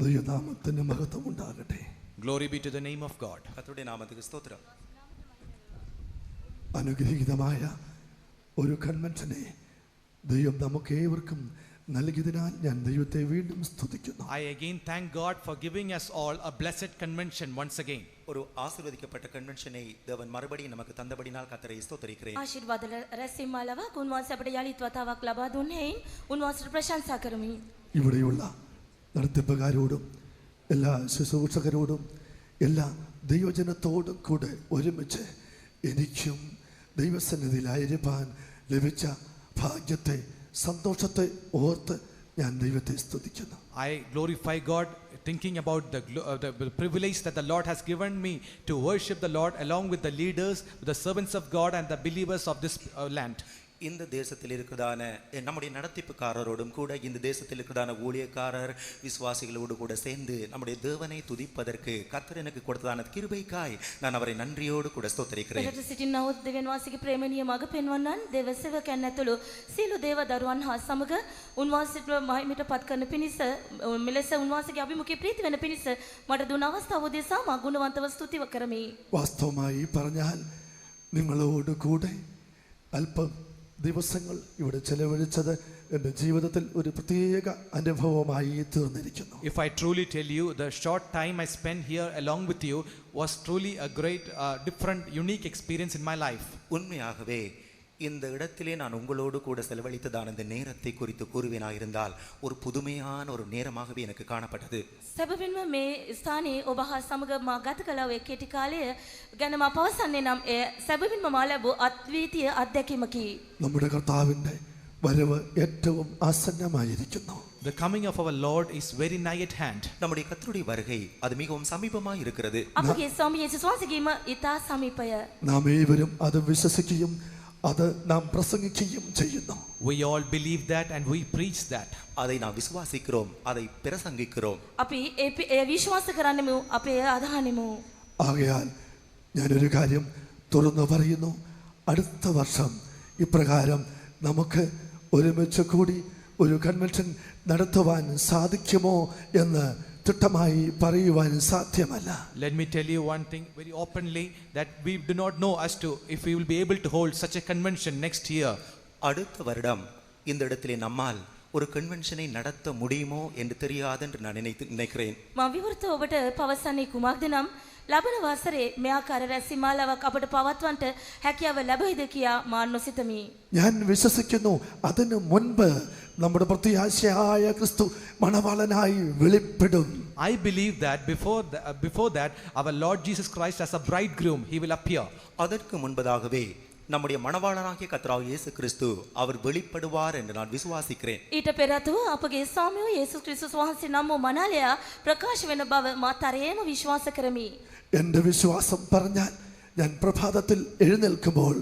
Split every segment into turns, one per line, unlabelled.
ദൈവനാമത്തിന് മഹത്വം ഉണ്ടാകട്ടെ.
Glory be to the name of God.
കർത്തരുടെ നാമത്തിന് സ്തോത്രം.
അനുഗ്രഹീതമായ ഒരു കൺവെൻഷനെ ദൈവം നമുക്ക് ഏവർക്കും നൽകിയതിനാൽ ഞാൻ ദൈവത്തെ വീണ്ടും സ്തുതിക്കുന്നു.
I again thank God for giving us all a blessed convention once again.
ഒരു ആശീർവദിക്കപ്പെട്ട കൺവെൻഷനെ ദേവൻ മറുപടി നമുക്ക് തന്നபடினால் කතරේ ස්තෝත්‍රිකරේ.
ආශිර්වාද රැස්වීමලවක් උන්වහන්සේ අපට යලිත් වතාවක් ලබා දුන්නේ උන්වහන්සේට ප්‍රශංසා කරමි.
ഇവിടെയുള്ള നടത്തിപ്പുകാരോടും എല്ലാ ശുശ്രൂഷകരോടും എല്ലാ ദൈവജനത്തോടും കൂടെ ഒരുമിച്ച് എനിക്കും ദൈവസന്നിധിയിലായിരിക്കാൻ ലഭിച്ച ഭാഗ്യത്തെ സന്തോഷത്തെ ഓർത്ത് ഞാൻ ദൈവത്തെ സ്തുതിക്കുന്നു.
I glorify God thinking about the privilege that the Lord has given me to worship the Lord along with the leaders, the servants of God and the believers of this land.
இந்த தேசத்தில் இருக்கிறதான நம்முடைய நடத்திப்புக்காரரோடும் கூட இந்த தேசத்தில் இருக்கிறதான ஊழியக்காரர் விசுவாசிகளோடு கூட சேர்ந்து நம்முடைய தேவனை துதிப்பதற்கு கர்த்தர் எனக்கு கொடுத்ததான கிருபைக்காய் நான் அவரை நன்றியோடு கூட ஸ்தோத்திரிக்கிறேன்.
එකට සිටින්නවුත් දෙවියන් වහන්සේගේ ප්‍රේමණීය මඟ පෙන්වන්නන් දේව සේවකයන් ඇතුළු සියලු දේව දරුවන් හා සමග උන්වහන්සේට මහිමයට පත් කරන පිණිස මෙලෙස උන්වහන්සේගේ අභිමුඛයේ ප්‍රීති වෙන පිණිස මට දුන අවස්ථාව උදෙසා මා ගුණවන්තව ස්තුතිව කරමි.
വാസ്തവമായി പറഞ്ഞാൽ നിങ്ങളോട് കൂടെ അല്പം ദിവസങ്ങൾ ഇവിടെ ചെലവഴിച്ചത് എൻ്റെ ജീവിതത്തിൽ ഒരു പ്രത്യേക അനുഭവമായി തീർന്നിരിക്കുന്നു.
If I truly tell you, the short time I spent here along with you was truly a great different unique experience in my life.
உண்மையாகவே இந்த இடத்திலே நான் உங்களோடு கூட செலவழித்ததான இந்த நேரத்தை குறித்து கூறுவேனாயிருந்தால் ஒரு புதுமையான ஒரு நேரமாகவே எனக்கு காணப்பட்டது.
සැබවින්ම මේ ස්ථානයේ ඔබ හා සමග මා ගත කළ ඔය කෙටි කාලය ගැන මා පවසන්නේ නම් එය සැබවින්ම මා ලැබූ අද්විතීය අත්දැකීමකි.
നമ്മുടെ കർത്താവിൻ്റെ വരവ് ഏറ്റവും ആസന്നമായിരിക്കുന്നു.
The coming of our Lord is very nigh at hand.
நம்முடைய கர்த்தருடைய வருகை அது மிகவும் சமீபமாய் இருக்கிறது.
අපගේ ස්වාමී යේසුස් වහන්සේගේම ඊතා සමීපය.
നാം ഏവരും അത് വിശ്വസിക്കുകയും അത് നാം പ്രസംഗിക്കുകയും ചെയ്യുന്നു.
We all believe that and we preach that.
அதை நாம் விசுவாசிக்கிறோம், அதை பிரசங்கிக்கிறோம்.
අපි ඒ විශ්වාස කරන්නෙමු, අපේ අදහනෙමු.
ആകയാൽ ഞാനൊരു കാര്യം തുറന്നു പറയുന്നു. അടുത്ത വർഷം ഇപ്രകാരം നമുക്ക് ഒരുമിച്ച് കൂടി ഒരു കൺവെൻഷൻ നടത്തുവാൻ സാധിക്കുമോ എന്ന് തിട്ടമായി പറയുവാൻ സാധ്യമല്ല.
Let me tell you one thing very openly, that we do not know as to if we will be able to hold such a convention next year.
அடுத்த வருடம் இந்த இடத்திலே நம்மால் ஒரு கன்வென்ஷனை நடத்த முடியுமோ என்று தெரியாது என்று நான் நினைக்கிறேன்.
මම විවෘතව ඔබට පවසන්නේ කුමක්ද නම් ලබන වසරේ මේ ආකාර රැස්වීමලවක් අපට පවත්වන්නට හැකියාව ලැබෙයිද කියා මා නොසිතමි.
ഞാൻ വിശ്വസിക്കുന്നു അതിനു മുൻപ് നമ്മുടെ പ്രത്യാശയായ ക്രിസ്തു മണവാളനായി വെളിപ്പെടും.
I believe that before that our Lord Jesus Christ as a bridegroom he will appear.
அதற்கு முன்பதாகவே நம்முடைய மணவாளனாகிய கர்த்தராகிய இயேசு கிறிஸ்து அவர் வெளிப்படுவார் என்று நான் விசுவாசிக்கிறேன்.
ඊට පෙරතුව අපගේ ස්වාමියෝ යේසුස් ක්‍රිස්තුස් වහන්සේ නම් වූ මනාලයා ප්‍රකාශ වෙන බව මා තරයේම විශ්වාස කරමි.
എൻ്റെ വിശ്വാസം പറഞ്ഞാൽ ഞാൻ പ്രഭാതത്തിൽ എഴുന്നേൽക്കുമ്പോൾ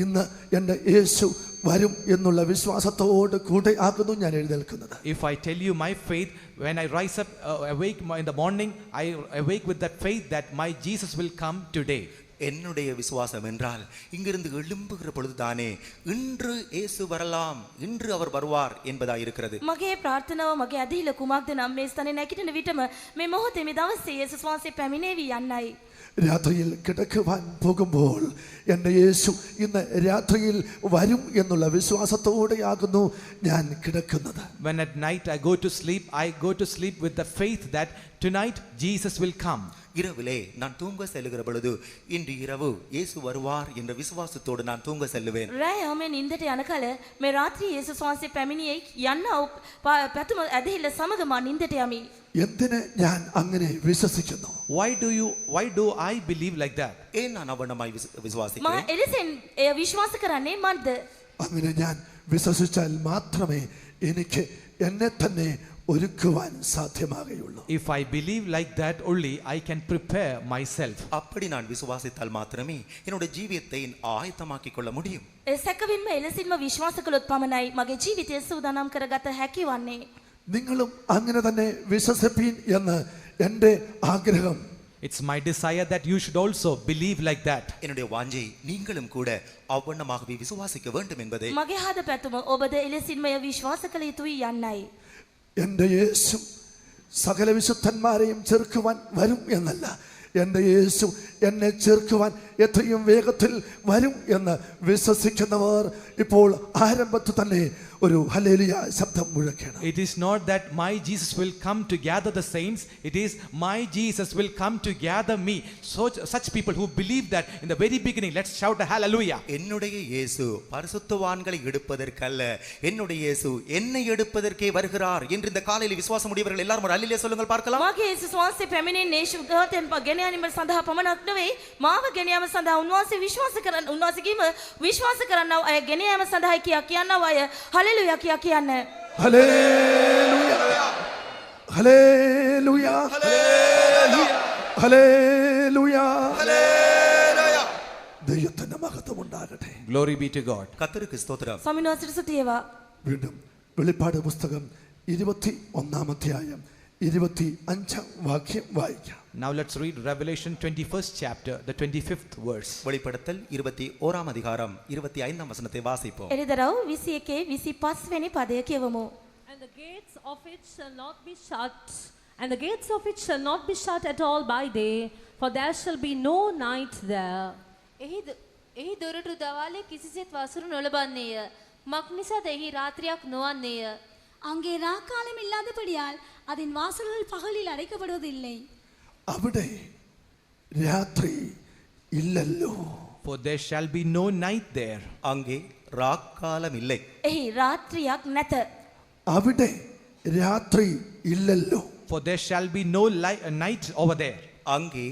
ഇന്ന് എൻ്റെ യേശു വരും എന്നുള്ള വിശ്വാസത്തോട് കൂടെ ആകുന്നു ഞാൻ എഴുന്നേൽക്കുന്നത്.
If I tell you my faith, when I rise up awake in the morning, I awake with that faith that my Jesus will come today.
என்னுடைய விசுவாசம் என்றால் இங்கிருந்து எழும்புகிற பொழுதுதானே இன்று இயேசு வரலாம், இன்று அவர் வருவார் என்பதாக இருக்கிறது.
මගේ ප්‍රාර්ථනාව මගේ අදහිල කුමක්ද නම් මේ ස්ථානේ නැගිටින විටම මේ මොහොතේ මේ දවසේ යේසුස් වහන්සේ පැමිණේවි යන්නයි.
രാത്രിയിൽ കിടക്കുവാൻ പോകുമ്പോൾ എൻ്റെ യേശു ഇന്ന് രാത്രിയിൽ വരും എന്നുള്ള വിശ്വാസത്തോടെയാകുന്നു ഞാൻ കിടക്കുന്നത്.
When at night I go to sleep with the faith that tonight Jesus will come.
இரவிலே நான் தூங்க செல்லுகிற பொழுது இன்று இரவு இயேசு வருவார் என்ற விசுவாசத்தோடு நான் தூங்க செல்லுவேன்.
රෑ යමේ නින්දට යන කල මේ රාත්‍රියේ යේසුස් වහන්සේ පැමිණියේ යන්න පැතුම ඇදහිල්ල සමග මා නින්දට යමි.
എന്തിന് ഞാൻ അങ്ങനെ വിശ്വസിക്കുന്നു?
Why do I believe like that?
ஏன் நான் அவனமாய்
මා
விசுவாசிக்கிறேன்?
එලෙසෙන් එය විශ්වාස කරන්නේ මන්ද?
അങ്ങനെ ഞാൻ വിശ്വസിച്ചാൽ മാത്രമേ എനിക്ക് എന്നെ തന്നെ ഒരുക്കുവാൻ സാധ്യമാകുകയുള്ളൂ.
If I believe like that only I can prepare myself.
அப்படி நான் விசுவாசித்தால் மாத்திரமே என்னோட ஜீவியத்தை ஆயத்தமாக்கிக் கொள்ள முடியும்.
සැකවින්ම එලෙසින්ම විශ්වාස කළොත් පමණයි මගේ ජීවිතය සූදානම් කරගත හැකි වන්නේ.
നിങ്ങളും അങ്ങനെ തന്നെ വിശ്വസിപ്പീൻ എന്ന് എൻ്റെ ആഗ്രഹം.
It's my desire that you should also believe like that.
என்னுடைய வாஞ்சை நீங்களும் கூட அவ்வண்ணமாகவே விசுவாசிக்க வேண்டும் என்பதே.
මගේ හද පැතුම ඔබද එලෙසින්ම විශ්වාස කළ යුතුයි යන්නයි.
എൻ്റെ യേശു സകല വിശുദ്ധന്മാരെയും ചേർക്കുവാൻ വരും എന്നല്ല, എൻ്റെ യേശു എന്നെ ചേർക്കുവാൻ എത്രയും വേഗത്തിൽ വരും എന്ന് വിശ്വസിക്കുന്നവർ ഇപ്പോൾ ആരംഭത്തിൽ തന്നെ ഒരു ഹല്ലേലൂയ ശബ്ദം മുഴക്കണം.
It is not that my Jesus will come to gather the saints, it is my Jesus will come to gather me. So such people who believe that in the very beginning, let's shout a hallelujah.
என்னுடைய இயேசு பரிசுத்தவான்களை எடுப்பதற்கல்ல, என்னுடைய இயேசு என்னை எடுப்பதற்கே வருகிறார் என்று இந்த காலையில் விசுவாசம் உடையவர்கள் எல்லாரும் ஒரு அல்லேலூயா சொல்லுங்கள் பார்க்கலாம்.
මාගේ යේසුස් වහන්සේ පැමිණෙන්නේ ශුද්ධත්වයෙන් ගෙන යාම සඳහා පමණක් නෙවෙයි, මාව ගෙන යාම සඳහා උන්වහන්සේ විශ්වාස කරන්නව අය ගෙන යාම සඳහා කියන්නව අය හලෙලුයා කියන්න.
Hallelujah hallelujah hallelujah hallelujah. ദൈവത്തിന്റെ മഹത്വം ഉണ്ടാകട്ടെ.
Glory be to God.
கர்த்தருக்கு ஸ்தோத்திரம்.
ස්වාමීන් වහන්සේට ස්තුතියවා.
വീണ്ടും വെളിപ്പാട് പുസ്തകം 21-ാം അധ്യായം 25-ാം വാക്യം വായിക്കാം.
Now let's read Revelation 21st chapter, the 25th verse.
வெளிப்படுத்தல் 21ஆம் அதிகாரம் 25ஆம் வசனத்தை வாசிப்போம்.
එළිදරව් 21-25 වෙනි පදය කියවමු.
And the gates of it shall not be shut, and the gates of it shall not be shut at all by day, for there shall be no night there.
එහි දොරටු දවාලේ කිසිසේත් වසුරු නොලබන්නේය. මක් නිසාද එහි රාත්‍රියක් නොවන්නේය.
அங்கே ராக்காலம் இல்லாதபடியால் அதன் வாசல்கள் பகலில் அடைக்கப்படுவதில்லை.
അവിടെ രാത്രി ഇല്ലല്ലോ.
For there shall be no night there.
அங்கே ராக்காலம் இல்லை.
එහි රාත්‍රියක් නැත.
അവിടെ രാത്രി ഇല്ലല്ലോ.
For there shall be no night over there.
அங்கே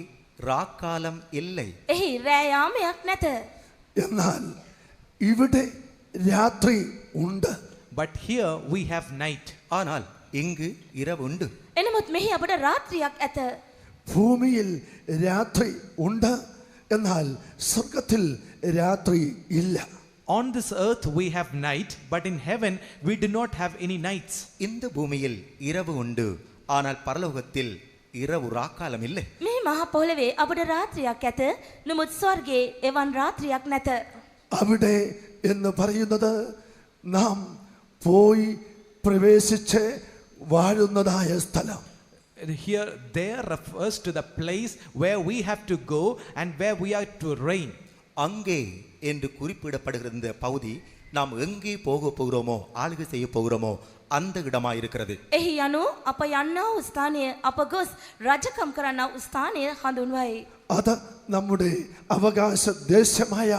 ராக்காலம் இல்லை.
එහි රෑයාමයක් නැත.
എന്നാൽ ഇവിടെ രാത്രി ഉണ്ട്.
But here we have night.
ஆனால் இங்கு இரவு உண்டு.
එනමුත් මෙහි අපට රාත්‍රියක් ඇත.
ഭൂമിയിൽ രാത്രി ഉണ്ട്, എന്നാൽ സ്വർഗത്തിൽ രാത്രി ഇല്ല.
On this earth we have night, but in heaven we do not have any nights.
இந்த பூமியில் இரவு உண்டு, ஆனால் பரலோகத்தில் இரவு ராக்காலம் இல்லை.
මේ මහා පොළවේ අපට රාත්‍රියක් ඇත. නමුත් ස්වර්ගයේ එවන් රාත්‍රියක් නැත.
അവിടെ എന്ന് പറയുന്നത് നാം പോയി പ്രവേശിച്ച് വാഴുന്നതായ സ്ഥലം.
Here there refers to the place where we have to go and where we are to reign.
அங்கே என்று குறிப்பிடப்படுகிற இந்த பகுதி நாம் எங்கே போக போகிறோமோ ஆளுகை செய்ய போகிறோமோ அந்த இடமாக இருக்கிறது.
එහි යනු අප යන්නා වූ ස්ථානය, අප ගොස් රජකම් කරන්නා වූ ස්ථානය හඳුන්වයි.
അത് നമ്മുടെ അവകാശ ദേശമായ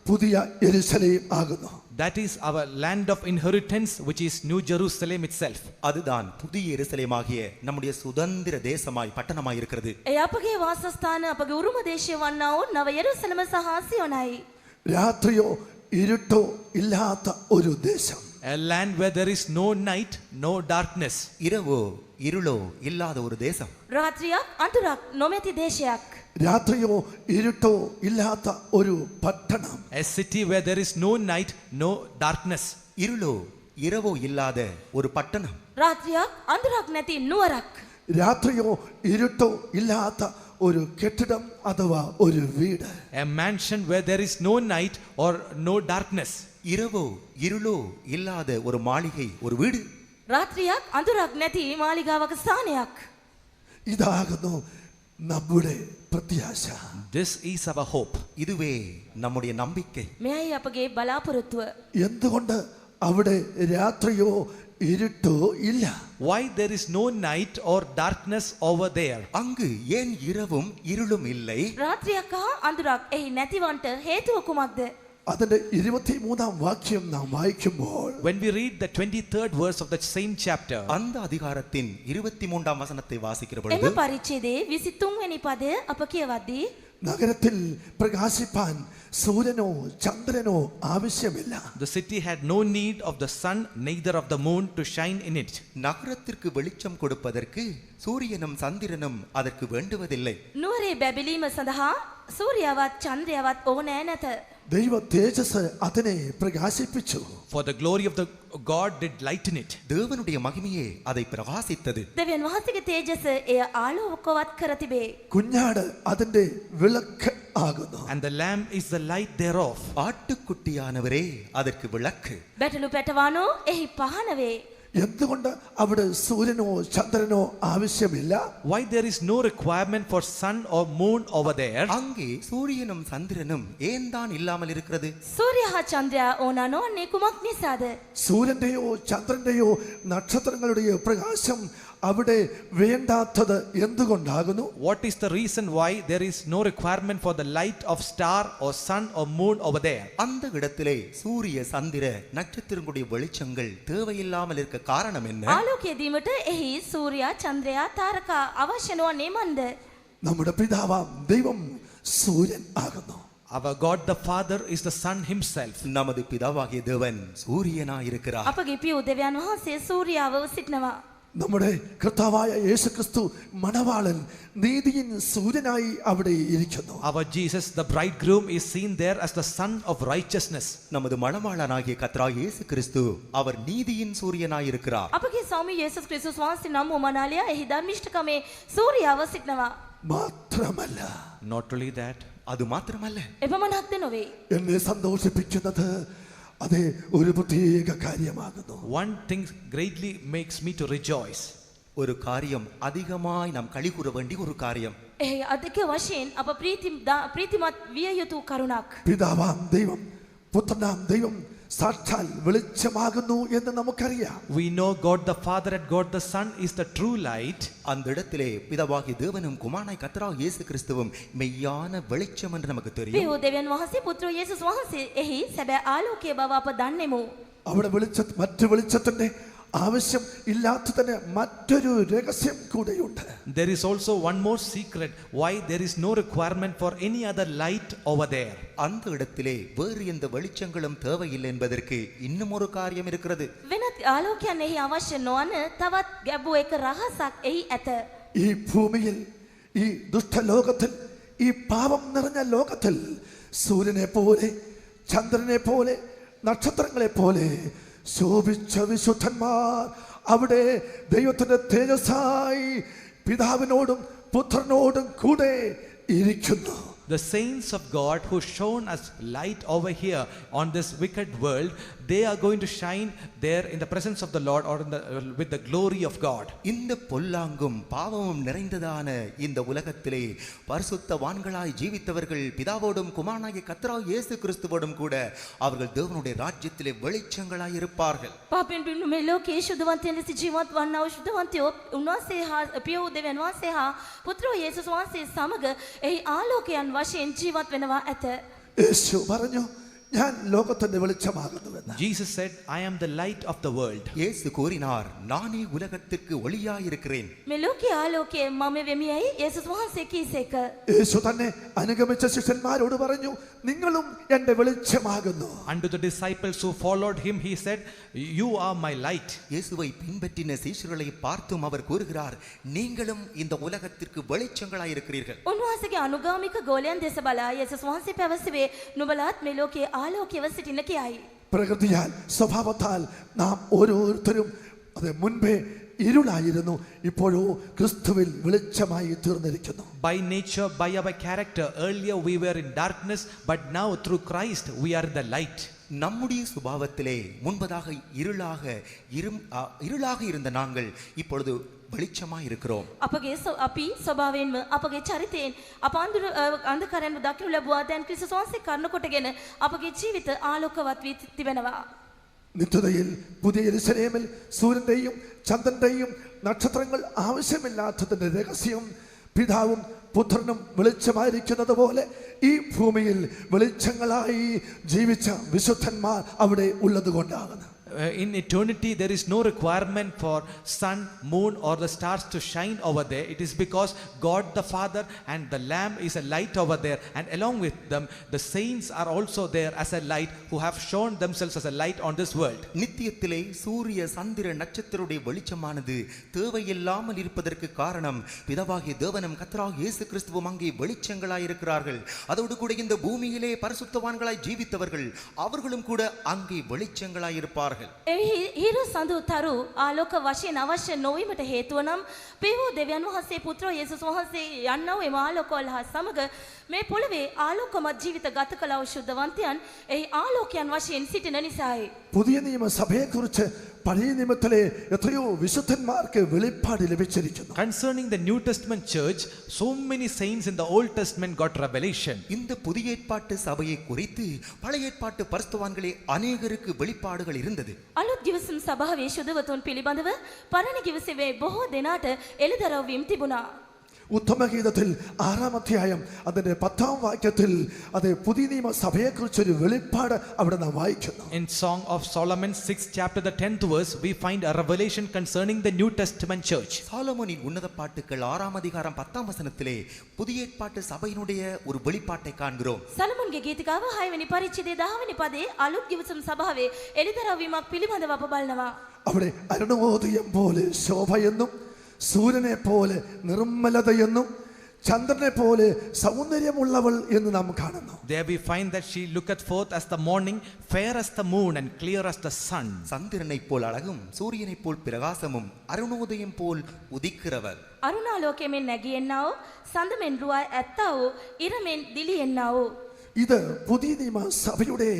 പുതിയ യെരുശലേം ആകുന്നു.
That is our land of inheritance, which is New Jerusalem itself.
அதுதான் புதிய எருசலேமாகிய நம்முடைய சுதந்திர தேசமாய் பட்டணமாய் இருக்கிறது.
ඒ අපගේ වාසස්ථාන, අපගේ උරුම දේශය වන්නා වූ නව යෙරුසලම සහ සියොනයි.
രാത്രിയോ ഇരുട്ടോ ഇല്ലാത്ത ഒരു ദേശം.
A land where there is no night, no darkness.
இரவோ இருளோ இல்லாத ஒரு தேசம்.
රාත්‍රියක් අඳුරක් නොමැති දේශයක්.
രാത്രിയോ ഇരുട്ടോ ഇല്ലാത്ത ഒരു പട്ടണം.
A city where there is no night, no darkness.
இருளோ இரவோ இல்லாத ஒரு பட்டணம்.
රාත්‍රියක් අඳුරක් නැති නුවරක්.
രാത്രിയോ ഇരുട്ടോ ഇല്ലാത്ത ഒരു കെട്ടിടം അഥവാ ഒരു വീട്.
A mansion where there is no night or no darkness.
இரவோ இருளோ இல்லாத ஒரு மாளிகை, ஒரு வீடு.
රාත්‍රියක් අඳුරක් නැති මාලිගාවක ස්ථානයක්.
ഇതാകുന്നു നമ്മുടെ പ്രത്യാശ.
This is our hope.
இதுவே நம்முடைய நம்பிக்கை.
මෙයයි අපගේ බලාපොරොත්තුව.
എന്തുകൊണ്ട് അവിടെ രാത്രിയോ ഇരുട്ടോ ഇല്ല?
Why there is no night or darkness over there?
அங்கு ஏன் இரவும் இருளும் இல்லை?
රාත්‍රියක් හා අඳුරක් එහි නැතිවන්ට හේතුව කුමක්ද?
അതിന്റെ 23-ാം വാക്യം നാം വായിക്കുമ്പോൾ,
When we read the 23rd verse of the same chapter,
அந்த அதிகாரத்தின் 23ஆம் வசனத்தை வாசிக்கிற
එම
பொழுது
පරිච්ඡේදයේ 23 වෙනි පදය අප කියවද්දී
നഗരത്തിൽ പ്രകാശിപ്പാൻ സൂര്യനോ ചന്ദ്രനോ ആവശ്യമില്ല.
the city had no need of the sun, neither of the moon to shine in it.
நகரத்திற்கு வெளிச்சம் கொடுப்பதற்கு சூரியனும் சந்திரனும் அதற்கு வேண்டுவதில்லை.
නුවරේ බැබලීම සඳහා සූර්යවත් චන්ද්‍රයවත් ඕනෑ නැත.
ദൈവ തേജസ് അതിനെ പ്രകാശിപ്പിച്ചു.
For the glory of the God did lighten it.
தேவனுடைய மகிமையே அதை பிரகாசித்தது.
දෙවියන් වහන්සේගේ තේජස එය ආලෝකවත් කර තිබේ.
കുഞ്ഞാട് അതിന്റെ വിളക്ക് ആകുന്നു.
And the lamb is the light thereof.
ஆட்டுக்குட்டியானவரே அதற்கு விளக்கு.
බැටළු පැටවනෝ එහි පහන වේ.
എന്തുകൊണ്ട് അവിടെ സൂര്യനോ ചന്ദ്രനോ ആവശ്യമില്ല?
Why there is no requirement for sun or moon over there?
அங்கே சூரியனும் சந்திரனும் ஏன் தான் இல்லாமல் இருக்கிறது?
සූර්ය හා චන්ද්‍රයා ඕන නොවන්නේ කුමක් නිසාද?
സൂര്യന്റെയോ ചന്ദ്രന്റെയോ നക്ഷത്രങ്ങളുടെ പ്രകാശം അവിടെ വേണ്ടാത്തത് എന്തുകൊണ്ടാകുന്നു?
What is the reason why there is no requirement for the light of star or sun or moon over there?
அந்த இடத்திலே சூரிய சந்திர நட்சத்திரங்களுடைய வெளிச்சங்கள் தேவையில்லாமல் இருக்க காரணம் என்ன?
ආලෝකය දීමට එහි සූර්යා චන්ද්‍රයා තාරකා අවශ්‍ය නොවන්නේ මන්ද?
നമ്മുടെ പിതാവാം ദൈവം സൂര്യൻ ആകുന്നു.
Our God the Father is the Sun himself.
நமது பிதாவாகிய தேவன் சூரியனாய் இருக்கிறார்.
අපගේ පියු දෙවියන් වහන්සේ සූර්යාව සිටිනවා.
നമ്മുടെ കർത്താവായ യേശുക്രിസ്തു മണവാളൻ നീതിயின் സൂര്യനായി അവിടെ ഇരിക്കുന്നു.
Our Jesus the bridegroom is seen there as the sun of righteousness.
நமது மணவாளனாகிய கர்த்தராகிய இயேசு கிறிஸ்து அவர் நீதியின் சூரியனாய் இருக்கிறார்.
අපගේ ස්වාමී යේසුස් ක්‍රිස්තුස් වහන්සේ නම් වූ මනාලයා එහි ධර්මිෂ්ඨකමේ සූර්යාව සිටිනවා.
മാത്രമല്ല,
Not only that,
அது மாத்திரமல்ல,
එපමණක්ද නොවේ.
എന്നെ സന്തോഷിപ്പിക്കുന്നത് അതേ ഒരു പ്രത്യേക കാര്യമാകുന്നു.
one thing greatly makes me to rejoice.
ஒரு காரியம் அதிகமாய் நாம் களிகூற வேண்டிய ஒரு காரியம்.
එහි අධික වශයෙන් අප ප්‍රීතිමත් විය යුතු කරුණක්.
പിതാവാം ദൈവം പുത്രനാം ദൈവം സാക്ഷാൽ വെളിച്ചമാകുന്നു എന്ന് നമുക്കറിയാം.
We know God the Father and God the Son is the true light.
அந்த இடத்திலே பிதாவாகிய தேவனும் குமாரனாய் கர்த்தராகிய இயேசு கிறிஸ்துவும் மெய்யான வெளிச்சம் என்று நமக்கு தெரியும்.
පියු දෙවියන් වහන්සේ පුත්‍ර යේසුස් වහන්සේ එහි සැබෑ ආලෝකයේ බව අප දන්නෙමු.
അവിടെ മറ്റു വെളിച്ചത്തിന്റെ ആവശ്യം ഇല്ലാത്തതിന് മറ്റൊരു രഹസ്യം കൂടെയുണ്ട്.
There is also one more secret why there is no requirement for any other light over there.
அந்த இடத்திலே வேறு எந்த வெளிச்சங்களும் தேவையில்லை என்பதற்கு இன்னும் ஒரு காரியம் இருக்கிறது.
වෙනත් ආලෝකයන් එහි අවශ්‍ය නොවන තවත් ගැඹුරු එක රහසක් එහි ඇත.
ഈ ഭൂമിയിൽ, ഈ ദുഷ്ടലോകത്തിൽ, ഈ പാപം നിറഞ്ഞ ലോകത്തിൽ സൂര്യനെ പോലെ, ചന്ദ്രനെ പോലെ, നക്ഷത്രങ്ങളെ പോലെ ശോഭിച്ച വിശുദ്ധന്മാർ അവിടെ ദൈവത്തിന്റെ തേജസ്സായി പിതാവിനോടും പുത്രനോടും കൂടെ ഇരിക്കുന്നു.
The saints of God who shone as light over here on this wicked world, they are going to shine there in the presence of the Lord or with the glory of God.
இந்த பொல்லாங்கும் பாவமும் நிறைந்ததான இந்த உலகத்திலே பரிசுத்தவான்களாய் ஜீவித்தவர்கள் பிதாவோடும் குமாரனாகிய கர்த்தராகிய இயேசு கிறிஸ்துவோடும் கூட அவர்கள் தேவனுடைய ராஜ்யத்திலே வெளிச்சங்களாய் இருப்பார்கள்.
පාපෙන් පිරුණු මේ ලෝකයේ ශුද්ධවන්තයන් ලෙස ජීවත් වන්නා වූ ශුද්ධවන්තයෝ උන්වහන්සේ හා පියෝ දෙවියන් වහන්සේ හා පුත්‍ර යේසුස් වහන්සේ සමග එහි ආලෝකයන් වශයෙන් ජීවත් වෙනවා ඇත.
യേശു പറഞ്ഞു, ഞാൻ ലോകത്തിന്റെ വെളിച്ചമാകുന്നുവെന്ന്.
Jesus said, I am the light of the world.
இயேசு கூறினார், நானே உலகத்திற்கு ஒளியாய் இருக்கிறேன்.
මේ ලෝකයේ ආලෝකයේ මම වෙමියයි යේසුස් වහන්සේ කීසේක.
യേശു തന്നെ അനുഗമിച്ച ശിഷ്യന്മാരോട് പറഞ്ഞു, നിങ്ങളും എന്റെ വെളിച്ചമാകുന്നു.
Unto the disciples who followed him, he said, you are my light.
இயேசுவை பின்பற்றின சீஷர்களை பார்த்தும் அவர் கூறுகிறார், நீங்களும் இந்த உலகத்திற்கு வெளிச்சங்களாய் இருக்கிறீர்கள்.
උන්වහන්සේගේ අනුගාමික ගෝලයන් දෙස බලා යේසුස් වහන්සේ පැවසුවේ නුඹලාත් මේ ලෝකයේ ආලෝකයව සිටින කියයි.
പ്രകൃതിയാൽ സ്വഭാവത്താൽ നാം ഓരോരുത്തരും അത് മുൻപേ ഇരുളായിരുന്നു, ഇപ്പോഴോ ക്രിസ്തുവിൽ വെളിച്ചമായി തീർന്നിരിക്കുന്നു.
By nature, by our character, earlier we were in darkness, but now through Christ we are in the light.
நம்முடைய சுபாவத்திலே முன்பதாக இருளாக இருந்த நாங்கள் இப்பொழுது வெளிச்சமாய் இருக்கிறோம்.
අපගේ අපි ස්වභාවයෙන්ම අපගේ චරිතයෙන් අප අන්ධකාරයෙන් දකිනු ලැබුවා. දැන් ක්‍රිස්තුස් වහන්සේ කරුණ කොටගෙන අපගේ ජීවිත ආලෝකවත් වී තිබෙනවා.
നിത്യതയിൽ പുതിയ യെരൂശലേമിൽ സൂര്യന്റെയും ചന്ദ്രന്റെയും നക്ഷത്രങ്ങൾ ആവശ്യമില്ലാത്തതിന്റെ രഹസ്യം പിതാവും പുത്രനും വെളിച്ചമായിരിക്കുന്നത് പോലെ ഈ ഭൂമിയിൽ വെളിച്ചങ്ങളായി ജീവിച്ച വിശുദ്ധന്മാർ അവിടെ ഉള്ളത് കൊണ്ടാകുന്നു.
In eternity there is no requirement for sun, moon or the stars to shine over there. It is because God the Father and the Lamb is a light over there, and along with them the saints are also there as a light who have shown themselves as a light on this world.
நித்தியத்திலே சூரிய சந்திர நட்சத்திரருடைய வெளிச்சமானது தேவையில்லாமல் இருப்பதற்கு காரணம் பிதாவாகிய தேவனும் கர்த்தராகிய இயேசு கிறிஸ்துவும் அங்கே வெளிச்சங்களாய் இருக்கிறார்கள். அதோடு கூட இந்த பூமியிலே பரிசுத்தவான்களாய் ஜீவித்தவர்கள் அவர்களும் கூட அங்கே வெளிச்சங்களாய் இருப்பார்கள்.
එහි හිරු සඳු තරු ආලෝක වශයෙන් අවශ්‍ය නොවීමට හේතුව නම් පියවූ දෙවියන් වහන්සේ පුත්‍ර යේසුස් වහන්සේ යන්නා වූ එම ආලෝකවල හා සමග මේ පොළවේ ආලෝකමත් ජීවිත ගත කළ වූ ශුද්ධවන්තයන් එහි ආලෝකයන් වශයෙන් සිටින නිසායි.
പുതിയ നിയമ സഭയെക്കുറിച്ച് പഴയ നിയമത്തിലെ എത്രയോ വിശുദ്ധന്മാർക്ക് വെളിപ്പാട് ലഭിച്ചിരിക്കുന്നു.
Concerning the New Testament church, so many saints in the Old Testament got revelation.
இந்த புதிய ஏற்பாட்டு சபையை குறித்து பழைய ஏற்பாட்டு பரிசுத்தவான்களே அநேகருக்கு வெளிப்பாடுகள் இருந்தது.
අලුත් ගිවිසුම් සභාවේ ශුද්ධවතුන් පිළිබඳව පරණ ගිවිසුමේ බොහෝ දෙනාට එළිදරව්වීම් තිබුණා.
ഉത്തമഗീതത്തിൽ 6-ാം അധ്യായം അതിന്റെ 10-ാം വാക്യത്തിൽ അത് പുതിയ നിയമ സഭയെക്കുറിച്ചൊരു വെളിപ്പാട് അവിടെ നാം വായിക്കുന്നു.
In Song of Solomon 6th chapter the 10th verse, we find a revelation concerning the New Testament church.
சாலமோனின் உன்னத பாட்டுக்கள் 6ஆம் அதிகாரம் 10ஆம் வசனத்திலே புதிய ஏற்பாட்டு சபையினுடைய ஒரு வெளிப்பாட்டை காண்கிறோம்.
සලමොන්ගේ ගීතිකාව 6 වෙනි පරිච්ඡේදයේ 10 වෙනි පදයේ අලුත් ගිවිසුම් සභාවේ එළිදරව්වීමක් පිළිබඳව අප බලනවා.
അവിടെ അരുണോദയം പോലെ ശോഭയെന്നും സൂര്യനെ പോലെ നിർമ്മലതയെന്നും ചന്ദ്രനെ പോലെ സൗന്ദര്യമുള്ളവൾ എന്ന് നാം കാണുന്നു.
There we find that she looketh forth as the morning, fair as the moon and clear as the sun.
சந்திரனைப் போல் அழகும் சூரியனைப் போல் பிரகாசமும் அருணோதயம் போல் உதிக்கிறவர்.
අරුණාලෝකයෙන් නැගී එන්නා වූ සඳමෙන් රුවා ඇත්තා වූ ඉරමෙන් දිලි එන්නා වූ.
ഇത് പുതിയ നിയമ സഭയുടെ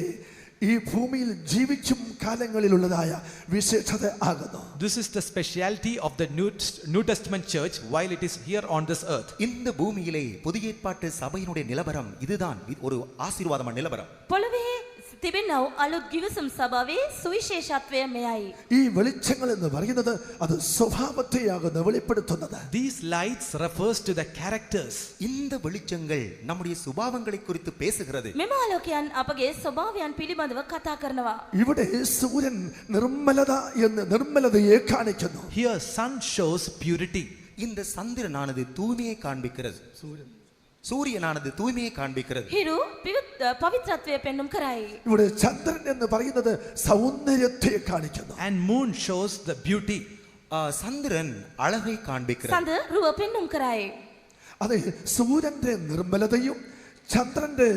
ഈ ഭൂമിയിൽ ജീവിച്ചും കാലങ്ങളിലുള്ളതായ വിശേഷത ആകുന്നു.
This is the speciality of the New Testament church while it is here on this earth.
இந்த பூமியிலே புதிய ஏற்பாட்டு சபையினுடைய நிலவரம் இதுதான் ஒரு ஆசீர்வாதமான நிலவரம்.
පොළවේ තිබෙනා වූ අලුත් ගිවිසුම් සභාවේ സുവിശേഷත්වය මෙයයි.
ഈ വെളിച്ചങ്ങൾ എന്ന് പറയുന്നത് അത് സ്വഭാവത്തെയാകുന്നു വെളിപ്പെടുത്തുന്നത്.
These lights refers to the characters.
இந்த வெளிச்சங்கள் நம்முடைய சுபாவங்களை குறித்து பேசுகிறது.
මෙම ආලෝකයන් අපගේ ස්වභාවයන් පිළිබඳව කතා කරනවා.
ഇവിടെ സൂര്യൻ നിർമ്മലതയെ കാണിക്കുന്നു.
Here sun shows purity.
இந்த சந்திரனானது தூய்மையை காண்பிக்கிறது. സൂര്യനാണത് തൂയ്മയെ കാണിക്കുന്നത്.
හිරු පවිත්‍රත්වය පෙන්눔 කරයි.
ഇവിടെ ചന്ദ്രൻ എന്ന് പറയുന്നത് സൗന്ദര്യത്തെ കാണിക്കുന്നു.
And moon shows the beauty.
ചന്ദ്രൻ അഴകை കാണിക്കുന്നത്.
සඳ රුව පෙන්눔 කරයි.
അതെ, സൂര്യന്റെ നിർമ്മലതയും ചന്ദ്രന്റെ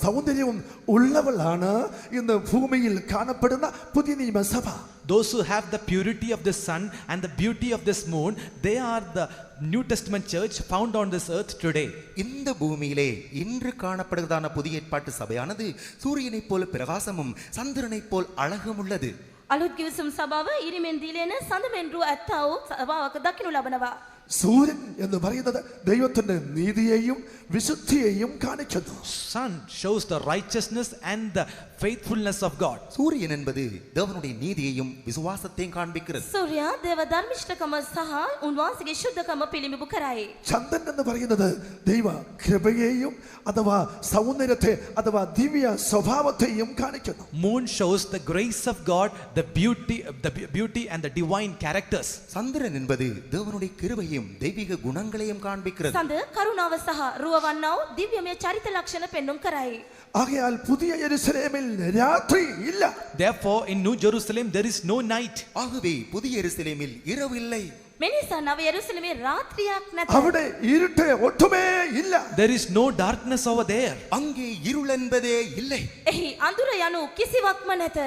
സൗന്ദര്യവും ഉള്ളവളാണ് ഇന്ന് ഭൂമിയിൽ കാണപ്പെടുന്ന പുതിയ നിയമസഭ.
Those who have the purity of the sun and the beauty of this moon, they are the New Testament church found on this earth today.
இந்த பூமியிலே இன்று காணப்படுகிறதான புதிய ஏற்பாட்டு சபையானது சூரியனைப் போல பிரகாசமும் சந்திரனைப் போல் அழகும் உள்ளது.
අලුත් ගිවිසුම් සභාව ඉරිමෙන් දිලෙන සඳමෙන් රුව ඇත්තා වූ සභාවක දකින්නු ලබනවා.
സൂര്യൻ എന്ന് പറയുന്നത് ദൈവത്തിന്റെ നീതിയെയും വിശുദ്ധിയെയും കാണിക്കുന്നു.
Sun shows the righteousness and the faithfulness of God.
சூரியன் என்பது தேவனுடைய நீதியையும் விசுவாசத்தையும் காண்பிக்கிறது.
සූර්යා දේව ධර්මිෂ්ඨකම සහ උන්වහන්සේගේ ශුද්ධකම පිළිඹු කරයි.
ചന്ദ്രൻ എന്ന് പറയുന്നത് ദൈവ കൃപയെയും അഥവാ സൗന്ദര്യത്തെ അഥവാ ദിവ്യ സ്വഭാവത്തെയും കാണിക്കുന്നു.
Moon shows the grace of God, the beauty and the divine characters.
சந்திரன் என்பது தேவனுடைய கிருபையும் தெய்வீக குணங்களையும் காண்பிக்கிறது.
සඳ කරුණාව සහ රුව වන්නා වූ දිව්‍යමය චරිත ලක්ෂණ පෙන්눔 කරයි.
ആകയാൽ പുതിയ യെരൂശലേമിൽ രാത്രി ഇല്ല.
Therefore in New Jerusalem there is no night.
ஆகவே புதிய எருசலேமில் இரவு இல்லை.
මෙනිසා නව යෙරුසලමේ රාත්‍රියක් නැත.
അവിടെ ഇരുട്ട് ഒട്ടുമേ ഇല്ല.
There is no darkness over there.
அங்கே இருள் என்பதே இல்லை.
එහි අඳුර යනු කිසිවක්ම නැත.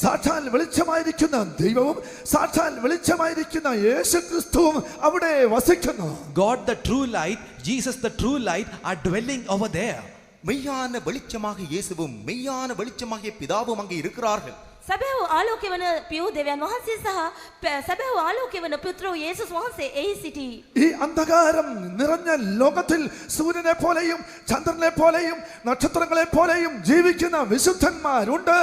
സാക്ഷാൽ വെളിച്ചമായിരിക്കുന്ന ദൈവവും സാക്ഷാൽ വെളിച്ചമായിരിക്കുന്ന യേശുക്രിസ്തുവും അവിടെ വസിക്കുന്നു.
God the true light, Jesus the true light are dwelling over there.
மெய்யான வெளிச்சமாக இயேசுவும் மெய்யான வெளிச்சமாகிய பிதாவும் அங்கே இருக்கிறார்கள்.
සැබෑව ආලෝකය වන පියු දෙවියන් වහන්සේ සහ සැබෑව ආලෝකය වන පුත්‍රෝ යේසුස් වහන්සේ එහි සිටී.
ഈ അന്ധകാരം നിറഞ്ഞ ലോകത്തിൽ സൂര്യനെ പോലെയും ചന്ദ്രനെ പോലെയും നക്ഷത്രങ്ങളെ പോലെയും ജീവിക്കുന്ന വിശുദ്ധന്മാരുണ്ട്.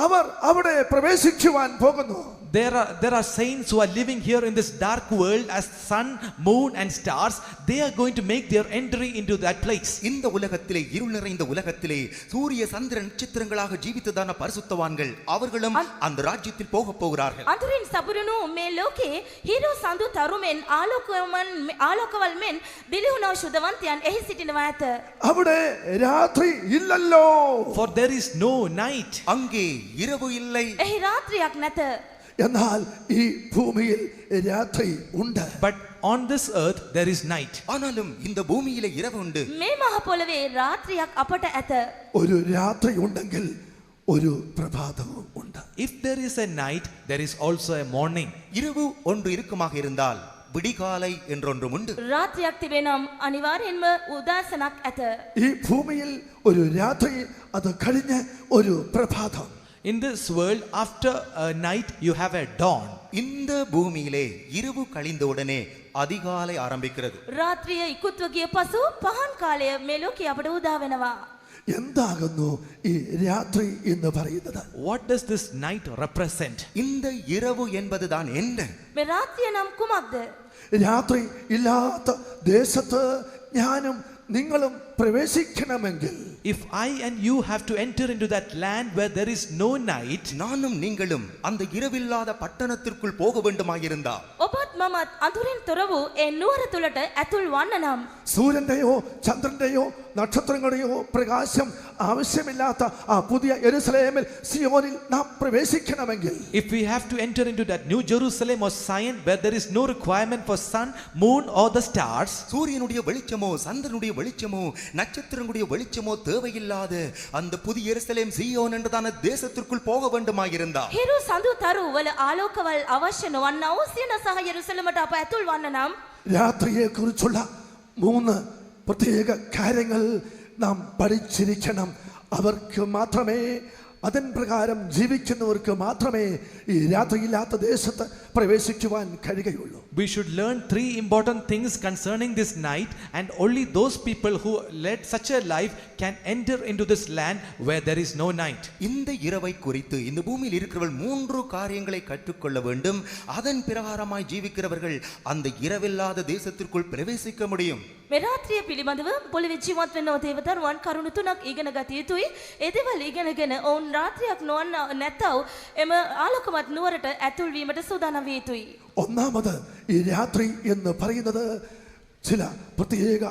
അവർ അവിടെ പ്രവേശിക്കുവാൻ പോകുന്നു.
There are saints who are living here in this dark world as sun, moon and stars. They are going to make their entry into that place.
இந்த உலகத்திலே இருள் நிறைந்த உலகத்திலே சூரிய சந்திர நட்சத்திரங்களாக ஜீவித்ததான பரிசுத்தவான்கள் அவர்களும் அந்த ராஜ்யத்தில் போக போகிறார்கள்.
අඳුරින් සපුරුණු මේ ලෝකේ හිරු සඳු තරුමෙන් ආලෝකවල් මෙන් දිලිහුණු ශුද්ධවන්තයන් එහි සිටිනවා ඇත.
അവിടെ രാത്രി ഇല്ലല്ലോ.
For there is no night.
அங்கே இரவு இல்லை.
එහි රාත්‍රියක් නැත.
എന്നാൽ ഈ ഭൂമിയിൽ രാത്രി ഉണ്ട്.
But on this earth there is night.
ஆனாலும் இந்த பூமியிலே இரவு உண்டு.
මේ මහ පොළවේ රාත්‍රියක් අපට ඇත.
ഒരു രാത്രി ഉണ്ടെങ്കിൽ ഒരു പ്രഭാതവും ഉണ്ട്.
If there is a night, there is also a morning.
இரவு ஒன்று இருக்குமாக இருந்தால் விடிகாலை என்றொன்றும் உண்டு.
රාත්‍රියක් තිබෙනම් අනිවාර්යෙන්ම උදෑසනක් ඇත.
ഈ ഭൂമിയിൽ ഒരു രാത്രി അത് കഴിഞ്ഞ് ഒരു പ്രഭാതം.
In this world, after a night, you have a dawn.
இந்த பூமியிலே இரவு கழிந்த உடனே அதிகாலை ஆரம்பிக்கிறது.
රාත්‍රිය ඉක්ුත්ව ගිය පසු පහන් කාලය මේ ලෝකේ අපට උදා වෙනවා.
എന്താകുന്നു ഈ രാത്രി എന്ന് പറയുന്നത്?
What does this night represent?
இந்த இரவு என்பதுதான் என்ன?
මේ රාත්‍රිය නම් කුමක්ද?
രാത്രി ഇല്ലാത്ത ദേശത്ത് ഞാനും നിങ്ങളും പ്രവേശിക്കണമെങ്കിൽ,
If I and you have to enter into that land where there is no night,
நானும் நீங்களும் அந்த இரவில்லாத பட்டணத்திற்குள் போக வேண்டுமாயிருந்தா,
ඔබත් මමත් අඳුරින් තොර වූ ඒ නුවර තුලට ඇතුල් වන්න නම්,
സൂര്യന്റെയോ ചന്ദ്രന്റെയോ നക്ഷത്രങ്ങളുടെയോ പ്രകാശം ആവശ്യമില്ലാത്ത ആ പുതിയ യെരൂശലേമിൽ സിയോനിൽ നാം പ്രവേശിക്കണമെങ്കിൽ,
if we have to enter into that New Jerusalem or Zion where there is no requirement for sun, moon or the stars,
சூரியனுடைய வெளிச்சமோ சந்திரனுடைய வெளிச்சமோ நட்சத்திரங்களுடைய வெளிச்சமோ தேவையில்லாத அந்த புதிய எருசலேம் சீயோன் என்றதான தேசத்திற்குள் போக வேண்டுமாயிருந்தா,
හිරු සඳු තරු වල ආලෝකවල් අවශ්‍ය නොවන්නා වූ සියන සහ යෙරුසලමට අප ඇතුල් වන්න නම්,
രാത്രിയെ കുറിച്ചുള്ള 3 പ്രത്യേക കാര്യങ്ങൾ നാം പഠിച്ചിരിക്കണം. അവർക്ക് മാത്രമേ, അതിൻ പ്രകാരം ജീവിക്കുന്നവർക്ക് മാത്രമേ ഈ രാത്രിയില്ലാത്ത ദേശത്ത് പ്രവേശിക്കുവാൻ കഴിയുകയുള്ളൂ.
we should learn 3 important things concerning this night, and only those people who led such a life can enter into this land where there is no night.
இந்த இரவை குறித்து இந்த பூமியில் இருக்கிறவர்கள் 3 காரியங்களை கற்றுக்கொள்ள வேண்டும். அதன் பிரகாரமாய் ஜீவிக்கிறவர்கள் அந்த இரவில்லாத தேசத்திற்குள் பிரவேசிக்க முடியும்.
මේ රාත්‍රිය පිළිබඳව පොළවේ ජීවත් වෙන්නව දේවදරුවන් කරුණු 3ක් ඉගෙන ගත යුතුයි. ඒ දේවල් ඉගෙනගෙන ඔවුන් රාත්‍රියක් නොවන්න නැතව එම ආලෝකමත් නුවරට ඇතුල් වීමට සූදානම් විය යුතුයි.
ഒന്നാമത് ഈ രാത്രി എന്ന് പറയുന്നത് ചില പ്രത്യേക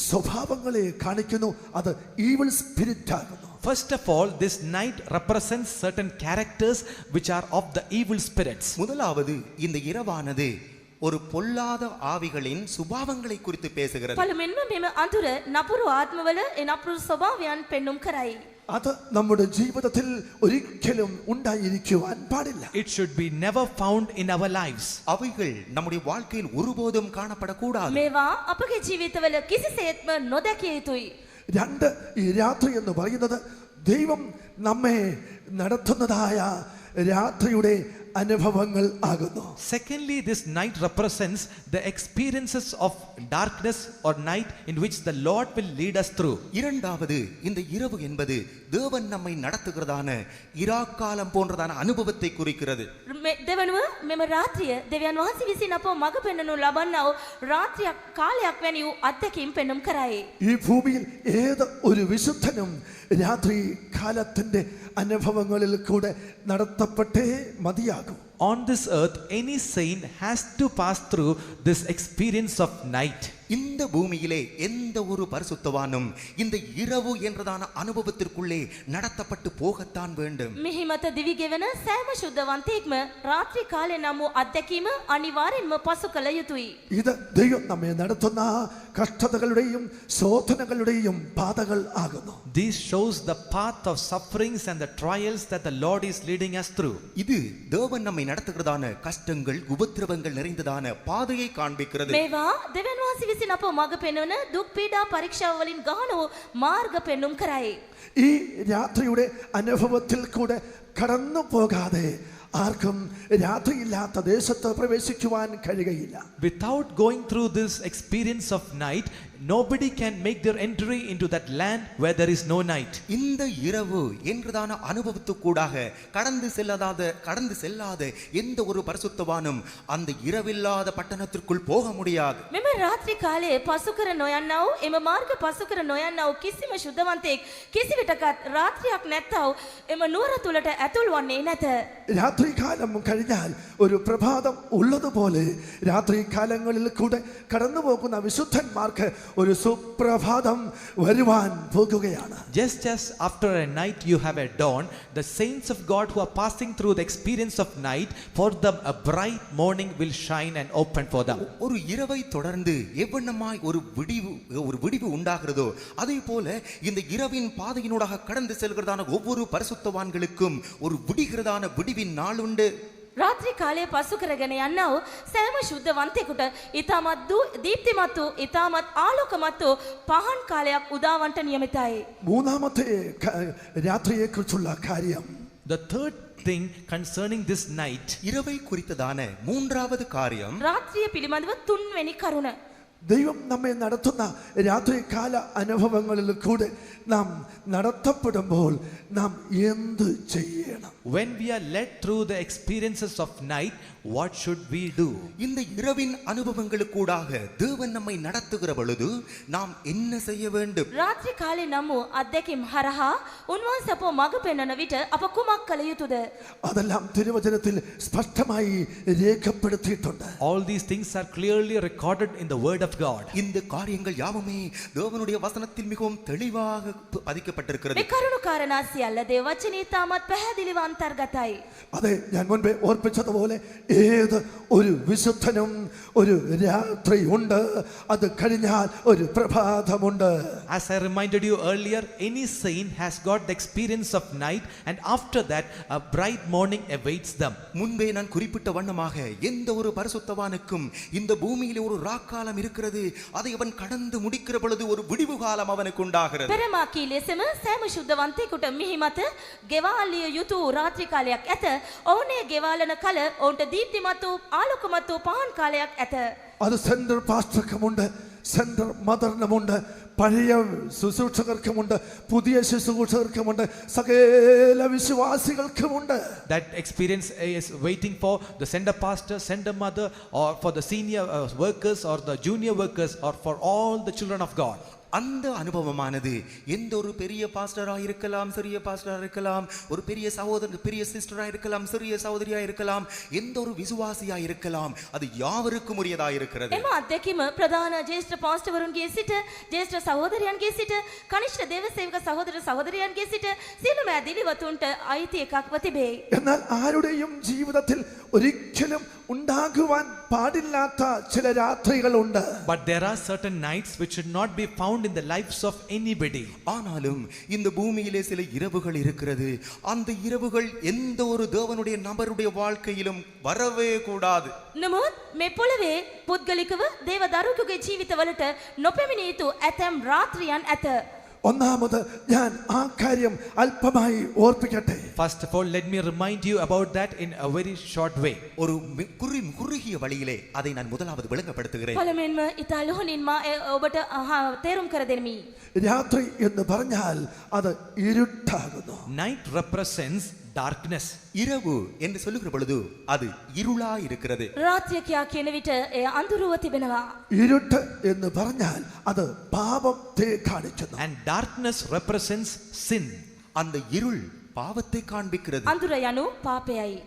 സ്വഭാവങ്ങളെ കാണിക്കുന്നു. അത് ഈവിൾ സ്പിരിറ്റ് ആകുന്നു.
First of all, this night represents certain characters which are of the evil spirits.
முதலாவது இந்த இரவானது ஒரு பொல்லாத ஆவிகளின் சுபாவங்களை குறித்து பேசுகிறது.
පළමුවෙන්ම මෙම අඳුර නපුරු ආත්මවල ඒ නපුරු ස්වභාවයන් පෙන්눔 කරයි.
അത് നമ്മുടെ ജീവിതത്തിൽ ഒരിക്കലും ഉണ്ടായിരിക്കുവാൻ പാടില്ല.
It should be never found in our lives.
அவைகள் நம்முடைய வாழ்க்கையில் ஒருபோதும் காணப்படக்கூடாது.
මේවා අපගේ ජීවිතවල කිසිසේත්ම නොදැකිය යුතුයි.
2, ഈ രാത്രി എന്ന് പറയുന്നത് ദൈവം നമ്മെ നടത്തുന്നതായ രാത്രിയുടെ അനുഭവങ്ങൾ ആകുന്നു.
Secondly, this night represents the experiences of darkness or night in which the Lord will lead us through.
இரண்டாவது, இந்த இரவு என்பது தேவன் நம்மை நடத்துகிறதான இராக்காலம் போன்றதான அனுபவத்தை குறிக்கிறது.
දෙවනුව මෙම රාත්‍රිය දෙවියන් වහන්සේ විසින් අපව මඟ පෙන්වනු ලබන්නා වූ රාත්‍රියක් කාලයක් වැනි වූ අත්දැකීම් පෙන්눔 කරයි.
ഈ ഭൂമിയിൽ ഏത് ഒരു വിശുദ്ധനും രാത്രി കാലത്തിന്റെ അനുഭവങ്ങളിൽ കൂടെ നടത്തപ്പെട്ടേ മതിയാകും.
On this earth, any saint has to pass through this experience of night.
இந்த பூமியிலே எந்த ஒரு பரிசுத்தவானும் இந்த இரவு என்றதான அனுபவத்திற்குள்ளே நடத்தப்பட்டு போகத்தான் வேண்டும்.
මෙහි මත දිවි ගෙවන සෑම ශුද්ධවන්තයෙක්ම රාත්‍රී කාලේ නම් වූ අත්දැකීම අනිවාර්යෙන්ම පසු කළ යුතුයි.
ഇത് ദൈവം നമ്മെ നടത്തുന്ന കഷ്ടതകളുടെയും ശോധനകളുടെയും പാതകൾ ആകുന്നു.
This shows the path of sufferings and the trials that the Lord is leading us through.
இது தேவன் நம்மை நடத்துகிறதான கஷ்டங்கள் உபத்திரவங்கள் நிறைந்ததான பாதையை காண்பிக்கிறது.
මේවා දෙවියන් වහන්සේ විසින් අපව මඟ පෙන්වන දුක් පීඩා පරීක්ෂා වලින් ගහන වූ මාර්ග පෙන්눔 කරයි.
ഈ രാത്രിയുടെ അനുഭവത്തിൽ കൂടെ കടന്നു പോകാതെ ആർക്കും രാത്രിയില്ലാത്ത ദേശത്ത് പ്രവേശിക്കുവാൻ കഴിയുകയില്ല.
Without going through this experience of night, nobody can make their entry into that land where there is no night.
இந்த இரவு என்றதான அனுபவத்துக்கூடாக கடந்து செல்லாத எந்த ஒரு பரிசுத்தவானும் அந்த இரவில்லாத பட்டணத்திற்குள் போக முடியாது.
මෙම රාත්‍රී කාලයේ පසු කර නොයන්නා වූ එම මාර්ග පසු කර නොයන්නා වූ කිසිම ශුද්ධවන්තයෙක් කිසිවිටකත් රාත්‍රියක් නැත්තව එම නුවර තුලට ඇතුල් වන්නේ නැත.
രാത്രി കാലം കഴിഞ്ഞാൽ ഒരു പ്രഭാതം ഉള്ളതുപോലെ രാത്രി കാലങ്ങളിൽ കൂടെ കടന്നു പോകുന്ന വിശുദ്ധന്മാർക്ക് ഒരു സുപ്രഭാതം വരുവാൻ പോകുകയാണ്.
Just as after a night you have a dawn, the saints of God who are passing through the experience of night, for them a bright morning will shine and open for them.
ஒரு இரவை தொடர்ந்து எவ்வண்ணமாய் ஒரு விடிவு உண்டாகிறதோ அதே போல இந்த இரவின் பாதையினூடாக கடந்து செல்கிறதான ஒவ்வொரு பரிசுத்தவான்களுக்கும் ஒரு விடிகிறதான விடிவின் நாள் உண்டு.
රාත්‍රී කාලයේ පසු කරගෙන යන්නා වූ සෑම ශුද්ධවන්තයෙකුට ඊටමත් දීප්තිමත් වූ ඊටමත් ආලෝකමත් වූ පහන් කාලයක් උදාවන්ට නියමිතයි.
മൂന്നാമത്തെ രാത്രിയെ കുറിച്ചുള്ള കാര്യം,
The third thing concerning this night,
இரவை குறித்ததான மூன்றாவது காரியம்
රාත්‍රිය පිළිබඳව තුන්වෙනි කරුණ.
ദൈവം നമ്മെ നടത്തുന്ന രാത്രികാല അനുഭവങ്ങളിൽ കൂടെ നാം നടത്തപ്പെടുമ്പോൾ നാം എന്ത് ചെയ്യണം?
when we are led through the experiences of night, what should we do?
இந்த இரவின் அனுபவங்களுக்கூடாக தேவன் நம்மை நடத்துகிற பொழுது நாம் என்ன செய்ய வேண்டும்?
රාත්‍රී කාලේ නම් වූ අත්දැකීම් හරහා උන්වහන්සේ අපව මඟ පෙන්වන විට අප කුමක් කළ යුතුද?
അതെല്ലാം തിരുവചനത്തിൽ സ്പഷ്ടമായി രേഖപ്പെടുത്തിയിട്ടുണ്ട്.
All these things are clearly recorded in the word of God.
இந்த காரியங்கள் யாவுமே தேவனுடைய வசனத்தில் மிகவும் தெளிவாக பதிக்கப்பட்டிருக்கிறது.
මේ කරුණු කාරණා සියල්ල දේව වචනේ තාමත් පැහැදිලිව අන්තර්ගතයි.
അതെ, ഞാൻ മുൻപേ ഓർപ്പിച്ചതുപോലെ ഏത് ഒരു വിശുദ്ധനും ഒരു രാത്രി ഉണ്ട്, അത് കഴിഞ്ഞാൽ ഒരു പ്രഭാതമുണ്ട്.
As I reminded you earlier, any saint has got the experience of night, and after that a bright morning awaits them.
முன்பே நான் குறிப்பிட்ட வண்ணமாக எந்த ஒரு பரிசுத்தவானுக்கும் இந்த பூமியிலே ஒரு ராக்காலம் இருக்கிறது, அதை அவன் கடந்து முடிக்கிற பொழுது ஒரு விடிவு காலம் அவனுக்கு உண்டாகிறது.
පෙරමාකී ලෙසම සෑම ශුද්ධවන්තයෙකුට මිහි මත ගෙවාලිය යුතු රාත්‍රී කාලයක් ඇත. ඔවුනේ ගෙවාලන කල ඔවුන්ට දීප්තිමත් වූ ආලෝකමත් වූ පහන් කාලයක් ඇත.
അത് സെൻട്രൽ പാസ്റ്റർക്കുമുണ്ട്, സെൻട്രൽ മദറിനുമുണ്ട്, പഴയ ശുശ്രൂഷകർക്കുമുണ്ട്, പുതിയ ശുശ്രൂഷകർക്കുമുണ്ട്, സകല വിശ്വാസികൾക്കുമുണ്ട്.
That experience is waiting for the sender pastor, sender mother, or for the senior workers or the junior workers, or for all the children of God.
அந்த அனுபவமானது எந்த ஒரு பெரிய பாஸ்டராக இருக்கலாம், சிறிய பாஸ்டராக இருக்கலாம், ஒரு பெரிய சகோதரன் பெரிய சிஸ்டராக இருக்கலாம், சிறிய சகோதரியாக இருக்கலாம், எந்த ஒரு விசுவாசியாக இருக்கலாம், அது யாவருக்கும் உரியதாக இருக்கிறது.
එම අත්දැකීම ප්‍රධාන ජේෂ්ඨ පාස්ටර්වරුන්ගේ සිට ජේෂ්ඨ සහෝදරයන්ගේ සිට කනිෂ්ඨ දේවසේවක සහෝදර සහෝදරියන්ගේ සිට සියලුම ඇදිලිවතුන්ට අයිති එකක්ව තිබේ.
എന്നാൽ ആരുടെയും ജീവിതത്തിൽ ഒരിക്കലും ഉണ്ടാകുവാൻ പാടില്ലാത്ത ചില രാത്രികളുണ്ട്.
But there are certain nights which should not be found in the lives of anybody.
ஆனாலும் இந்த பூமியிலே சில இரவுகள் இருக்கிறது. அந்த இரவுகள் எந்த ஒரு தேவனுடைய நபருடைய வாழ்க்கையிலும் வரவே கூடாது.
නමුත් මේ පොළවේ පුද්ගලිකව දේව දරුවෙකුගේ ජීවිතවලට නොපැමිණිය යුතු ඇතැම් රාත්‍රියන් ඇත.
ഒന്നാമത് ഞാൻ ആ കാര്യം അല്പമായി ഓർപ്പിക്കട്ടെ.
First of all, let me remind you about that in a very short way.
ஒரு குறுகிய வழியிலே அதை நான் முதலாவது விளங்கப்படுத்துகிறேன்.
පළමුවෙන්ම ඉතා ලොහනින් මා ඔබට තේරුම් කර දෙමි.
രാത്രി എന്ന് പറഞ്ഞാൽ അത് ഇരുട്ടാകുന്നു.
Night represents darkness.
இரவு என்று சொல்லுகிற பொழுது அது இருளா இருக்கிறது.
රාත්‍රිය කියා කියන විට එය අඳුරුව තිබෙනවා.
ഇരുട്ട് എന്ന് പറഞ്ഞാൽ അത് പാപത്തെ കാണിക്കുന്നു.
And darkness represents sin.
அந்த இருள் பாவத்தை காண்பிக்கிறது.
අඳුර යනු පාපයයි.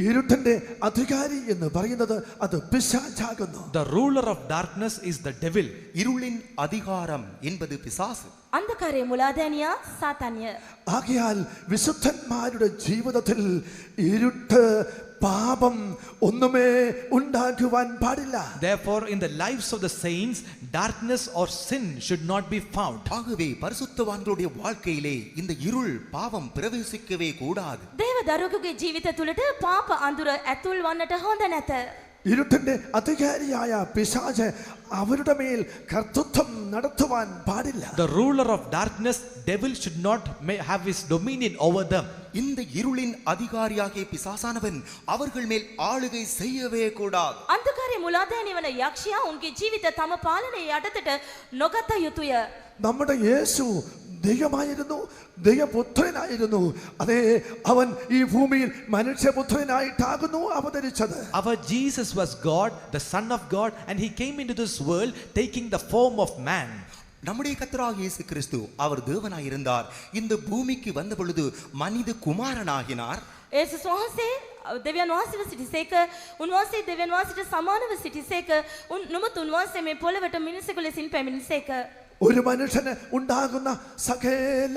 ഇരുട്ടിന്റെ അധികാരി എന്ന് പറയുന്നത് അത് പിശാചാകുന്നു.
The ruler of darkness is the devil.
இருளின் அதிகாரம் என்பது பிசாசு.
අන්ධකාරයේ මුලාදෑනියා සාතන්ය.
ആകയാൽ വിശുദ്ധന്മാരുടെ ജീവിതത്തിൽ ഇരുട്ട് പാപം ഒന്നുമേ ഉണ്ടാകുവാൻ പാടില്ല.
Therefore, in the lives of the saints, darkness or sin should not be found.
ஆகவே பரிசுத்தவான்களுடைய வாழ்க்கையிலே இந்த இருள் பாவம் பிரவேசிக்கவே கூடாது.
දේව දරුවෙකුගේ ජීවිත තුළට පාප අඳුර ඇතුල් වන්නට හොඳ නැත.
ഇരുട്ടിന്റെ അധികാരിയായ പിശാച് അവരുടെ മേൽ കർത്തൃത്വം നടത്തുവാൻ പാടില്ല.
The ruler of darkness, devil, should not have his dominion over them.
இந்த இருளின் அதிகாரியாகிய பிசாசானவன் அவர்கள் மேல் ஆளுகை செய்யவே கூடாது.
අන්ධකාරයේ මුලාදෑනිය වන යක්ෂයා උන්ගේ ජීවිත තම පාලනයේ යටතට නොගත යුතුය.
നമ്മുടെ യേശു ദൈവമായിരുന്നു, ദൈവപുത്രനായിരുന്നു. അതേ, അവൻ ഈ ഭൂമിയിൽ മനുഷ്യപുത്രനായിട്ടാകുന്നു അവതരിച്ചത്.
Our Jesus was God, the Son of God, and he came into this world taking the form of man.
நம்முடைய கர்த்தராகிய இயேசு கிறிஸ்து அவர் தேவனாய் இருந்தார். இந்த பூமிக்கு வந்த பொழுது மனித குமாரனாகினார்.
ඒසුස් වහන්සේ දෙවියන් වහන්සේව සිටිසේක, උන්වහන්සේ දෙවියන් වහන්සේට සමානව සිටිසේක, නමුත් උන්වහන්සේ මේ පොළවට මිනිසෙකු ලෙසින් පැමිණිසේක.
ഒരു മനുഷ്യന് ഉണ്ടാകുന്ന സകല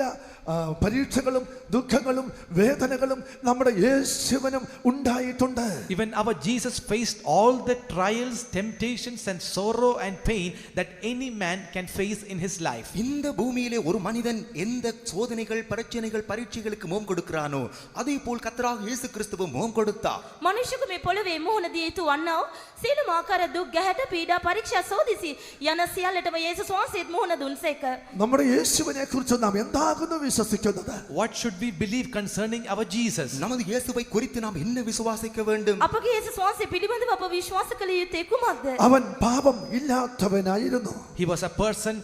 പരീക്ഷകളും ദുഃഖങ്ങളും വേദനകളും നമ്മുടെ യേശുവിനും ഉണ്ടായിട്ടുണ്ട്.
Even our Jesus faced all the trials, temptations and sorrow and pain that any man can face in his life.
இந்த பூமியிலே ஒரு மனிதன் எந்த சோதனைகள், பிரச்சனைகள், பரீட்சைகளுக்கு முகம் கொடுக்கிறானோ அதே போல் கர்த்தராகிய இயேசு கிறிஸ்துவும் முகம் கொடுத்தார்.
මනුෂ්‍යකු මේ පොළවේ මුහුණ දිය යුතු වන්නව සියලුම ආකාර දුක් ගැහැට පීඩා පරීක්ෂා සෝදිසි යන සියල්ලටම යේසුස් වහන්සේත් මුහුණ මන දුන්සේක.
നമ്മുടെ യേശുവിനെ കുറിച്ച് നാം എന്താകുന്നു വിശ്വസിക്കുന്നത്?
What should we believe concerning our Jesus?
நமது இயேசுவை குறித்து நாம் என்ன விசுவாசிக்க வேண்டும்?
අපගේ යේසුස් වහන්සේ පිළිබඳව අප විශ්වාස කළ යුත්තේ කුමක්ද?
അവൻ പാപം ഇല്ലാത്തവനായിരുന്നു.
He was a person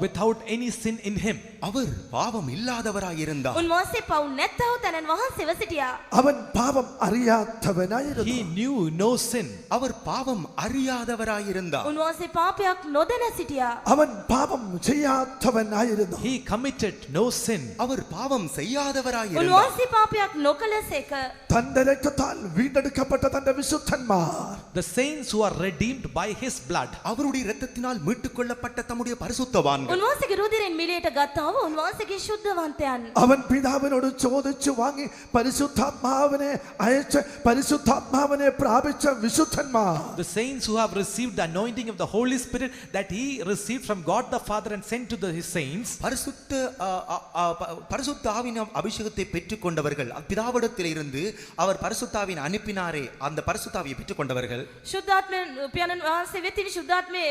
without any sin in him.
அவர் பாவம் இல்லாதவராயிருந்தார்.
උන්වහන්සේ පව් නැත්තව තැනන් වහන්සේව සිටියා.
അവൻ പാപം അറിയാത്തവനായിരുന്നു.
He knew no sin.
அவர் பாவம் அறியாதவராயிருந்தார்.
උන්වහන්සේ පාපයක් නොදැන සිටියා.
അവൻ പാപം ചെയ്യാത്തവനായിരുന്നു.
He committed no sin.
அவர் பாவம் செய்யாதவராயிருந்தார்.
උන්වහන්සේ පාපයක් නොකළසේක.
തന്റെ രക്തത്താൽ വീണ്ടെടുക്കപ്പെട്ട തന്റെ വിശുദ്ധന്മാർ,
The saints who are redeemed by his blood.
அவருடைய இரத்தத்தினால் மீட்டுக் கொள்ளப்பட்ட தம்முடைய பரிசுத்தவான்கள்,
උන්වහන්සේගේ රුධිරෙන් මිලයට ගත්තාව උන්වහන්සේගේ ශුද්ධවන්තයන්.
അവൻ പിതാവിനോട് ചോദിച്ചു വാങ്ങി പരിശുദ്ധാത്മാവിനെ അയച്ച് പരിശുദ്ധാത്മാവിനെ പ്രാപിച്ച വിശുദ്ധന്മാർ,
The saints who have received the anointing of the Holy Spirit that he received from God the Father and sent to his saints.
பரிசுத்த ஆவியின் அபிஷேகத்தை பெற்றுக் கொண்டவர்கள், பிதாவிடத்தில் இருந்து அவர் பரிசுத்தாவின் அனுப்பினாரே அந்த பரிசுத்தாவியை பெற்றுக் கொண்டவர்கள்,
ශුද්ධාත්මය පියාණන් වහන්සේ වෙතින් ශුද්ධාත්මය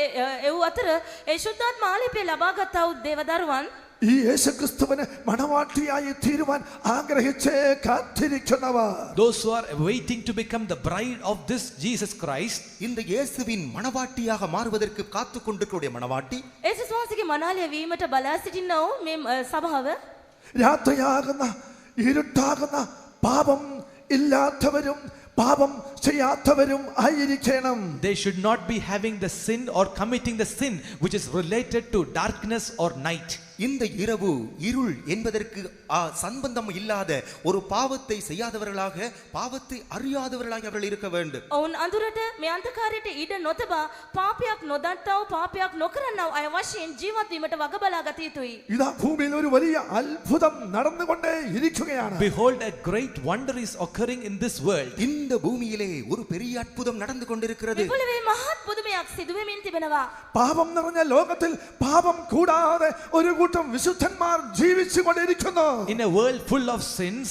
එව් අතර ඒ ශුද්ධාත්ම ආලේපය ලබා ගත්තා වූ දේවදරුවන්
ഈ യേശുക്രിസ്തുവിനെ മണവാട്ടിയായി തീരുവാൻ ആഗ്രഹിച്ചേ കാത്തിരിക്കുന്നവർ,
Those who are waiting to become the bride of this Jesus Christ.
இந்த இயேசுவின் மணவாட்டியாக மாறுவதற்கு காத்துக் கொண்டிருக்கிற மணவாட்டி,
යේසුස් වහන්සේගේ මනාලය වීමට බලා සිටින්නෝ මේ සභාව
രാത്രിയാകുന്ന ഇരുട്ടാകുന്ന പാപം ഇല്ലാത്തവരും പാപം ചെയ്യാത്തവരും ആയിരിക്കണം.
They should not be having the sin or committing the sin which is related to darkness or night.
இந்த இரவு இருள் என்பதற்கு சம்பந்தம் இல்லாத ஒரு பாவத்தை செய்யாதவர்களாக, பாவத்தை அறியாதவர்களாக அவர்கள் இருக்க வேண்டும்.
ඔවුන් අඳුරට මේ අන්ධකාරයට ඉඩ නොතබා පාපයක් නොදන්නා පාපයක් නොකරනා අය වශයෙන් ජීවත් වීමට වග බලා ගත යුතුයි.
ഇതാ ഭൂമിയിൽ ഒരു വലിയ അത്ഭുതം നടന്നുകൊണ്ടേ ഇരിക്കുകയാണ്.
Behold, a great wonder is occurring in this world.
இந்த பூமியிலே ஒரு பெரிய அற்புதம் நடந்து கொண்டிருக்கிறது.
විපුලවේ මහත් පුදුමයක් සිදු වෙමින් තිබෙනවා.
പാപം നിറഞ്ഞ ലോകത്തിൽ പാപം കൂടാതെ ഒരു കൂട്ടം വിശുദ്ധന്മാർ ജീവിച്ചു കൊണ്ടിരിക്കുന്നു.
In a world full of sins,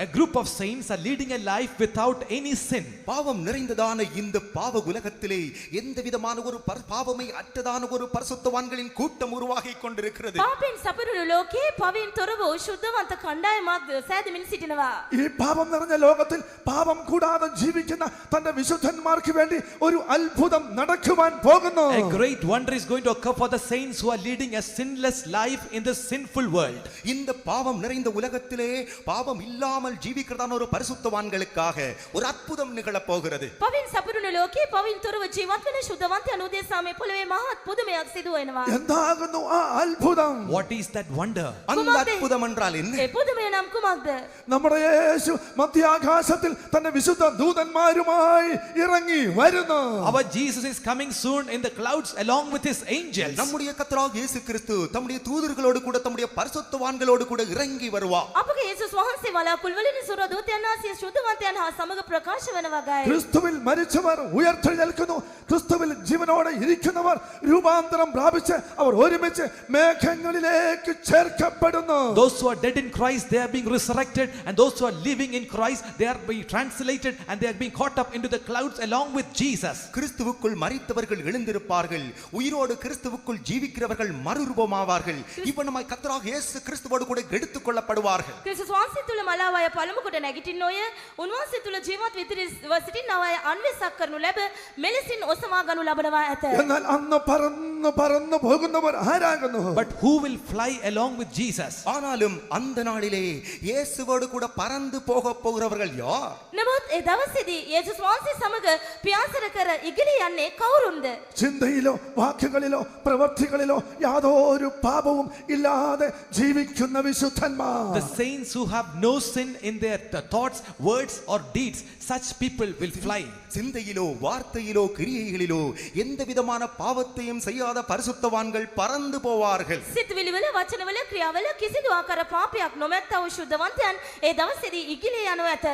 a group of saints are leading a life without any sin.
பாவம் நிறைந்ததான இந்த பாவ உலகத்திலே எந்த விதமான ஒரு பாவமை அற்றதான ஒரு பரிசுத்தவான்களின் கூட்டம் உருவாகி கொண்டிருக்கிறது.
පාපෙන් සපුරුණු ලෝකේ පවින් තොර වූ ශුද්ධවන්ත කණ්ඩායමක් සෑදෙමින් සිටිනවා.
ഈ പാപം നിറഞ്ഞ ലോകത്തിൽ പാപം കൂടാതെ ജീവിക്കുന്ന തന്റെ വിശുദ്ധന്മാർക്ക് വേണ്ടി ഒരു അത്ഭുതം നടക്കുവാൻ പോകുന്നു.
A great wonder is going to occur for the saints who are leading a sinless life in this sinful world.
இந்த பாவம் நிறைந்த உலகத்திலே பாவம் இல்லாமல் ஜீவிக்கிறதான ஒரு பரிசுத்தவான்களுக்காக ஒரு அற்புதம் நிகழப் போகிறது.
පවින් සපුරුණු ලෝකේ පවින් තොරව ජීවත් වෙන ශුද්ධවන්තයන් උදෙසා මේ පොළවේ මහත් පුදුමයක් සිදු වෙනවා.
എന്താകുന്നു ആ അത്ഭുതം?
What is that wonder?
அந்த அற்புதம் என்றால் என்ன?
ඒ පුදුමය නම් කුමක්ද?
നമ്മുടെ യേശു മധ്യാകാശത്തിൽ തന്റെ വിശുദ്ധ ദൂതന്മാരുമായി ഇറങ്ങി വരുന്നു.
Our Jesus is coming soon in the clouds along with his angels.
நம்முடைய கர்த்தராகிய இயேசு கிறிஸ்து தம்முடைய தூதர்களோடு கூட தம்முடைய பரிசுத்தவான்களோடு கூட இறங்கி வருவார்.
අපගේ යේසුස් වහන්සේ වලාකුළු වලින් සුර දූතයන් ආසිය ශුද්ධවන්තයන් හා සමග ප්‍රකාශ වෙනවාගයි.
ക്രിസ്തുവിൽ മരിച്ചവർ ഉയർത്തെഴുന്നേൽക്കുന്നു. ക്രിസ്തുവിൽ ജീവനോടെ ഇരിക്കുന്നവർ രൂപാന്തരം പ്രാപിച്ച് അവർ ഒരുമിച്ച് മേഘങ്ങളിലേക്ക് ചേർക്കപ്പെടുന്നു.
Those who are dead in Christ, they are being resurrected, and those who are living in Christ, they are being translated and they are being caught up into the clouds along with Jesus.
கிறிஸ்துவுக்குள் மரித்தவர்கள் எழுந்திருப்பார்கள், உயிரோடு கிறிஸ்துவுக்குள் ஜீவிக்கிறவர்கள் மறுரூபமாவார்கள். இவனமாய் கர்த்தராகிய இயேசு கிறிஸ்துவோடு கூட எடுத்துக் கொள்ளப்படுவார்கள்.
ක්‍රිස්තුස් වහන්සේ තුල මලාව අය පළමු කොට නැගිටින්නෝය. උන්වහන්සේ තුල ජීවත් විතිරිව සිටින්නව අය අන්වෙසක් කරනු ලැබ මෙලෙසින් ඔසවා ගනු ලබනවා ඇත.
എന്നാൽ അന്ന് പറന്നു പറന്നു പോകുന്നവർ ആരാകുന്നു?
But who will fly along with Jesus?
ஆனாலும் அந்த நாளிலே இயேசுவோடு கூட பறந்து போக போகிறவர்கள் யார்?
නමුත් ඒ දවසේදී යේසුස් වහන්සේ සමග පියාසර කර ඉගිලී යන්නේ කවුරුන්ද?
ചിന്തയിലോ വാക്കുകളിലോ പ്രവൃത്തികളിലോ യാതൊരു പാപവും ഇല്ലാതെ ജീവിക്കുന്ന വിശുദ്ധന്മാർ.
The saints who have no sin in their thoughts, words or deeds, such people will fly.
சிந்தையிலோ வார்த்தையிலோ கிரியைகளிலோ எந்த விதமான பாவத்தையும் செய்யாத பரிசுத்தவான்கள் பறந்து போவார்கள்.
සිතවිලි වල වචන වල ක්‍රියාවල කිසිදු ආකාර පාපයක් නොමැත්තා වූ ශුද්ධවන්තයන් ඒ දවසේදී ඉගිලී යනු ඇත.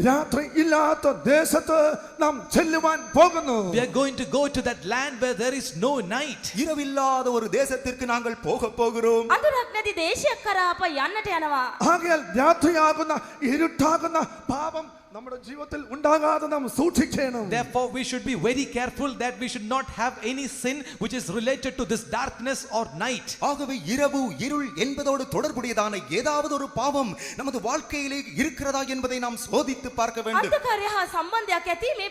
രാത്രി ഇല്ലാത്ത ദേശത്ത് നാം ചെല്ലുവാൻ പോകുന്നു.
We are going to go to that land where there is no night.
இரவில்லாத ஒரு தேசத்திற்கு நாங்கள் போக போகிறோம்.
අඳුරක් නැති දේශයක් කරා අප යන්නට යනවා.
ആകയാൽ രാത്രിയാകുന്ന ഇരുട്ടാകുന്ന പാപം നമ്മുടെ ജീവിതത്തിൽ ഉണ്ടാകാതെ നാം സൂക്ഷിക്കണം.
Therefore, we should be very careful that we should not have any sin which is related to this darkness or night.
ஆகவே இரவு இருள் என்பதோடு தொடர்புடையதான ஏதாவது ஒரு பாவம் நமது வாழ்க்கையிலே இருக்கிறதா என்பதை நாம் சோதித்து பார்க்க வேண்டும்.
අන්ධකාරය හා සම්බන්ධයක් ඇති මේ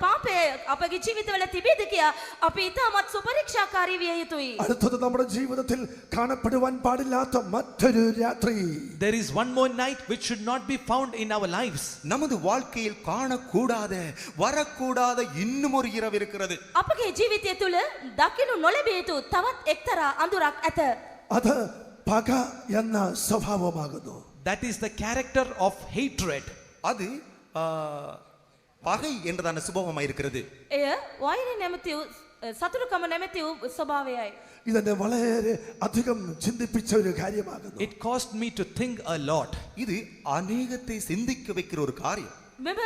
පාපය අපගේ ජීවිතවල තිබේද කියා අපි ඉතාමත් සුපරීක්ෂාකාරී විය යුතුයි.
അടുത്തത് നമ്മുടെ ജീവിതത്തിൽ കാണപ്പെടുവാൻ പാടില്ലാത്ത മറ്റൊരു രാത്രി.
There is one more night which should not be found in our lives.
நமது வாழ்க்கையில் காணக்கூடாத வரக்கூடாத இன்னும் ஒரு இரவு இருக்கிறது.
අපගේ ජීවිතය තුළ දකිනු නොලැබිය යුතු තවත් එක්තරා අඳුරක් ඇත.
അത് പക എന്ന സ്വഭാവമാകുന്നു.
That is the character of hatred.
அது பகை என்றதான சுபாவமாக இருக்கிறது.
එය වෛරය නැමැති වූ සතුරුකම නැමැති වූ ස්වභාවයයි.
ഇതെന്നെ വളരെ അധികം ചിന്തിപ്പിച്ച ഒരു കാര്യമാകുന്നു.
It caused me to think a lot.
இது அநேகத்தை சிந்திக்க வைக்கிற ஒரு காரியம்.
මෙම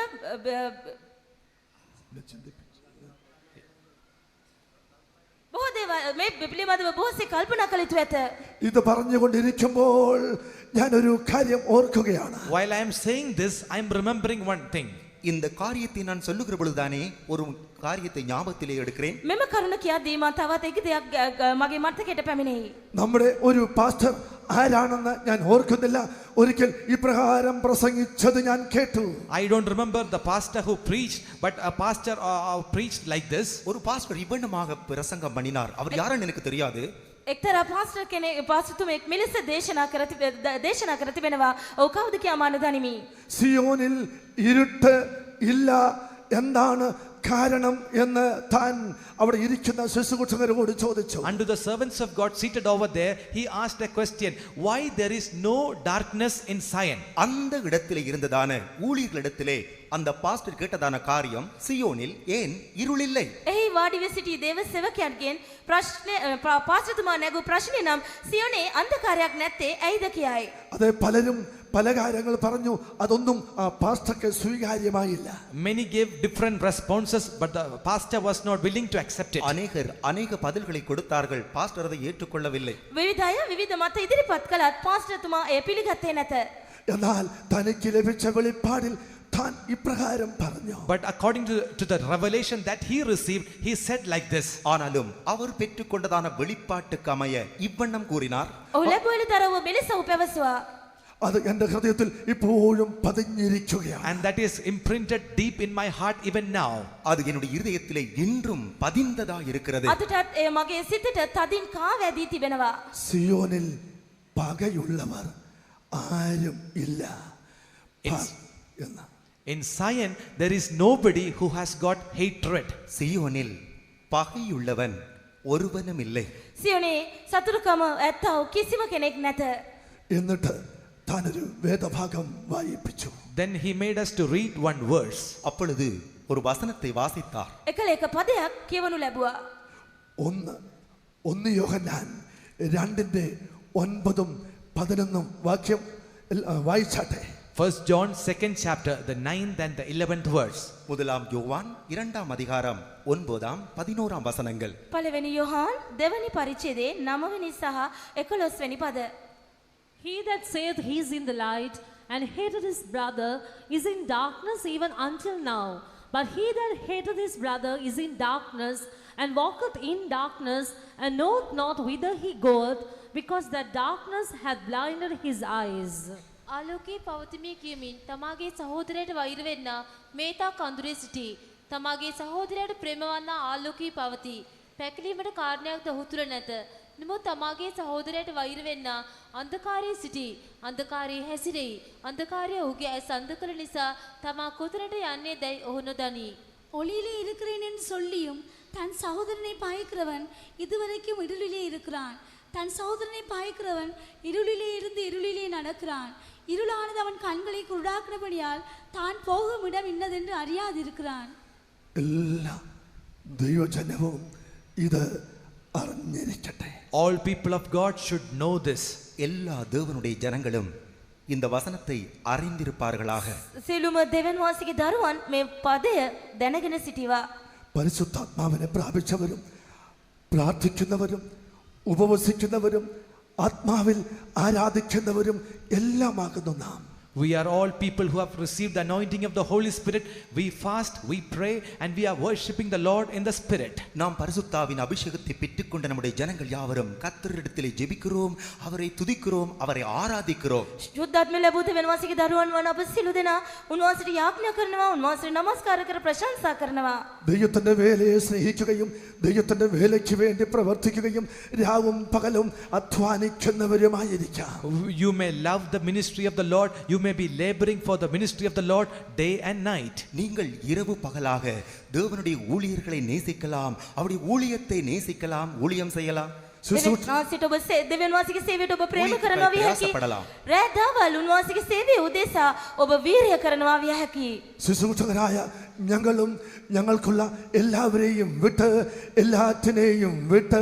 බොහෝ දේවල් මේ පිළිබඳව බොහෝසේ කල්පනා කළ යුතු ඇත.
ഇത് പറഞ്ഞുകൊണ്ടിരിക്കുമ്പോൾ ഞാനൊരു കാര്യം ഓർക്കുകയാണ്.
While I am saying this, I am remembering one thing.
இந்த காரியத்தை நான் சொல்லுகிற பொழுதுதானே ஒரு காரியத்தை ஞாபகத்திலே எடுக்கிறேன்.
මෙම කරුණ කියද්දී මා තවත් එක දෙයක් මගේ මතකයට පැමිණෙයි.
നമ്മുടെ ഒരു പാസ്റ്റർ ആരാണെന്ന് ഞാൻ ഓർക്കുന്നില്ല. ഒരിക്കൽ ഇപ്രകാരം പ്രസംഗിച്ചത് ഞാൻ കേട്ടു.
I don't remember the pastor who preached, but a pastor preached like this.
ஒரு பாஸ்டர் இவ்வண்ணமாக பிரசங்கம் பண்ணினார். அவர் யாருன்னு எனக்கு தெரியாது.
එක්තරා පාස්ටර් කෙනෙක් පාස්ටර්තුමෙක් මෙලෙස දේශනා කර තිබෙනවා. ඔව් කවුද කියා මා නොදනිමි.
സിയോനിൽ ഇരുട്ട് ഇല്ല എന്താണ് കാരണം എന്ന് താൻ അവിടെ ഇരിക്കുന്ന ശിശുകുട്ടനോട് ചോദിച്ചു.
Unto the servants of God seated over there, he asked a question, why there is no darkness in Zion?
அந்த இடத்திலே இருந்ததான ஊழியர்களிடத்திலே அந்த பாஸ்டர் கேட்டதான காரியம், சியோனில் ஏன் இருள் இல்லை?
එහි වාඩි වී සිටි දේව සේවකයන්ගෙන් පාස්ටර්තුමා නැගූ ප්‍රශ්නේ නම් සියෝනේ අන්ධකාරයක් නැත්තේ ඇයිද කියයි.
അതേ പലരും പല കാര്യങ്ങൾ പറഞ്ഞു. അതൊന്നും ആ പാസ്റ്റർക്ക് സ്വീകാര്യമായില്ല.
Many gave different responses, but the pastor was not willing to accept it.
அநேக பதில்களை கொடுத்தார்கள். பாஸ்டர் அதை ஏற்றுக்கொள்ளவில்லை.
විවිධ අය විවිධ මත ඉදිරිපත් කළත් පාස්ටර්තුමා එය පිළිගත්තේ නැත.
എന്നാൽ തനിക്ക് ലഭിച്ച വെളിപ്പാടിൽ താൻ ഇപ്രകാരം പറഞ്ഞു.
But according to the revelation that he received, he said like this.
ஆனாலும் அவர் பெற்றுக்கொண்டதான வெளிப்பாட்டுக்கு அமைய இவ்வண்ணம் கூறினார்.
ඔහු ලැබුවෙලි තරව මෙලෙස ඔහු පැවසුවා.
അത് എൻ്റെ ഹൃദയത്തിൽ ഇപ്പോഴും പതിഞ്ഞിരിക്കുകയാണ്.
And that is imprinted deep in my heart even now.
அது என்னுடைய இதயத்திலே இன்றும் பதிந்ததா இருக்கிறது.
අදටත් එය මගේ සිතට තදින් කාවැදී තිබෙනවා.
സിയോനിൽ പകയുള്ളവർ ആരും ഇല്ല എന്ന്.
In Zion, there is nobody who has got hatred.
சியோனில் பகையுள்ளவன் ஒருவனும் இல்லை.
සියෝනේ සතුරුකම ඇත්තව කිසිම කෙනෙක් නැත.
എന്നിട്ട് താനൊരു വേദഭാഗം വായിപ്പിച്ചു.
Then he made us to read one verse.
அப்பொழுது ஒரு வசனத்தை வாசித்தார்.
එකල එක පදයක් කියවනු ලැබුවා.
1 യോഹന്നാൻ 2:9-11 വാക്യം വായിച്ചാട്ടെ.
1 John 2nd chapter, the 9th and the 11th verse.
முதலாம் யோவான் 2ஆம் அதிகாரம் 9ஆம் 11ஆம் வசனங்கள்.
පළවෙනි යොහාන් දෙවැනි පරිච්ඡේදයේ 9වෙනි සහ 11වෙනි පද.
He that saith he is in the light and hateth his brother is in darkness even until now. But he that hateth his brother is in darkness and walketh in darkness and knoweth not whither he goeth, because that darkness hath blinded his eyes.
ආලෝකයේ පවතිමි කියමින් තමාගේ සහෝදරයට වෛර වෙන්න මේතා කඳුරේ සිටි. තමාගේ සහෝදරයට ප්‍රේමවන්නා ආලෝකයේ පවතී. පැකිලීමට කාරණයක් ද ඔහු තුල නැත. නමුත් තමාගේ සහෝදරයට වෛර වෙන්න අන්ධකාරයේ සිටි. අන්ධකාරයේ හැසිරෙයි. අන්ධකාරය ඔහුගේ ඇස් අන්ධ කළ නිසා තමා කොතනට යන්නේ දැයි ඔහු නොදනී.
ஒளியிலே இருக்கிறேன் என்று சொல்லியும் தன் சகோதரனை பாய்க்கிறவன் இதுவரைக்கும் இருளிலே இருக்கிறான். தன் சகோதரனை பாய்க்கிறவன் இருளிலே இருந்து இருளிலே நடக்கிறான். இருளானது அவன் கண்களை குருடாக்கினபடியால் தான் போகும் இடம் இன்னதென்று அறியாதிருக்கிறான்.
എല്ലാ ദൈവജനവും ഇത് അറിഞ്ഞിരിക്കട്ടെ.
All people of God should know this.
எல்லா தேவனுடைய ஜனங்களும் இந்த வசனத்தை அறிந்திருப்பார்களாக.
සියලුම දෙවන් වාසිකේ දරුවන් මේ පදය දැනගෙන සිටිවා.
പരിശുദ്ധാത്മാവിനെ പ്രാപിച്ചവരും പ്രാർത്ഥിക്കുന്നവരും ഉപവസിക്കുന്നവരും ആത്മാവിൽ ആരാധിക്കുന്നവരും എല്ലാമാകുന്നു നാം.
We are all people who have received the anointing of the Holy Spirit. We fast, we pray, and we are worshipping the Lord in the Spirit.
நாம் பரிசுத்தாவின் அபிஷேகத்தை பெற்றுக்கொண்ட நம்முடைய ஜனங்கள் யாவரும் கர்த்தரிடத்திலே ஜெபிக்கிறோம், அவரை துதிக்கிறோம், அவரை ආරාධිக்கிறோம்.
ශුද්ධාත්මය ලැබූ දෙවියන් වහන්සේගේ දරුවන් වන අප සියලු දෙනා උන්වහන්සේට යාඥා කරනවා, උන්වහන්සේට නමස්කාර කර ප්‍රශංසා කරනවා.
ദൈവത്തിന്റെ വേലയെ സ്നേഹിക്കുകയും ദൈവത്തിന്റെ വേലയ്ക്ക് വേണ്ടി പ്രവർത്തിക്കുകയും രാവും പകലും അധ്വാനിക്കുന്നവരുമായിരിക്കാം.
You may love the ministry of the Lord. You may be laboring for the ministry of the Lord day and night.
நீங்கள் இரவு பகலாக தேவனுடைய ஊழியர்களை நேசிக்கலாம், அவருடைய ஊழியத்தை நேசிக்கலாம், ஊழியம் செய்யலாம்.
දෙවියන් ඔබ දෙවියන් වහන්සේගේ සේවයට ඔබ ප්‍රේම කරනවා විය හැකි.
ප්‍රයාසපடலாம்.
රෑ දවල් උන්වහන්සේගේ සේවය උදෙසා ඔබ වීරිය කරනවා විය හැකි.
ശുശ്രൂഷകരായ ഞങ്ങളും ഞങ്ങൾക്കുള്ള എല്ലാവരെയും വിട്ട് എല്ലാറ്റിനെയും വിട്ട്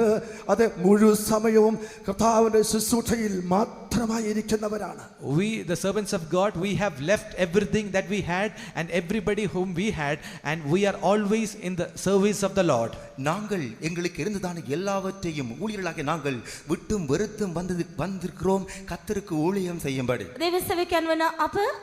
അത് മുഴുവൻ സമയവും കർത്താവിന്റെ ശുശ്രൂഷയിൽ മാത്രമായിരിക്കുന്നവരാണ്.
We, the servants of God, we have left everything that we had and everybody whom we had, and we are always in the service of the Lord.
நாங்கள் எங்களுக்கு இருந்ததான எல்லாவற்றையும் ஊழியர்களாக நாங்கள் விட்டும் வெறுத்தும் வந்திருக்கிறோம் கர்த்தருக்கு ஊழியம் செய்யும்படி.
දේව සේවකයන් වන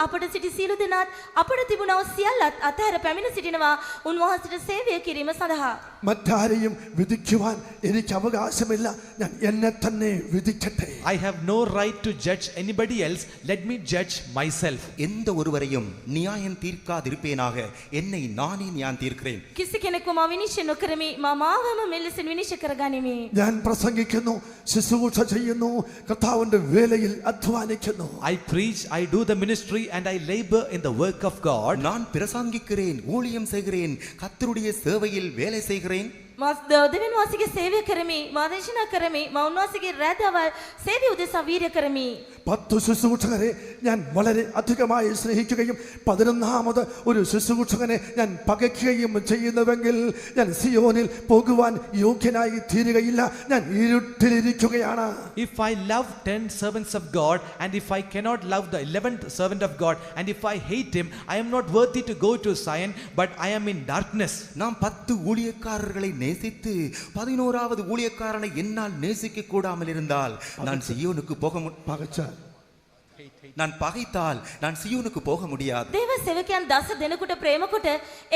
අපට සිටි සියලු දෙනාත් අපට තිබුණා සියල්ලත් අතහැර පැමිණ සිටිනවා උන්වහන්සේට සේවය කිරීම සඳහා.
മറ്റാരെയും വിധിക്കുവാൻ എനിക്ക് അവകാശമില്ല. ഞാൻ എന്നെ തന്നെ വിധിക്കട്ടെ.
I have no right to judge anybody else. Let me judge myself.
எந்த ஒருவரையும் நியாயம் தீர்க்காதிருப்பேனாக, என்னை நானே நியாயம் தீர்க்கிறேன்.
කිසි කෙනෙක්ව මා විනිශ්චය නොකරමි, මා මාවම මෙලෙසින් විනිශ්චය කරගනිමි.
ഞാൻ പ്രസംഗിക്കുന്നു, ശുശ്രൂഷ ചെയ്യുന്നു, കർത്താവിന്റെ വേലയിൽ അധ്വാനിക്കുന്നു.
I preach, I do the ministry, and I labor in the work of God.
நான் பிரசங்கிக்கிறேன், ஊழியம் செய்கிறேன், கர்த்தருடைய சேவையில் வேலை செய்கிறேன்.
මා දෙවියන් වහන්සේගේ සේවය කරමි, මා දේශනා කරමි, මා උන්වහන්සේගේ රෑ දවල් සේවය උදෙසා වීරිය කරමි.
10 ശുശ്രൂഷകരെ ഞാൻ വളരെ അധികമായി സ്നേഹിക്കുകയും 11ാമത് ഒരു ശുശ്രൂഷകനെ ഞാൻ പകയ്ക്കുകയും ചെയ്യുന്നുവെങ്കിൽ ഞാൻ സിയോനിൽ പോകുവാൻ യോഗ്യനായി തീരുകയില്ല. ഞാൻ ഇരുട്ടിലിരിക്കുകയാണ്.
If I love 10 servants of God, and if I cannot love the 11th servant of God, and if I hate him, I am not worthy to go to Zion, but I am in darkness.
நாம் 10 ஊழியக்காரர்களை நேசித்து 11வது ஊழியக்காரனை என்னால் நேசிக்க கூடாமல் இருந்தால் நான் சியோனுக்கு நான் பகைத்தால் நான் சியோனுக்கு போக முடியாது.
දේව සේවකයන් 10 දෙනෙකුට ප්‍රේම කොට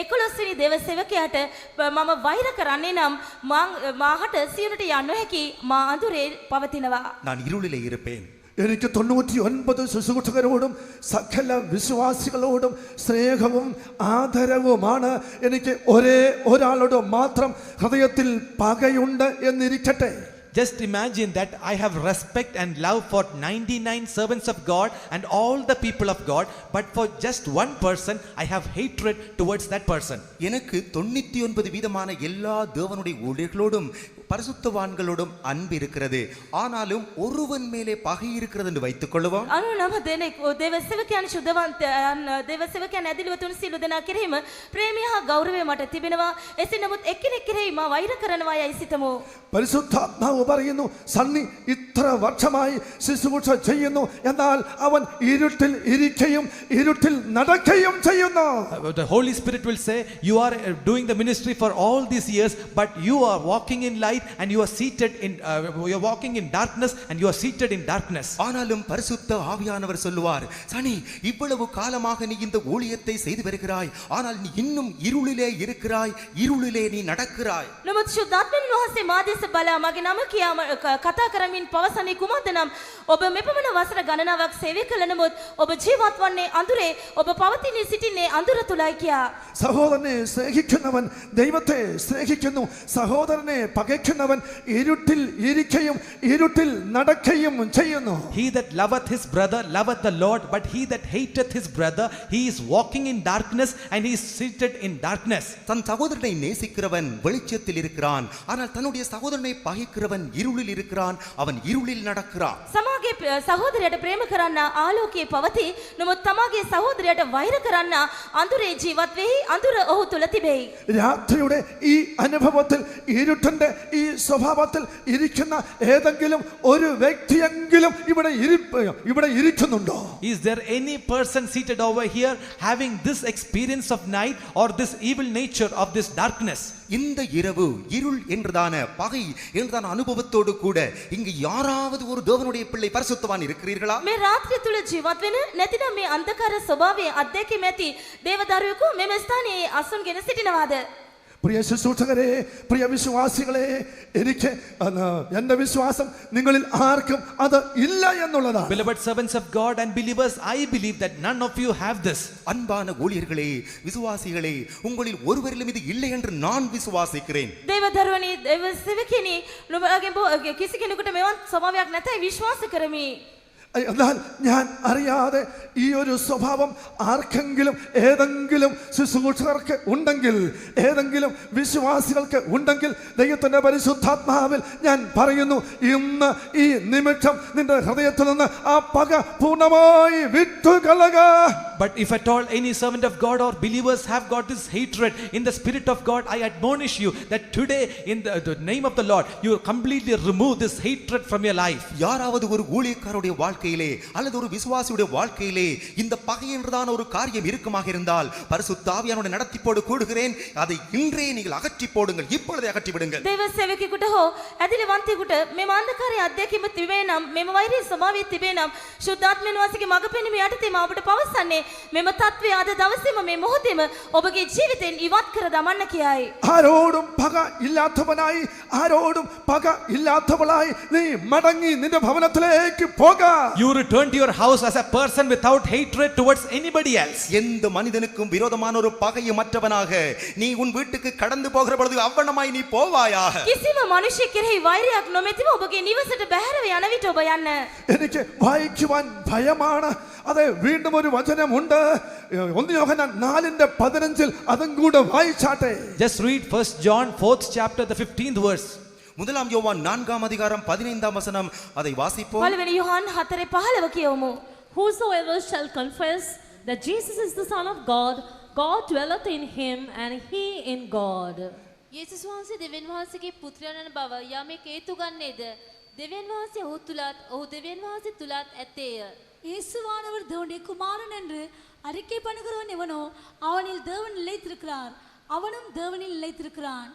11 වෙනි දේව සේවකයාට මම වෛර කරන්නේ නම් මාහට සියලුට යන්න නොහැකි, මා අඳුරේ පවතිනවා.
நான் இருளிலே இருப்பேன்.
എനിക്ക് 99 ശുശ്രൂഷകരോടും സകല വിശ്വാസികളോടും സ്നേഹവും ആദരവുമാണ്. എനിക്ക് ഒരേ ഒരാളോട് മാത്രം ഹൃദയത്തിൽ പകയുണ്ട് എന്നിരിക്കട്ടെ.
Just imagine that I have respect and love for 99 servants of God and all the people of God, but for just one person I have hatred towards that person.
எனக்கு 99% எல்லா தேவனுடைய ஊழியர்களோடும் பரிசுத்தவான்களோடும் அன்பு இருக்கிறது, ஆனாலும் ஒருவன் மேலே பகை இருக்கிறது என்று வைத்துக் கொள்வோம்.
99 දෙනෙක් දේව සේවකයන් ශුද්ධවන්තයන් දේව සේවකයන් ඇදිලිව තුන් සියලු දෙනා කෙරෙහිම ප්‍රේමය හා ගෞරවය මට තිබෙනවා. එසේ නමුත් එක්කෙනෙක් කෙරෙහි මා වෛර කරනවා යයි සිතමු.
പരിശുദ്ധാത്മാവ് പറയുന്നു, സണ്ണി ഇത്ര വർഷമായി ശുശ്രൂഷ ചെയ്യുന്നു, എന്നാൽ അവൻ ഇരുട്ടിൽ ഇരിക്കുകയും ഇരുട്ടിൽ നടക്കുകയും ചെയ്യുന്നു.
The Holy Spirit will say, you are doing the ministry for all these years, but you are walking in light and you are seated in you are walking in darkness and you are seated in darkness.
ஆனாலும் பரிசுத்த ஆவியானவர் சொல்லுவார், சனி இவ்வளவு காலமாக நீ இந்த ஊழியத்தை செய்து வருகிறாய், ஆனால் நீ இன்னும் இருளிலே இருக்கிறாய், இருளிலே நீ நடக்கிறாய்.
නමුත් ශුද්ධාත්මයන් වහන්සේ මා දෙස බලා මගේ නම කියා කතා කරමින් පවසන්නේ කුමක්ද නම් ඔබ මෙපමණ වසර ගණනාවක් සේවය කළ නමුත් ඔබ ජීවත් වන්නේ අඳුරේ, ඔබ පවතින්නේ සිටින්නේ අඳුර තුලයි කියා.
സഹോദരനെ സ്നേഹിക്കുന്നവൻ ദൈവത്തെ സ്നേഹിക്കുന്നു. സഹോദരനെ പകയ്ക്കുന്നവൻ ഇരുട്ടിൽ ഇരിക്കുകയും ഇരുട്ടിൽ നടക്കുകയും ചെയ്യുന്നു.
He that loveth his brother loveth the Lord, but he that hateth his brother, he is walking in darkness and he is seated in darkness.
தன் சகோதரனை நேசிக்கிறவன் வெளிச்சத்தில் இருக்கிறான், ஆனால் தன்னுடைய சகோதரனை பகைக்கிறவன் இருளில் இருக்கிறான், அவன் இருளில் நடக்கிறான்.
සමාගේ සහෝදරයට ප්‍රේම කරන්න ආලෝකයේ පවතී, නමුත් තමාගේ සහෝදරයට වෛර කරන්න අඳුරේ ජීවත් වෙයි, අඳුර ඔහු තුල තිබෙයි.
രാത്രിയുടെ ഈ അനുഭവത്തിൽ ഇരുട്ടിന്റെ ഈ സ്വഭാവത്തിൽ ഇരിക്കുന്ന ഏതെങ്കിലും ഒരു വ്യക്തിയെങ്കിലും ഇവിടെ ഇരിക്കുന്നുണ്ടോ?
Is there any person seated over here having this experience of night or this evil nature of this darkness?
இந்த இரவு இருள் என்றதான பகை என்றதான அனுபவத்தோடு கூட இங்கு யாராவது ஒரு தேவனுடைய பிள்ளை பரிசுத்தவான் இருக்கிறீர்களா?
මේ රාත්‍රිය තුල ජීවත් වෙන නැතිනම් මේ අන්ධකාර ස්වභාවයේ අධ්‍යක්ෂ ඇති දේවදරුවෙකු මෙම ස්ථානයේ අසුන්ගෙන සිටිනවාද?
പ്രിയ ശുശ്രൂഷകരെ, പ്രിയ വിശ്വാസികളെ, എനിക്ക് എന്റെ വിശ്വാസം നിങ്ങളിൽ ആർക്കും അത് ഇല്ല എന്നുള്ളതാണ്.
Beloved servants of God and believers, I believe that none of you have this.
அன்பான ஊழியர்களே, விசுவாசிகளே, உங்களில் ஒருவரிலும் இது இல்லை என்று நான் விசுவாசிக்கிறேன்.
දේවදරුවනි, දේව සේවකයනි, නුඹගේ කිසි කෙනෙකුට මෙවන් ස්වභාවයක් නැතයි විශ්වාස කරමි.
എന്നാൽ ഞാൻ അറിയാതെ ഈ ഒരു സ്വഭാവം ആർക്കെങ്കിലും ഏതെങ്കിലും ശുശ്രൂഷകർക്ക് ഉണ്ടെങ്കിൽ, ഏതെങ്കിലും വിശ്വാസികൾക്ക് ഉണ്ടെങ്കിൽ, ദൈവത്തിന്റെ പരിശുദ്ധാത്മാവിൽ ഞാൻ പറയുന്നു, ഇന്ന് ഈ നിമിഷം നിന്റെ ഹൃദയത്തിൽ നിന്ന് ആ പക പൂർണ്ണമായി വിട്ടുകളക.
But if at all any servant of God or believers have got this hatred in the spirit of God, I admonish you that today in the name of the Lord, you completely remove this hatred from your life.
யாராவது ஒரு ஊழியக்காரருடைய வாழ்க்கையிலே அல்லது ஒரு விசுவாசியுடைய வாழ்க்கையிலே இந்த பகை என்றதான ஒரு காரியம் இருக்குமாக இருந்தால், பரிசுத்த ஆவியானவருடைய நடத்திப்போடு கூடுகிறேன், அதை இன்றே நீங்கள் அகற்றி போடுங்கள், இப்பொழுதே அகற்றி விடுங்கள்.
දේව සේවකයෙකුට හෝ ඇදිලිවන්තයෙකුට මෙම අන්ධකාරයේ අධ්‍යක්ෂකම තිබේ නම්, මෙම වෛරී ස්වභාවය තිබේ නම්, ශුද්ධාත්මයන් වහන්සේගේ මඟ පෙන්වීම යටතේ මම ඔබට පවසන්නේ මෙම තත්ත්වය අද දවසේම මේ මොහොතේම ඔබගේ ජීවිතෙන් ඉවත් කර දමන්න කියයි.
ആരോടും പക ഇല്ലാത്തവനായി, ആരോടും പക ഇല്ലാത്തവളായി നീ മടങ്ങി നിന്റെ ഭവനത്തിലേക്ക് പോക.
You return to your house as a person without hatred towards anybody else.
எந்த மனிதனுக்கும் விரோதமான ஒரு பகையை மற்றவனாக நீ உன் வீட்டுக்கு கடந்து போகிற பொழுது அவ்வண்ணமாய் நீ போவாயாக.
කිසිම මිනිසෙක් කෙරෙහි වෛරයක් නොමැතිව ඔබගේ නිවසට බැහැරව යන විට ඔබ යන්න.
എനിക്ക് വായിക്കുവാൻ ഭയമാണ്. അതെ, വീണ്ടും ഒരു വചനമുണ്ട്, 1 യോഹന്നാൻ 4:15 അതും കൂടെ വായിച്ചാട്ടെ.
Just read 1 John 4th chapter the 15th verse.
முதலாம் யோவான் 4ஆம் அதிகாரம் 15ஆம் வசனம், அதை வாசிப்போம்.
පළවෙනි Yohan 4:15 කියවමු.
Whosoever shall confess that Jesus is the Son of God, God dwelleth in him and he in God.
යේසුස් වහන්සේ දෙවියන් වහන්සේගේ පුත්‍රයන් වන බව යමෙක් හේතු ගන්නේද? දෙවියන් වහන්සේ ඔහු තුලත්, ඔහු දෙවියන් වහන්සේ තුලත් ඇත්තේය.
இயேசுவானவர் தேவனுடைய குமாரன் என்று அறிக்கை பண்ணுகிறவன் எவனோ அவனில் தேவன் நிலைத்திருக்கிறார், அவனும் தேவனில் நிலைத்திருக்கிறான்.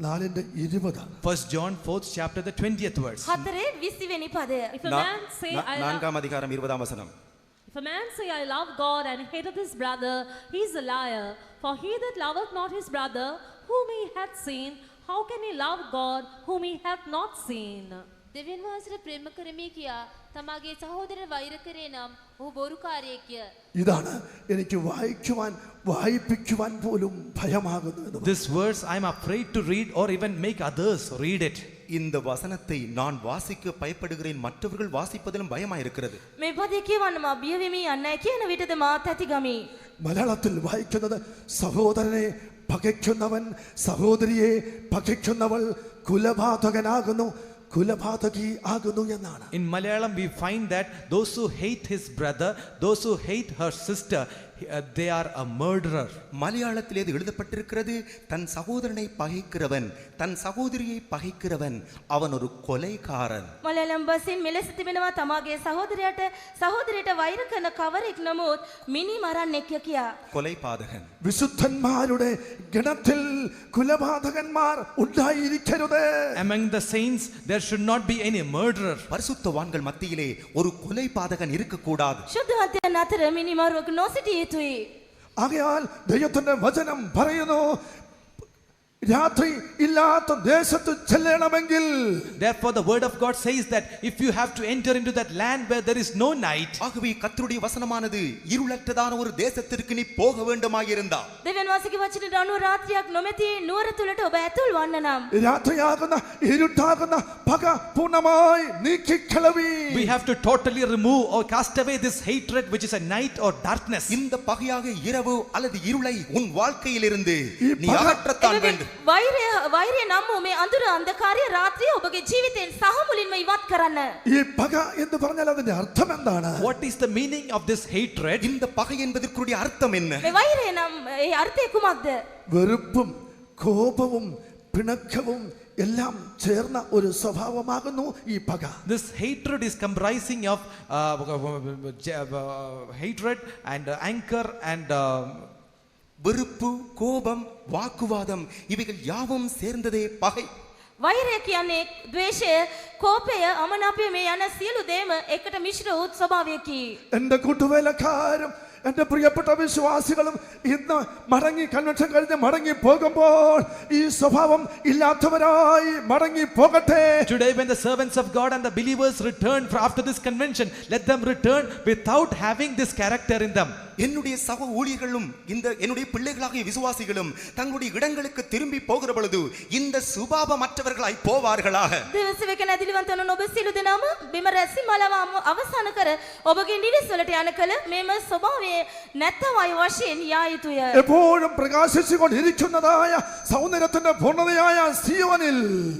4:20.
1 John 4th chapter the 20th verse.
4:20 වෙනි පදය.
If a man say I love,
4ஆம் அதிகாரம் 20ஆம் வசனம்.
if a man say I love God and hateth his brother, he is a liar. For he that loveth not his brother whom he hath seen, how can he love God whom he hath not seen?
දෙවියන් වහන්සේට ප්‍රේම කරමි කියා තමාගේ සහෝදරය වෛර කරේ නම් ඔහු බොරුකාරයෙක්ය.
ഇതാണ് എനിക്ക് വായിക്കുവാൻ, വായിപ്പിക്കുവാൻ പോലും ഭയമാകുന്നത്.
This verse I am afraid to read or even make others read it.
இந்த வசனத்தை நான் வாசிக்க பயப்படுகிறேன், மற்றவர்கள் வாசிப்பதிலும் பயமாயிருக்கிறது.
මේ පදේ කියවන්න මා බිය වෙමි යන්නයි කියන විටද මා තැතිගමි.
മലയാളത്തിൽ വായിക്കുന്നത്, സഹോദരനെ പകയ്ക്കുന്നവൻ സഹോദരിയെ പകയ്ക്കുന്നവൾ കുലപാതകനാകുന്നു, കുലപാതകി ആകുന്നു എന്നാണ്.
In Malayalam we find that those who hate his brother, those who hate her sister, they are a murderer.
மலையாளத்தில் இது எழுதப்பட்டிருக்கிறது, தன் சகோதரனை பகைக்கிறவன், தன் சகோதரியை பகைக்கிறவன், அவன் ஒரு கொலைகாரன்.
මලයාලම් බසින් මෙලෙස තිබෙනවා, තමාගේ සහෝදරයට වෛර කරන කවරෙක් නමුත් මිනි මරන්නෙක් කියා.
கொலைபாதகன்.
വിശുദ്ധന്മാരുടെ ഗണത്തിൽ കുലപാതകന്മാർ ഉണ്ടായിരിക്കരുത്.
Among the saints there should not be any murderer.
பரிசுத்தவான்கள் மத்தியிலே ஒரு கொலைபாதகன் இருக்கக்கூடாது.
ශුද්ධවන්තයන් අතර මිනි මරුවෙක් නොසිටිය යුතුයි.
ആകയാൽ ദൈവത്തിന്റെ വചനം പറയുന്നു, രാത്രി ഇല്ലാത്ത ദേശത്ത് ചെല്ലണമെങ്കിൽ,
Therefore the word of God says that if you have to enter into that land where there is no night,
ஆகவே கர்த்தருடைய வசனமானது இருளற்றதான ஒரு தேசத்திற்கு நீ போக வேண்டுமாயிருந்தா,
දෙවියන් වහන්සේගේ වචනයට අනුව රාත්‍රියක් නොමැති නුවර තුලට ඔබ ඇතුල් වන්න නම්
രാത്രിയാകുന്ന ഇരുട്ടാകുന്ന പക പൂർണ്ണമായി നീക്കിക്കളവി.
we have to totally remove or cast away this hatred which is a night or darkness.
இந்த பகையாக இரவு அல்லது இருளை உன் வாழ்க்கையிலிருந்து நீ
பகை-
அகற்றத்தான் வேண்டும்.
වෛරය නම් වූ මේ අඳුර අන්ධකාරය රාත්‍රිය ඔබගේ ජීවිතයෙන් සහ මුලින්ම ඉවත් කරන්න.
ഈ പക എന്ന് പറഞ്ഞാൽ അതിന്റെ അർത്ഥം എന്താണ്?
What is the meaning of this hatred?
இந்த பகை என்பதற்குரிய அர்த்தம் என்ன?
මේ වෛරය නම් ඒ අර්ථය කුමක්ද?
വെറുപ്പും കോപവും പിണക്കവും എല്ലാം ചേർന്ന ഒരു സ്വഭാവമാകുന്നു ഈ പക.
This hatred is comprising of hatred and anger and
வெறுப்பு, கோபம், வாக்குவாதம் இவைகள் யாவும் சேர்ந்ததே பகை.
වෛරය කියන්නේ ද්වේෂය, කෝපය, අමනාපය මේ යන සියලු දේම එකට මිශ්‍ර වූ ස්වභාවයකි.
എൻ്റെ കൂട്ടുവേലക്കാരും എൻ്റെ പ്രിയപ്പെട്ട വിശ്വാസികളും ഇന്ന് മടങ്ങി കൺവെൻഷൻ കഴിഞ്ഞ് മടങ്ങി പോകുമ്പോൾ ഈ സ്വഭാവം ഇല്ലാത്തവരായി മടങ്ങി പോകട്ടെ.
Today when the servants of God and the believers return after this convention, let them return without having this character in them.
என்னுடைய சக ஊழியர்களும் இந்த என்னுடைய பிள்ளைகளாகிய விசுவாசிகளும் தங்களுடைய இடங்களுக்கு திரும்பி போகிற பொழுது இந்த சுபாவமற்றவர்களாய் போவார்களாக.
දෙවසේක නැදිලිවන්තන ඔබ සියලු දෙනාම බිම රැසිමලව අවසන් කර ඔබගේ නිවෙස් වලට යන කල මේම ස්වභාවයේ නැත්තවයි වශයෙන් යා යුතුය.
എപ്പോഴും പ്രകാശിച്ചുകൊണ്ടിരിക്കുന്നതായ സൗന്ദര്യത്തിന്റെ പൂർണ്ണതയായ സിയോനിൽ,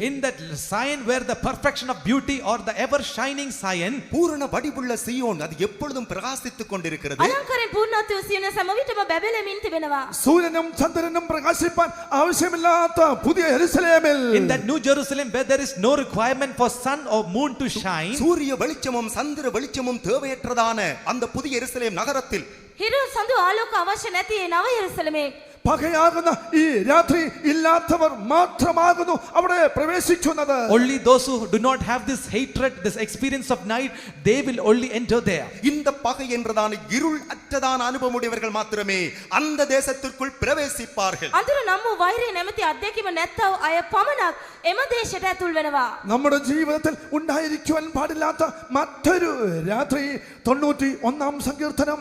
In that Zion where the perfection of beauty or the ever shining Zion,
பூரண வடிவுள்ள சீயோன் அது எப்பொழுதும் பிரகாசித்துக் கொண்டிருக்கிறது.
අලංකාරයෙන් පූර්ණත්වයේ සියන සම විටම බැබලෙමින් තිබෙනවා.
സൂര്യനും ചന്ദ്രനും പ്രകാശിപ്പാൻ ആവശ്യമില്ലാത്ത പുതിയ യെരുശലേമിൽ,
in that New Jerusalem where there is no requirement for sun or moon to shine,
சூரிய வெளிச்சமும் சந்திர வெளிச்சமும் தேவையற்றதான அந்த புதிய எருசலேம் நகரத்தில்
හිරු සඳු ආලෝක අවශ්‍ය නැති නව යෙරුසලමේ
പകയാകുന്ന ഈ രാത്രി ഇല്ലാത്തവർ മാത്രമാകുന്നു അവിടെ പ്രവേശിക്കുന്നത്.
only those who do not have this hatred, this experience of night, they will only enter there.
இந்த பகை என்றதான இருள் அற்றதான அனுபவமுடையவர்கள் மாத்திரமே அந்த தேசத்திற்குள் பிரவேசிப்பார்கள்.
අඳුර නම් වූ වෛරය නැමැති අත්දැකීම නැත්තව අය පමණක් එම දේශයට ඇතුල් වෙනවා.
നമ്മുടെ ജീവിതത്തിൽ ഉണ്ടായിരിക്കുവാൻ പാടില്ലാത്ത മറ്റൊരു രാത്രി 91-ാം സങ്കീർത്തനം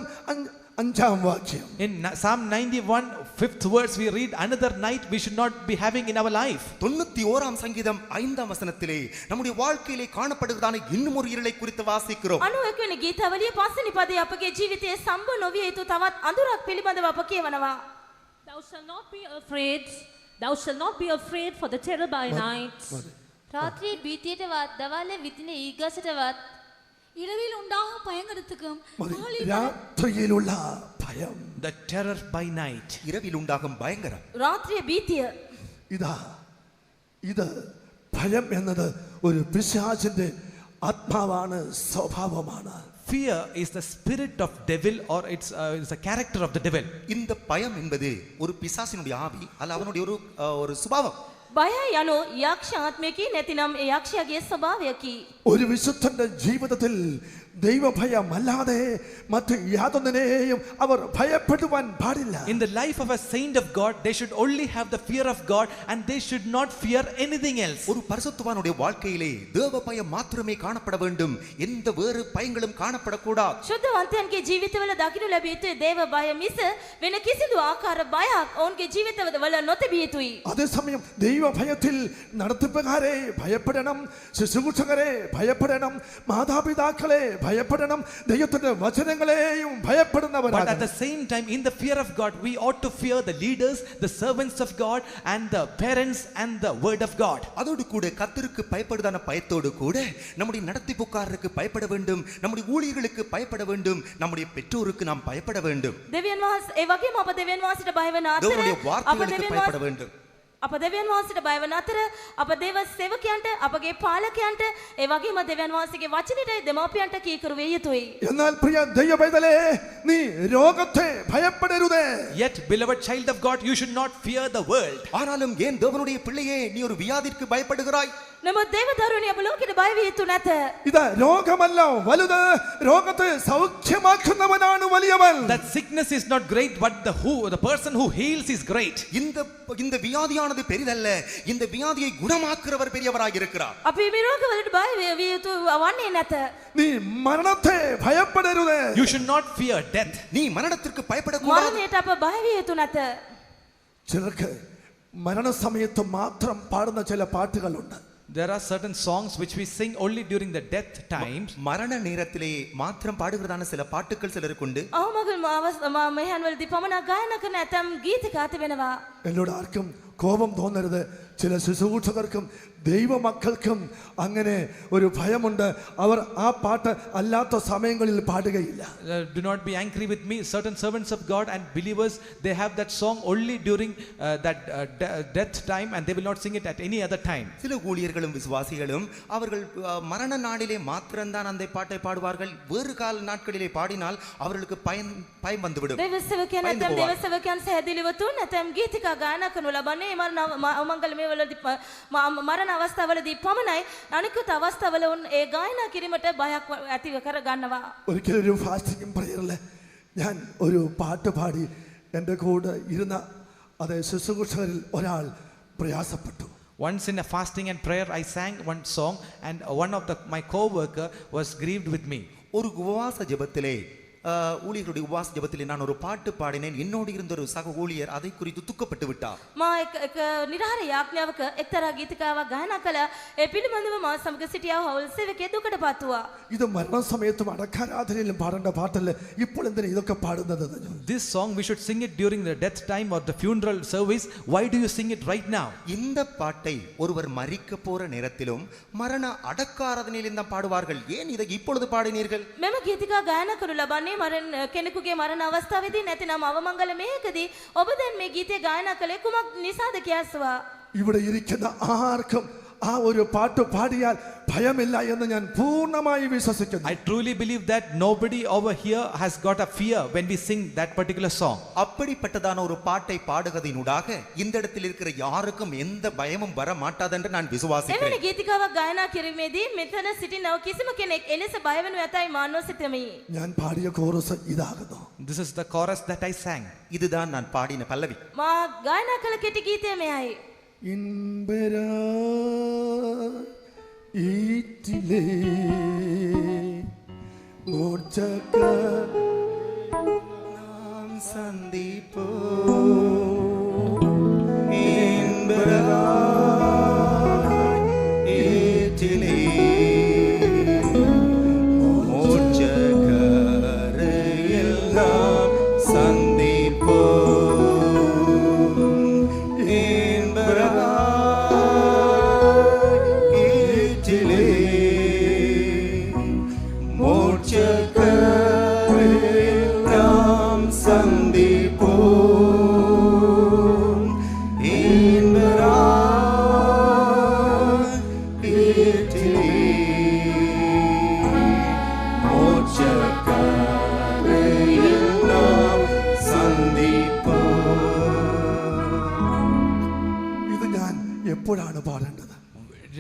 5-ാം വാക്യം.
In Psalm 91 5th verse we read, another night we should not be having in our life.
91-ாம் சங்கீதம் 5-ாம் வசனத்திலே நம்முடைய வாழ்க்கையிலே காணப்படுகிறதான இன்னும் ஒரு இருளை குறித்து வாசிக்கிறோம்.
91 වෙනි ගීතාවලිය 5 වෙනි පදයේ අපගේ ජීවිතයේ සම්බ නොවිය යුතු තවත් අඳුරක් පිළිබඳව අප කියවනවා.
Thou shalt not be afraid. Thou shalt not be afraid for the terror by night.
රාත්‍රියේ බීතියටවත් දවල්ේ විදින ඊගසටවත්
இரவில் உண்டாகும் பயங்கரத்துக்கும்
രാത്രിയിലുള്ള ഭയം,
The terror by night.
இரவில் உண்டாகும் பயங்கரம்.
රාත්‍රියේ බීතිය
ഇത് ഭയം എന്നത് ഒരു പിശാചിന്റെ ആത്മാവാണ്, സ്വഭാവമാണ്.
Fear is the spirit of devil or it's a character of the devil.
இந்த பயம் என்பது ஒரு பிசாசினுடைய ஆவி அல்ல அவனுடைய ஒரு சுபாவம்.
බයයි යනු යක්ෂ ආත්මයකි නැතිනම් ඒ යක්ෂයාගේ ස්වභාවයකි.
ഒരു വിശുദ്ധന്റെ ജീവിതത്തിൽ ദൈവഭയം അല്ലാതെ മറ്റ് യാതൊന്നിനെയും അവർ ഭയപ്പെടുവാൻ പാടില്ല.
In the life of a saint of God, they should only have the fear of God and they should not fear anything else.
ஒரு பரிசுத்தவானுடைய வாழ்க்கையிலே தேவ பயம் மாத்திரமே காணப்பட வேண்டும், எந்த வேறு பயங்களும் காணப்படக்கூடாது.
ශුද්ධවන්තයන්ගේ ජීවිතවල දකින්න ලැබිය යුතු දේව බය මිස වෙන කිසිදු ආකාර බයක් ඔවුන්ගේ ජීවිතවල නොතිබිය යුතුයි.
അതേസമയം ദൈവഭയത്തിൽ നടത്തിപ്പുകാരെ ഭയപ്പെടണം, ശുശ്രൂഷകരെ ഭയപ്പെടണം, മാതാപിതാക്കളെ ഭയപ്പെടണം, ദൈവത്തിന്റെ വചനങ്ങളെയും
But at
ഭയപ്പെടുന്നവരാണ്.
the same time, in the fear of God, we ought to fear the leaders, the servants of God, and the parents and the word of God.
அதோடு கூட கர்த்தருக்கு பயப்படுதான பயத்தோடு கூட நம்முடைய நடத்திப்புக்காரருக்கு பயப்பட வேண்டும், நம்முடைய ஊழியர்களுக்கு பயப்பட வேண்டும், நம்முடைய பெற்றோருக்கு நாம் பயப்பட வேண்டும்.
දෙවියන් වහන්සේ ඒ වගේම අප දෙවියන් වහන්සේට බය වෙන අතර
தேவனுடைய
අප
வார்த்தைகளுக்கு
දෙවියන්
பயப்பட
වහන්සේ
வேண்டும்.
අප දෙවියන් වහන්සේට බය වෙන අතර අප දේව සේවකයන්ට අපගේ පාලකයන්ට ඒ වගේම දෙවියන් වහන්සේගේ වචනෙටයි දෙමාපියන්ට කීකරු විය යුතුයි.
എന്നാൽ പ്രിയ ദൈവപൈതലേ, നീ രോഗത്തെ ഭയപ്പെടരുതേ.
Yet, beloved child of God, you should not fear the world.
ஆனாலும் ஏன் தேவனுடைய பிள்ளையே நீ ஒரு வியாதிக்கு பயப்படுகிறாய்?
නමුත් දේව දරුවනි අප ලෝකෙට බය විය යුතු නැත.
ഇത് രോഗമല്ല വലുത്, രോഗത്തെ സൗഖ്യമാക്കുന്നവനാണ് വലിയവൻ.
That sickness is not great, but the person who heals is great.
இந்த வியாதியானது பெரிதல்ல, இந்த வியாதியை குணமாக்குறவர் பெரியவராக இருக்கிறார்.
අපි මේ රෝගවලට බය විය යුතු වන්නේ නැත.
നീ മരണത്തെ ഭയപ്പെടരുതേ.
You should not fear death.
நீ மரணத்திற்கு பயப்படக்கூடாது.
මරණයට අප බය විය යුතු නැත.
ചിലർക്ക് മരണസമയത്ത് മാത്രം പാടുന്ന ചില പാട്ടുകളുണ്ട്.
There are certain songs which we sing only during the death times.
மரண நேரத்திலே மாத்திரம் பாடுகிறதான சில பாட்டுக்கள் சிலருக்கு உண்டு.
අවමගල් මෙහන්වලදී පමණක් ගායනා කරන ඇතම් ගීතිකා තිබෙනවා.
എന്നോട് ആർക്കും കോപം തോന്നരുത്. ചില ശുശ്രൂഷകർക്കും ദൈവമക്കൾക്കും അങ്ങനെ ഒരു ഭയമുണ്ട്. അവർ ആ പാട്ട് അല്ലാത്ത സമയങ്ങളിൽ പാടുകയില്ല.
Do not be angry with me. Certain servants of God and believers, they have that song only during that death time, and they will not sing it at any other time.
சில ஊழியர்களும் விசுவாசிகளும் அவர்கள் மரண நாளிலே மாத்திரம்தான் அந்த பாட்டை பாடுவார்கள். வேறு கால நாட்களிலே பாடினால் அவர்களுக்கு பயம் வந்துவிடும்.
දෙවසවකයන් නැත්නම් දෙවසවකයන් සැහැදිලිව තුන් නැත්නම් ගීතිකා ගායනා කරනු ලබන්නේ මරණ අමංගලමය වලදී මරණ අවස්ථාවලදී පමණයි. අනිකුත් අවස්ථාවල උන් ඒ ගායනා කිරීමට බයක් ඇතිව කර ගන්නවා.
ഒരിക്കലൊരു ഫാസ്റ്റിംഗ് പ്രയറിൽ ഞാൻ ഒരു പാട്ട് പാടി എൻ്റെ കൂടെ ഇരുന്ന അതേ ശുശ്രൂഷകരിൽ ഒരാൾ പ്രയാസപ്പെട്ടു.
Once in a fasting and prayer, I sang one song, and one of my co-worker was grieved with me.
ஒரு உபவாச ஜெபத்திலே ஊழியர்களுடைய உபவாச ஜெபத்திலே நான் ஒரு பாட்டு பாடினேன். என்னோடு இருந்த ஒரு சக ஊழியர் அதை குறித்து துக்கப்பட்டு விட்டார்.
මා එක නිරාර යාඥාවක එක්තරා ගීතිකාවක් ගායනා කළා. ඒ පිළිබඳව මා සමග සිටියා හවුල් සේවකයෙක් දුකටපත් වුණා.
ഇത് മരണസമയത്തും അടക്കാരാധനയിലും പാടേണ്ട പാട്ടല്ലേ, ഇപ്പോൾ എന്തിനാ ഇതൊക്കെ പാടുന്നത്?
This song we should sing it during the death time or the funeral service. Why do you sing it right now?
இந்த பாட்டை ஒருவர் மரிக்க போற நேரத்திலும் மரண அடக்காராதனையிலும் தான் பாடுவார்கள். ஏன் இதை இப்பொழுது பாடினீர்கள்?
මෙම ගීතිකා ගායනා කරනු ලබන්නේ කෙනෙකුගේ මරණ අවස්ථාවේදී නැතිනම් අවමංගලමයකදී ඔබ දැන් මේ ගීතය ගායනා කළේ කුමක් නිසාද කියස්වා.
ഇവിടെ ഇരിക്കുന്ന ആർക്കും ആ ഒരു പാട്ട് പാടിയാൽ ഭയമില്ല എന്ന് ഞാൻ പൂർണ്ണമായി വിശ്വസിക്കുന്നു.
I truly believe that nobody over here has got a fear when we sing that particular song.
அப்படிப்பட்டதான ஒரு பாட்டை பாடுவதினூடாக இந்த இடத்தில் இருக்கிற யாருக்கும் எந்த பயமும் வர மாட்டாதென்று நான் விசுவாசிக்கிறேன்.
එවැනි ගීතිකාවක් ගායනා කිරීමේදී මෙතන සිටිනව කිසිම කෙනෙක් එලෙස බය වෙනු ඇතයි මා නොසිතමි.
ഞാൻ പാടിയ കോറസ് ഇതാകുന്നു.
This is the chorus that I sang.
இதுதான் நான் பாடின பல்லவி.
මා ගායනා කළ කෙටි ගීතය මෙයයි.
ഇൻപരാ ഈറ്റിലേ മോർച്ചക
നാം സന്ധിപ്പോ ഇൻപരാ ഈറ്റിലേ മോർച്ചകരയിൽ നാം സന്ധിപ്പോ
ഇത് ഞാൻ എപ്പോഴാണ് പാടേണ്ടത്?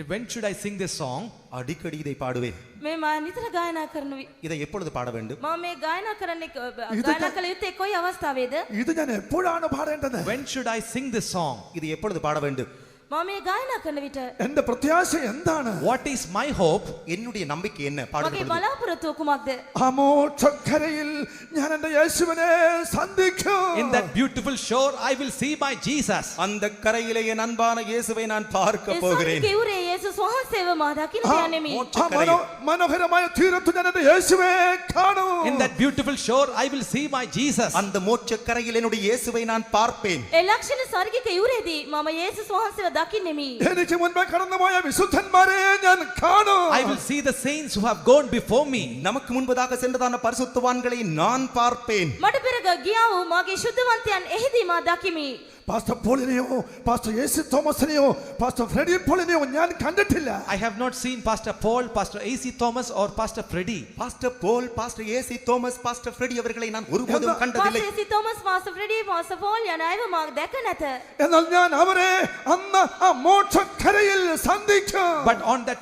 When should I sing this song?
அடிக்கடி இதை பாடுவேன்.
මේ මා නිතර ගායනා කරනවි.
இதை எப்பொழுது பாட வேண்டும்?
මම මේ ගායනා කරන්නේ ගායනා කළ යුත්තේ කොයි අවස්ථාවේද?
ഇത് ഞാൻ എപ്പോഴാണ് പാടേണ്ടത്?
When should I sing this song?
இது எப்பொழுது பாட வேண்டும்?
මම මේ ගායනා කරන විට
എന്റെ പ്രത്യാശ എന്താണ്?
What is my hope?
என்னுடைய நம்பிக்கை என்ன?
මගේ
பாடுகிறது
බලාපොරොත්තුව කුමක්ද?
അമോക്ഷക്കരയിൽ ഞാൻ എൻ്റെ യേശുവിനെ സന്ധിക്കും.
In that beautiful shore, I will see my Jesus.
அந்த கரையிலே என் அன்பான இயேசுவை நான் பார்க்க
ඒ
போகிறேன்.
සොඳ කෙවුරේ යේසුස් වහන්සේව මා දකින්නට යන්නෙමි.
മനോഹരമായ തീരത്ത് ഞാൻ എൻ്റെ യേശുവെ കാണും.
In that beautiful shore, I will see my Jesus.
அந்த மோட்ச கரையில் என்னுடைய இயேசுவை நான் பார்ப்பேன்.
ඒ ලක්ෂණ ස්වර්ගික යුරේදී මම යේසුස් වහන්සේව දකින්නෙමි.
എനിക്ക് മുൻപേ കടന്നുപോയ വിശുദ്ധന്മാരെ ഞാൻ കാണും.
I will see the saints who have gone before me.
நமக்கு முன்பதாக சென்றதான பரிசுத்தவான்களை நான் பார்ப்பேன்.
මට පෙර ගියා වූ මාගේ ශුද්ධවන්තයන් එහිදී මා දකිමි.
പാസ്റ്റർ പോളിനെയോ പാസ്റ്റർ എസി തോമസിനെയോ പാസ്റ്റർ ഫ്രെഡി പോളിനെയോ ഞാൻ കണ്ടിട്ടില്ല.
I have not seen Pastor Paul, Pastor AC Thomas or Pastor Freddy.
Pastor Paul, pastor AC Thomas, pastor Freddy அவர்களை நான் ஒருபோதும் கண்டதில்லை.
Pastor AC Thomas, pastor Freddy, pastor Paul යන අයව මා දැක නැත.
എന്നാൽ ഞാൻ അവരെ അന്ന് ആ മോക്ഷക്കരയിൽ സന്ധിക്കും.
But on that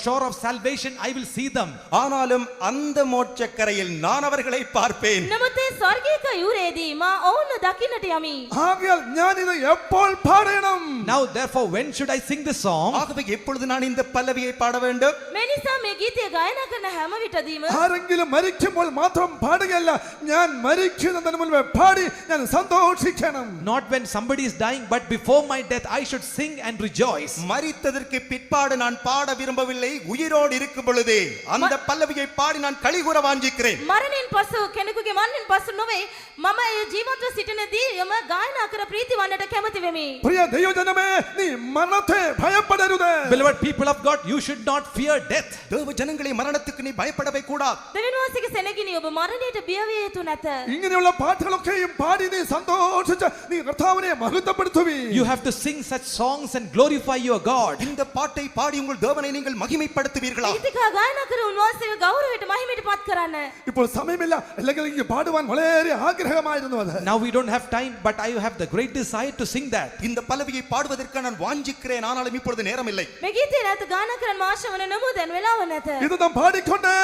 shore of salvation, I will see them.
ஆனாலும் அந்த மோட்ச கரையில் நான் அவர்களை பார்ப்பேன்.
නමුත් ඒ ස්වර්ගික යුරේදී මා ඔවුන්ව දකින්නට යමි.
ആകയാൽ ഞാൻ ഇത് എപ്പോൾ പാടണം?
Now, therefore, when should I sing this song?
ஆகவே எப்பொழுது நான் இந்த பல்லவியை பாட வேண்டும்?
මේ නිසා මේ ගීතය ගායනා කරන හැම විටදීම
ആരെങ്കിലും മരിക്കുമ്പോൾ മാത്രം പാടുകയല്ല, ഞാൻ മരിക്കുന്നതിന് മുൻപേ പാടി ഞാൻ സന്തോഷിക്കണം.
Not when somebody is dying, but before my death, I should sing and rejoice.
மரித்ததற்கு பிற்பாடு நான் பாட விரும்பவில்லை. உயிரோடு இருக்கும் பொழுதே அந்த பல்லவியை பாடி நான் களிகூர வாஞ்சிக்கிறேன்.
මරණයෙන් පසු කෙනෙකුගේ මරණයෙන් පසු නොවේ මම ඒ ජීවත්ව සිටිනදී යම ගායනා කර ප්‍රීති වන්නට කැමති වෙමි.
പ്രിയ ദൈവജനമേ, നീ മരണത്തെ ഭയപ്പെടരുത്.
Beloved people of God, you should not fear death.
தேவ ஜனங்களே, மரணத்துக்கு நீ பயப்படவே கூடாது.
දෙවියන් වහන්සේගේ සෙනගිනි ඔබ මරණයට බිය විය යුතු නැත.
ഇങ്ങനെയുള്ള പാട്ടുകളൊക്കെയും പാടി നീ സന്തോഷിച്ച് നീ കർത്താവിനെ മഹത്വപ്പെടുത്തുവീൻ.
You have to sing such songs and glorify your God.
இந்த பாட்டை பாடி உங்கள் தேவனை நீங்கள் மகிமைப்படுத்துவீர்களா?
ගීතිකා ගායනා කර උන්වහන්සේව ගෞරවයට මහිමයට පත් කරන්න.
ഇപ്പോൾ സമയമില്ല, അല്ലെങ്കിൽ എനിക്ക് പാടുവാൻ വളരെ ആഗ്രഹമായിരുന്നു അത്.
Now we don't have time, but I have the great desire to sing that.
இந்த பல்லவியை பாடுவதற்கு நான் வாஞ்சிக்கிறேன், ஆனாலும் இப்பொழுது நேரம் இல்லை.
මේ ගීතේ නැත ගායනා කරන්න මාශ වන නමුත් දැන් වෙලාව නැත.
ഇത് നാം പാടിക്കൊണ്ടേ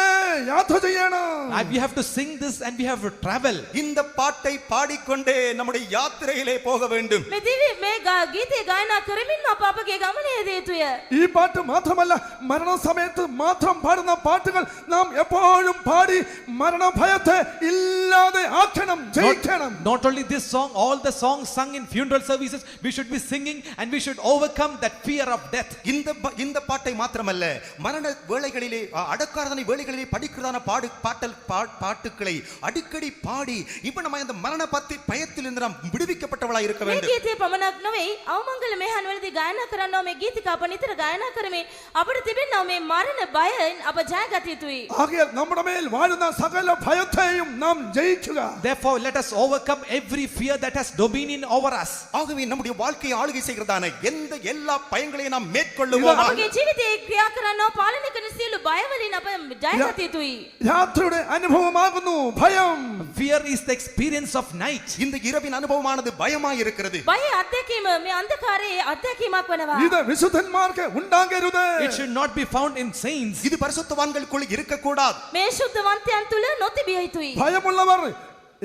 യാത്ര ചെയ്യണം.
We have to sing this and we have to travel.
இந்த பாட்டை பாடிக்கொண்டே நம்முடைய யாத்திரையிலே போக வேண்டும்.
මේ ගීතේ ගායනා කරමින් අප අපගේ ගමනේ යෙදිය යුතුය.
ഈ പാട്ട് മാത്രമല്ല, മരണസമയത്ത് മാത്രം പാടുന്ന പാട്ടുകൾ നാം എപ്പോഴും പാടി മരണഭയത്തെ ഇല്ലാതെ ആക്കണം, ജയിക്കണം.
Not only this song, all the songs sung in funeral services, we should be singing and we should overcome that fear of death.
இந்த பாட்டை மாத்திரமல்ல, மரண வேளைகளிலே அடக்காரதனை வேளைகளிலே படிக்கிறதான பாட்டுக்களை அடிக்கடி பாடி இப்ப நம்ம இந்த மரண பயத்திலிருந்து நாம் விடுவிக்கப்பட்டவளாய் இருக்க
මේ
வேண்டும்.
ගීතේ පමණක් නොවේ, අවමංගල මෙහන්වලදී ගායනා කරනවා මේ ගීතිකා අප නිතර ගායනා කරමින් අපිට තිබෙනවා මේ මරණ බයෙන් අප ජයගත යුතුයි.
ആകയാൽ നമ്മുടെ മേൽ വാഴുന്ന സകല ഭയത്തെയും നാം ജയിക്കുക.
Therefore, let us overcome every fear that has dominion over us.
ஆகவே நம்முடைய வாழ்க்கையை ஆளுகை செய்கிறதான எல்லா பயங்களையும் நாம் மேற்கொள்ளுவோம்.
අපගේ ජීවිතේ ක්‍රියා කරනවා පාලනය කරන සියලු බයවලින් අප ජයගත යුතුයි.
രാത്രിയുടെ അനുഭവമാകുന്നു ഭയം.
Fear is the experience of night.
இந்த இரவின் அனுபவமானது பயமாய் இருக்கிறது.
බය අත්දැකීම මේ අන්ධකාරයේ අත්දැකීමක් වෙනවා.
ഇത് വിശുദ്ധന്മാർക്ക് ഉണ്ടാകരുത്.
It should not be found in saints.
இது பரிசுத்தவான்களுக்குள் இருக்கக்கூடாது.
මේ ශුද්ධවන්තයන් තුල නොතිබිය යුතුයි.
ഭയമുള്ളവർ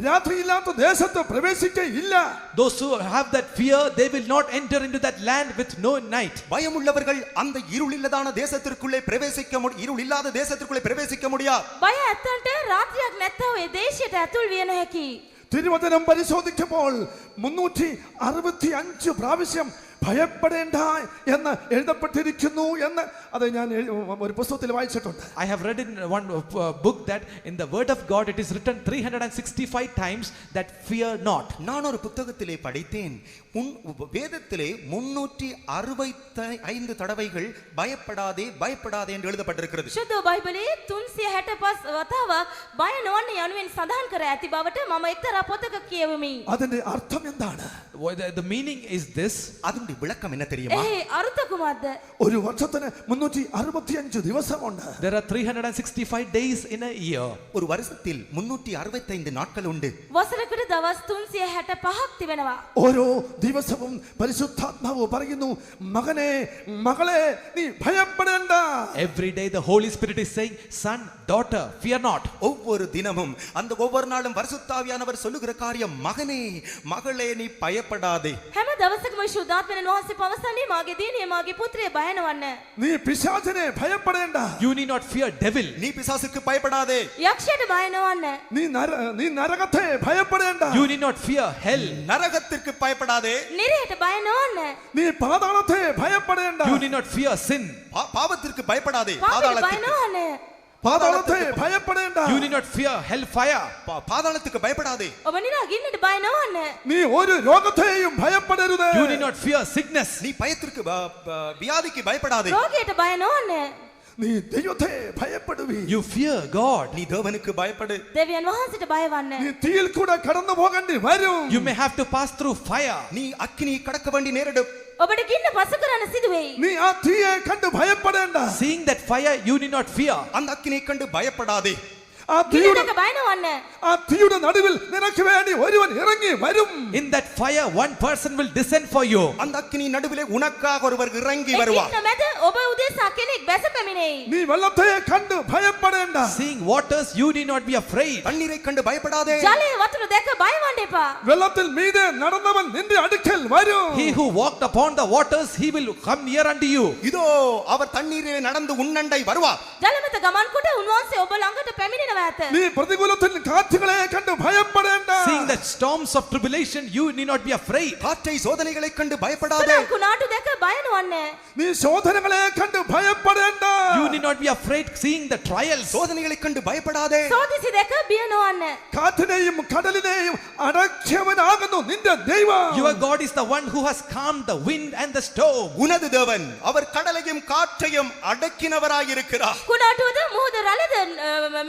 രാത്രിയില്ലാത്ത ദേശത്ത് പ്രവേശിക്കയില്ല.
Those who have that fear, they will not enter into that land with no night.
பயமுள்ளவர்கள் அந்த இருளில்லதான தேசத்திற்குள்ளே இருள் இல்லாத தேசத்திற்குள்ளே பிரவேசிக்க முடியாது.
බය ඇත්තන්ට රාත්‍රියක් නැත්තව ඒ දේශයට ඇතුල් විය නොහැකි.
തിരുവചനം പരിശോധിക്കുമ്പോൾ 365 പ്രാവശ്യം ഭയപ്പെടേണ്ട എന്ന് എഴുതപ്പെട്ടിരിക്കുന്നു എന്ന് അത് ഞാൻ ഒരു പുസ്തകത്തിൽ വായിച്ചിട്ടുണ്ട്.
I have read in one book that in the word of God it is written 365 times that fear not.
நான் ஒரு புத்தகத்திலே படித்தேன், வேதத்திலே 365 தடவைகள் பயப்படாதே பயப்படாதே என்று எழுதப்பட்டிருக்கிறது.
ශුද්ධ බයිබලයේ 365 වතාවක් බය නොවන්න යනුවෙන් සඳහන් කර ඇති බවට මම එක්තරා පොතක කියවමි.
അതിന്റെ അർത്ഥം എന്താണ്?
The meaning is this.
அதனுடைய விளக்கம் என்ன தெரியுமா?
අරුත කුමක්ද?
ഒരു വർഷത്തിന് 365 ദിവസമുണ്ട്.
There are 365 days in a year.
ஒரு வருஷத்தில் 365 நாட்கள் உண்டு.
වසරකට දවස් 365ක් තිබෙනවා.
ഓരോ ദിവസവും പരിശുദ്ധാത്മാവ് പറയുന്നു, മകനെ മകളെ നീ ഭയപ്പെടേണ്ട.
Every day the Holy Spirit is saying, son, daughter, fear not.
ஒவ்வொரு தினமும் அந்த ஒவ்வொரு நாளும் பரிசுத்தாவியானவர் சொல்லுகிற காரியம், மகனே மகளே நீ பயப்படாதே.
හැම දවසකම ශුද්ධාත්මයන් වහන්සේ පවසන්නේ මාගේ දිනිය මාගේ පුත්‍රය බය නොවන්න.
നീ പിശാചിനെ ഭയപ്പെടേണ്ട.
You need not fear devil.
நீ பிசாசுக்கு பயப்படாதே.
යක්ෂයට බය නොවන්න.
നീ നരകത്തെ ഭയപ്പെടേണ്ട.
You need not fear hell.
நரகத்திற்கு பயப்படாதே.
නිරයට බය නොවන්න.
നീ പാതാളത്തെ ഭയപ്പെടേണ്ട.
You need not fear sin.
பாவத்திற்கு பயப்படாதே.
පාපයට බය
பாதாளத்திற்கு
නොවන්න.
പാതാളത്തെ ഭയപ്പെടേണ്ട.
You need not fear hellfire.
பாதாளத்துக்கு பயப்படாதே.
ඔබ නිරා ගින්නට බය නොවන්න.
നീ ഒരു രോഗത്തെയും ഭയപ്പെടരുത്.
You need not fear sickness.
நீ பயத்திற்கு வியாதிக்கு பயப்படாதே.
රෝගයට බය නොවන්න.
നീ ദൈവത്തെ ഭയപ്പെടുവീ.
You fear God.
நீ தேவனுக்கு பயப்படு.
දෙවියන් වහන්සේට බය වන්න.
നീ തീയിൽ കൂടെ കടന്നു പോകേണ്ടി വരും.
You may have to pass through fire.
நீ அக்கினி கடக்க வேண்டி நேரிடும்.
ඔබට ගින්න පසු කරන්න සිදු වෙයි.
നീ ആ തീയെ കണ്ട് ഭയപ്പെടേണ്ട.
Seeing that fire, you need not fear.
அந்த அக்கினியை கண்டு பயப்படாதே.
ആ തീയുടെ
ගින්නට බය නොවන්න.
നടുവിൽ നിനക്ക് വേണ്ടി ഒരുവൻ ഇറങ്ങി വരും.
In that fire, one person will descend for you.
அந்த அக்கினி நடுவிலே உனக்காக ஒருவர் இறங்கி
ඒ
வருவார்.
ගින්න මැද ඔබ උදෙසා කෙනෙක් බැස පැමිණෙයි.
നീ വെള്ളത്തെ കണ്ട് ഭയപ്പെടേണ്ട.
Seeing waters, you need not be afraid.
தண்ணீரை கண்டு பயப்படாதே.
ජලයේ වතුර දැක බය වන්න එපා.
വെള്ളത്തിൽ മീതെ നടന്നവൻ നിന്റെ അടുക്കൽ വരും.
He who walked upon the waters, he will come near unto you.
இதோ அவர் தண்ணீரிலே நடந்து உன்னண்டை வருவார்.
ජල මත ගමන් කොට උන්වහන්සේ ඔබ ළඟට පැමිණෙනවා. ඇත.
നീ പ്രതികൂലത്തിൽ കാറ്റുകളെ കണ്ട് ഭയപ്പെടേണ്ട.
Seeing the storms of tribulation, you need not be afraid.
காற்றை சோதனைகளை கண்டு பயப்படாதே.
සුළං කුණාටු දැක බය නොවන්න.
നീ ശോധനകളെ കണ്ട് ഭയപ്പെടേണ്ട.
You need not be afraid seeing the trials.
சோதனைகளை கண்டு பயப்படாதே.
සෝදිසි දැක බිය නොවන්න.
കാറ്റിനെയും കടലിനെയും അടക്കിയവനാകുന്നു നിന്റെ ദൈവം.
Your God is the one who has calmed the wind and the storm.
உனது தேவன் அவர் கடலையும் காற்றையும் அடக்கினவராயிருக்கிறார்.
කුණාටුවද මුහුද රළද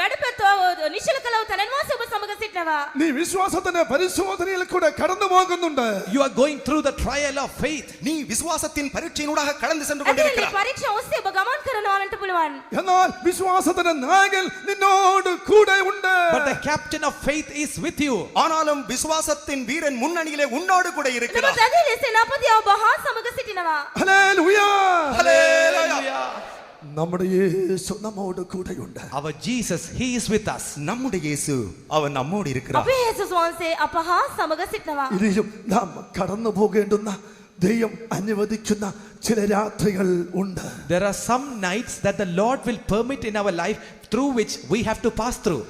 මැඩපැත්තව නිශ්චල කළව තැනන් වාසය ඔබ සමග සිටිනවා.
നീ വിശ്വാസത്തിന്റെ പരിശോധനയിൽ കൂടെ കടന്നു പോകുന്നുണ്ട്.
You are going through the trial of faith.
நீ விசுவாசத்தின் பரீட்சையினூடாக கடந்து சென்று
ඇදහිලි
கொண்டிருக்கிறாய்.
පරීක්ෂා ඔස්සේ ඔබ ගමන් කරනවාට පුළුවන්.
എന്നാൽ വിശ്വാസത്തിന്റെ നായകൻ നിന്നോട് കൂടെ ഉണ്ട്.
But the captain of faith is with you.
ஆனாலும் விசுவாசத்தின் வீரன் முன்னணியிலே உன்னோடு கூட
නමුත්
இருக்கிறார்.
ඇදහිලි සේනාපතිය ඔබ හා සමග සිටිනවා.
ഹല്ലേലൂയ.
ஹல்லேலூயா.
നമ്മുടെ യേശു നമ്മോട് കൂടെയുണ്ട്.
Our Jesus, he is with us.
நம்முடைய இயேசு அவர் நம்மோடு இருக்கிறார்.
අපේ යේසුස් වහන්සේ අප හා සමග සිටිනවා.
ഇനിയും നാം കടന്നു പോകേണ്ടുന്ന ദൈവം അനുവദിക്കുന്ന ചില രാത്രികൾ ഉണ്ട്.
There are some nights that the Lord will permit in our life through which we have to pass through.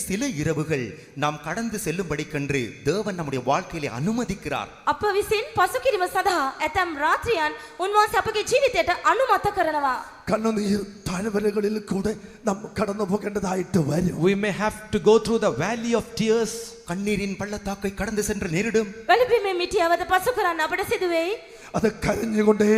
சில இரவுகள் நாம் கடந்து செல்லும்படிக்கென்று தேவன் நம்முடைய வாழ்க்கையிலே அனுமதிக்கிறார்.
අප විසින් පසුකිරීම සඳහා ඇතැම් රාත්‍රියන් උන්වහන්සේ අපගේ ජීවිතයට අනුමත කරනවා.
കണ്ണുനീർ താഴ്വരകളിൽ കൂടെ നാം കടന്നു പോകേണ്ടതായിട്ട് വരും.
We may have to go through the valley of tears.
கண்ணீரின் பள்ளத்தாக்கை கடந்து சென்று நேரிடும்.
වැළපීමේ මිටියවද පසු කරන්න අපට සිදුවේයි.
അത് കരഞ്ഞുകൊണ്ടേ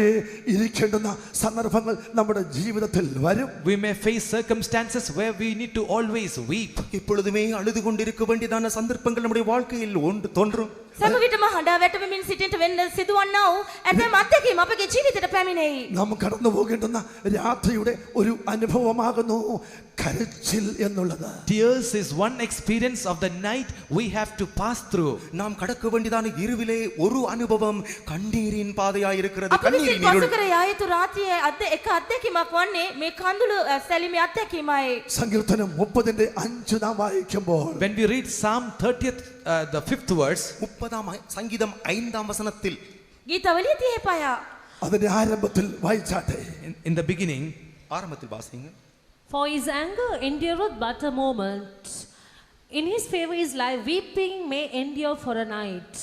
ഇരിക്കേണ്ടുന്ന സന്ദർഭങ്ങൾ നമ്മുടെ ജീവിതത്തിൽ വരും.
We may face circumstances where we need to always weep.
இப்பொழுதுமே அழுது கொண்டிருக்க வேண்டியதான சந்தர்ப்பங்கள் நம்முடைய வாழ்க்கையில் தோன்றும்.
සෑම විටම හඬා වැටෙමින් සිටින්නට වෙන්න සිදුවන්නා වූ ඇතැම් අත්දැකීම් අපගේ ජීවිතයට පැමිණෙයි.
നാം കടന്നു പോകേണ്ടുന്ന രാത്രിയുടെ ഒരു അനുഭവമാകുന്നു കരച്ചിൽ എന്നുള്ളത്.
Tears is one experience of the night we have to pass through.
நாம் கடக்க வேண்டியதான இருவிலே ஒரு அனுபவம் கண்ணீரின் பாதையாய் இருக்கிறது.
අප විසින්
கண்ணீரின்
පසු
இருள்.
කර යා යුතු රාත්‍රියේ එක අත්දැකීමක් වන්නේ මේ කඳුළු සැලීමේ අත්දැකීමයි.
സങ്കീർത്തനം 30:5 നാം വായിക്കുമ്പോൾ
When we read Psalm 30th, the 5th verse,
30ஆம் சங்கீதம் 5ஆம் வசனத்தில்
ගීතවලිය 35.
അതിന്റെ ആരംഭത്തിൽ വായിച്ചാട്ടെ.
in the beginning,
ஆரம்பத்தில் வாசிங்க.
For his anger endureth but a moment. In his favor is life. Weeping may endure for a night.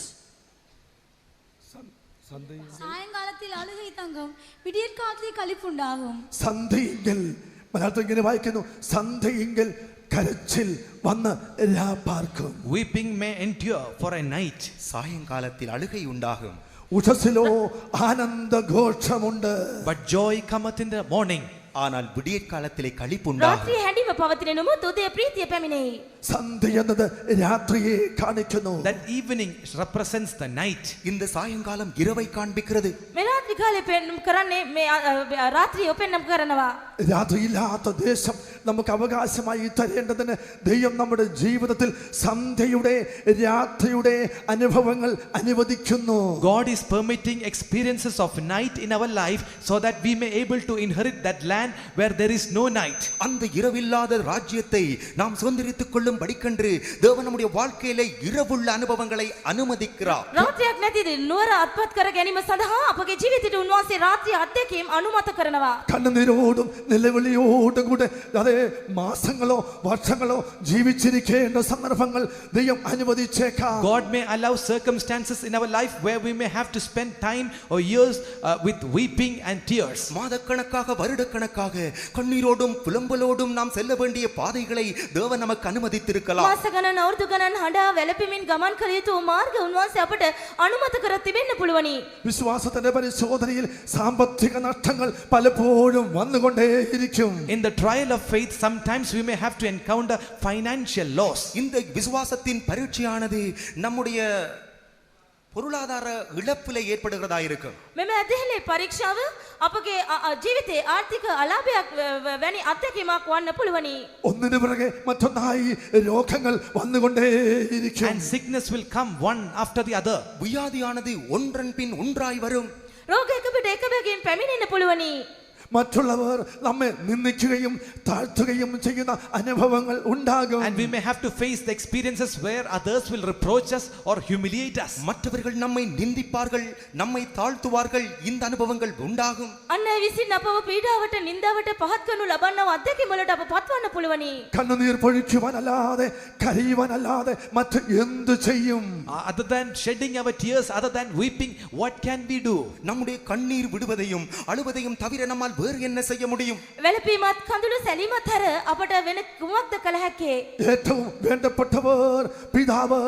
സായങ്കാലത്തിൽ അഴുകൈ തങ്കം വിടിയற்കാലത്തിൽ കളിപ്പുണ്ടാകും.
സന്ധ്യയെങ്കിൽ മലയാളത്തിൽ ഇങ്ങനെ വായിക്കുന്നു, സന്ധ്യയെങ്കിൽ കരച്ചിൽ വന്ന് രാപാർക്കും.
weeping may endure for a night.
சாயங்காலத்தில் அழுகை உண்டாகும்.
ഉഷസ്സിലോ ആനന്ദഘോഷമുണ്ട്.
But joy cometh in the morning.
ஆனால் விடியற்காலத்திலே களிப்புண்டாகும்.
රාත්‍රියේ හැඬීම පවතින නමුත් උදේ ප්‍රීතිය පැමිණෙයි.
സന്ധ്യ എന്നത് രാത്രിയെ കാണിക്കുന്നു.
That evening represents the night.
இந்த சாயங்காலம் இரவை காண்பிக்கிறது.
මේ රාත්‍රී කාලේ පෙන්වම් කරන්නේ මේ රාත්‍රිය පෙන්වම් කරනවා.
രാത്രിയില്ലാത്ത ദേശം നമുക്ക് അവകാശമായി തരേണ്ടതിന് ദൈവം നമ്മുടെ ജീവിതത്തിൽ സന്ധ്യയുടെ രാത്രിയുടെ അനുഭവങ്ങൾ അനുവദിക്കുന്നു.
God is permitting experiences of night in our life so that we may able to inherit that land where there is no night.
அந்த இரவில்லாத ராஜ்யத்தை நாம் சுதந்திரித்துக் கொள்ளும் படிக்கன்று தேவன் நம்முடைய வாழ்க்கையிலே இரவுள்ள அனுபவங்களை அனுமதிக்கிறார்.
රාත්‍රියක් නැති නුවර අත්පත් කර ගැනීම සඳහා අපගේ ජීවිතයට උන්වහන්සේ රාත්‍රී අත්දැකීම් අනුමත කරනවා.
കണ്ണുനീരോടും നിലവിളിയോടും കൂടെ അതേ മാസങ്ങളോ വർഷങ്ങളോ ജീവിച്ചിരിക്കേണ്ട സന്ദർഭങ്ങൾ ദൈവം അനുവദിച്ചേക്കാം.
God may allow circumstances in our life where we may have to spend time or years with weeping and tears.
மாதக்கணக்காக வருடக்கணக்காக கண்ணீரோடும் புலம்பலோடும் நாம் செல்ல வேண்டிய பாதைகளை தேவன் நமக்கு அனுமதித்திருக்கலாம்.
මාස ගණන් අවුරුදු ගණන් හඬා වැළපෙමින් ගමන් කළ යුතු මාර්ග උන්වහන්සේ අපට අනුමත කර තිබෙන්න පුළුවනි.
വിശ്വാസത്തിന്റെ പരിശോധനയിൽ സാമ്പത്തിക നഷ്ടങ്ങൾ പലപ്പോഴും വന്നുകൊണ്ടേയിരിക്കും.
In the trial of faith, sometimes we may have to encounter financial loss.
இந்த விசுவாசத்தின் பரீட்சையானது நம்முடைய பொருளாதார இழப்பிலே ஏற்படுகிறதா இருக்கும்.
මෙම ඇදහිලේ පරීක්ෂාව අපගේ ජීවිතයේ ආර්ථික අලාභයක් වැනි අත්දැකීමක් වන්න පුළුවනි.
ഒന്നിനു പിറകെ മറ്റൊന്നായി രോഗങ്ങൾ വന്നുകൊണ്ടേയിരിക്കും.
And sickness will come one after the other.
வியாதியானது ஒன்றன் பின் ஒன்றாய் வரும்.
රෝගයක පිට එක බැගින් පැමිණෙන්න පුළුවනි.
മറ്റുള്ളവർ നമ്മെ നിന്ദിക്കുകയും താഴ്ത്തുകയും ചെയ്യുന്ന അനുഭവങ്ങൾ ഉണ്ടാകും.
And we may have to face the experiences where others will reproach us or humiliate us.
மற்றவர்கள் நம்மை நிந்திப்பார்கள், நம்மை தாழ்த்துவார்கள். இந்த அனுபவங்கள் உண்டாகும்.
අන්න ඒ විසින් අපව පීඩාවට නින්දාවට පහත් කරනු ලබන්නව අත්දැකීම් වලට අප පත්වන්න පුළුවනි.
കണ്ണുനീർ പൊഴിക്കുവാനല്ലാതെ കരയുവാനല്ലാതെ മറ്റ് എന്ത് ചെയ്യും?
Other than shedding our tears, other than weeping, what can we do?
நம்முடைய கண்ணீர் விடுவதையும் அழுவதையும் தவிர நம்மால் வேறு என்ன செய்ய முடியும்?
වැළපීමත් කඳුළු සැලීමත් හැර අපට වෙන කුමක්ද කළ හැක්කේ?
ഏറ്റവും വേണ്ടപ്പെട്ടവർ പിതാവ്,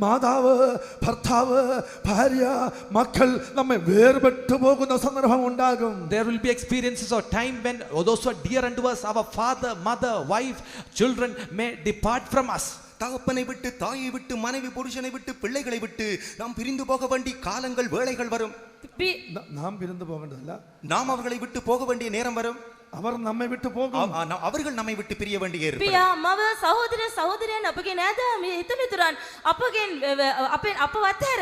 മാതാവ്, ഭർത്താവ്, ഭാര്യ, മക്കൾ നമ്മെ വേർപെട്ടു പോകുന്ന സന്ദർഭം ഉണ്ടാകും.
There will be experiences or time when those who are dear unto us, our father, mother, wife, children may depart from us.
தகப்பனை விட்டு, தாயை விட்டு, மனைவி புருஷனை விட்டு, பிள்ளைகளை விட்டு நாம் பிரிந்து போக வேண்டிய காலங்கள், வேளைகள் வரும்.
നാം പിരിந்து പോകേണ്ടതല്ല,
நாம் அவர்களை விட்டு போக வேண்டிய நேரம் வரும்.
അവർ നമ്മെ விட்டு പോകും.
அவர்கள் நம்மை விட்டு பிரிய வேண்டிய ஏற்படும்.
පියා මව සහෝදර සහෝදරයන් අපගේ නෑදෑ හිතමිතුරන් අපගෙන් අපව අත්හැර